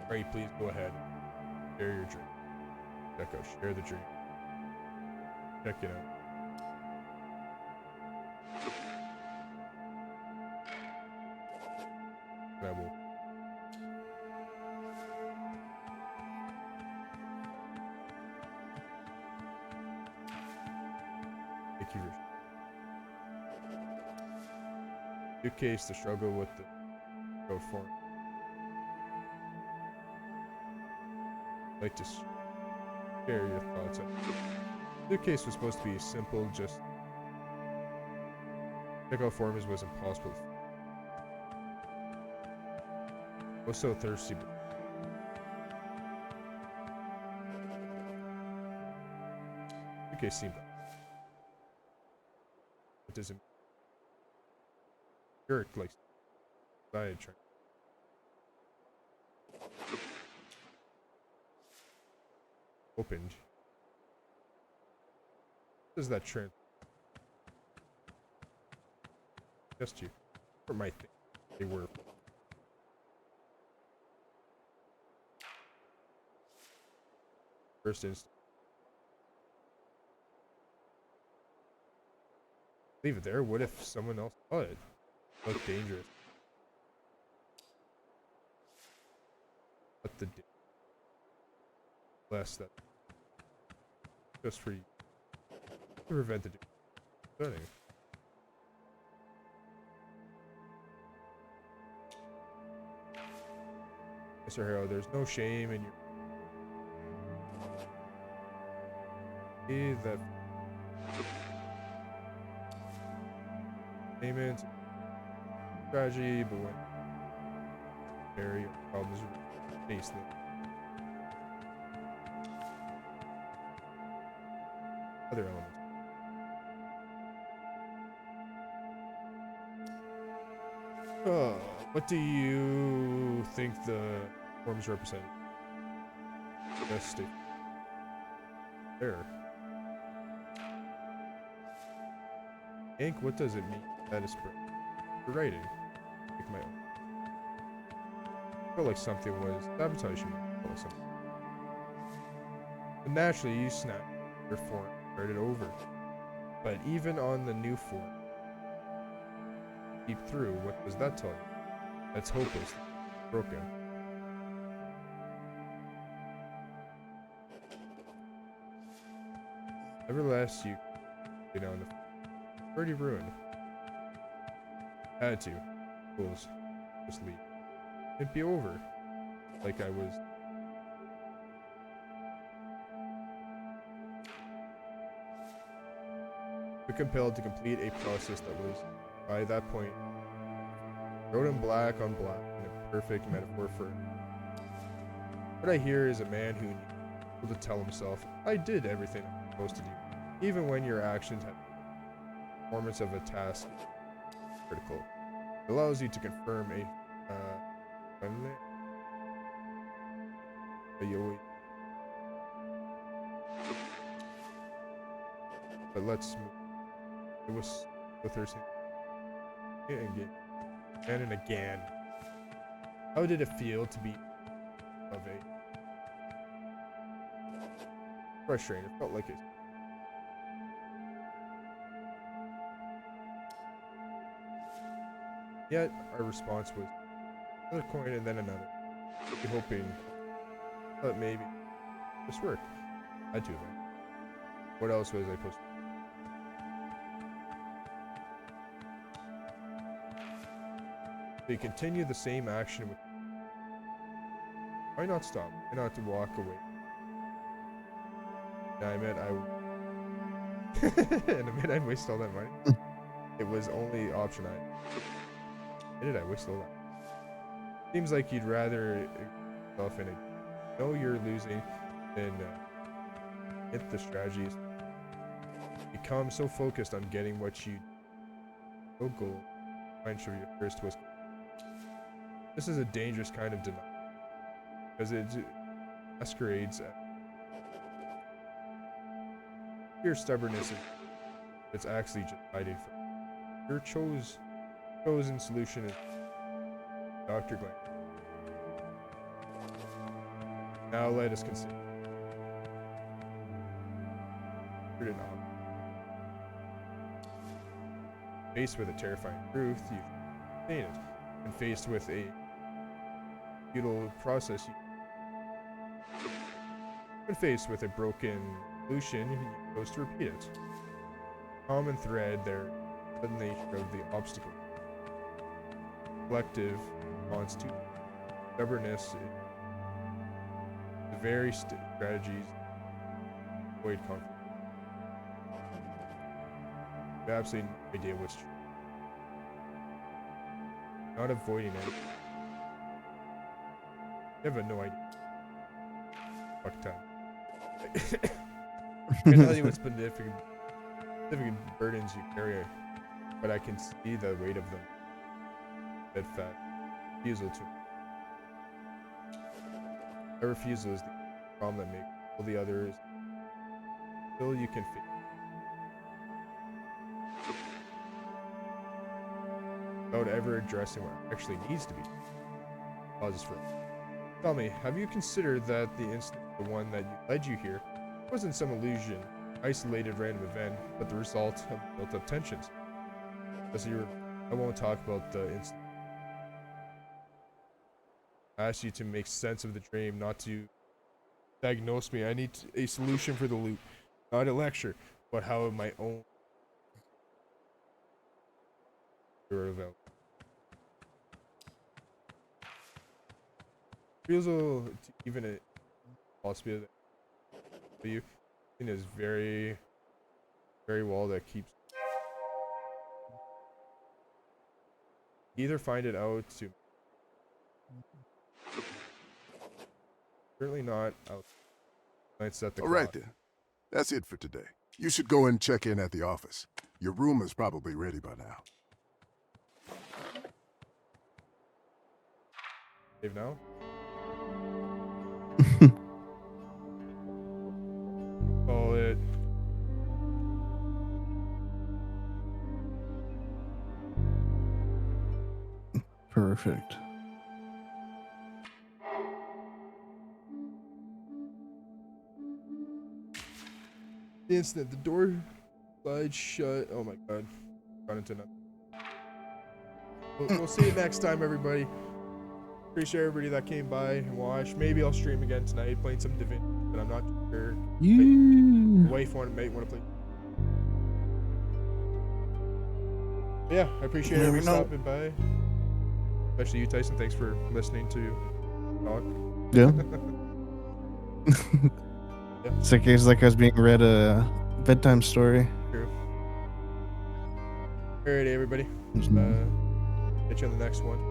Alright, please go ahead. Share your dream. Check out, share the dream. Check it out. I will. Thank you. Suitcase to struggle with the go form. Like to share your thoughts. Suitcase was supposed to be simple, just checkout forms was impossible. I was so thirsty. staircase seemed. It doesn't. Jerk like. Side trying. Opened. What does that trend? Just you. Or my thing. They were. First instant. Leave it there. What if someone else saw it? Look dangerous. But the less that just for you to prevent the stunning. Mr. Harrow, there's no shame in your that payment tragedy, but when very problems face them. Other elements. What do you think the forms represent? Best state. There. Ink, what does it mean? That is for writing. Like my own. I felt like something was sabotaging me. I felt like something. But naturally, you snapped your form, started over. But even on the new form, keep through. What does that tell you? That's hopeless. Broken. Nevertheless, you down the already ruined. Had to. Fools. Just leave. It'd be over. Like I was. But compelled to complete a process that was, by that point, wrote in black on black in a perfect metaphor for. What I hear is a man who needs to tell himself, I did everything I'm supposed to do. Even when your actions have performance of a task critical. It allows you to confirm a but let's move. It was with her again and again. How did it feel to be of a frustrating? It felt like it. Yet our response was another coin and then another, hoping that maybe this worked. I had to, man. What else was I supposed to do? They continued the same action with. Why not stop? Why not to walk away? And I meant I'd waste all that money. It was only option I. Did I waste all that? Seems like you'd rather yourself in a know you're losing than hit the strategies. Become so focused on getting what you no goal. Mind sure your first was. This is a dangerous kind of denial because it masquerades as your stubbornness. It's actually just hiding from your chosen solution is Dr. Glenn. Now let us consider. Faced with a terrifying truth, you've seen it. And faced with a futile process, when faced with a broken solution, you chose to repeat it. Common thread there, the nature of the obstacle. Collective response to stubbornness, the very strategies avoid conflict. I have absolutely no idea what's true. Not avoiding it. You have no idea. Fuck time. I can tell you what significant burdens you carry, but I can see the weight of them. That fat refusal to. A refusal is the problem that makes all the others. Until you can fix. Without ever addressing what actually needs to be. Pauses for. Tell me, have you considered that the incident, the one that led you here, wasn't some illusion, isolated random event, but the result of built-up tensions? I won't talk about the incident. I asked you to make sense of the dream, not to diagnose me. I need a solution for the loop, not a lecture, but how my own. Refusal to even a possibility for you is very, very well that keeps. Either find it out to. Certainly not out. Might set the All right clock. then. That's it for today. You should go and check in at the office. Your room is probably ready by now. Save now. Call it. Perfect. The instant the door slide shut. Oh my god. Got into nothing. We'll see you next time, everybody. Appreciate everybody that came by and watched. Maybe I'll stream again tonight, playing some Divinity, but I'm not sure. My wife might want to play. But yeah, I appreciate Never everybody know. stopping by. Especially you, Tyson. Thanks for listening to talk. Yeah. Yeah. It's like I was being read a bedtime story. True. Alrighty, everybody. Mhm. Catch you on the next one.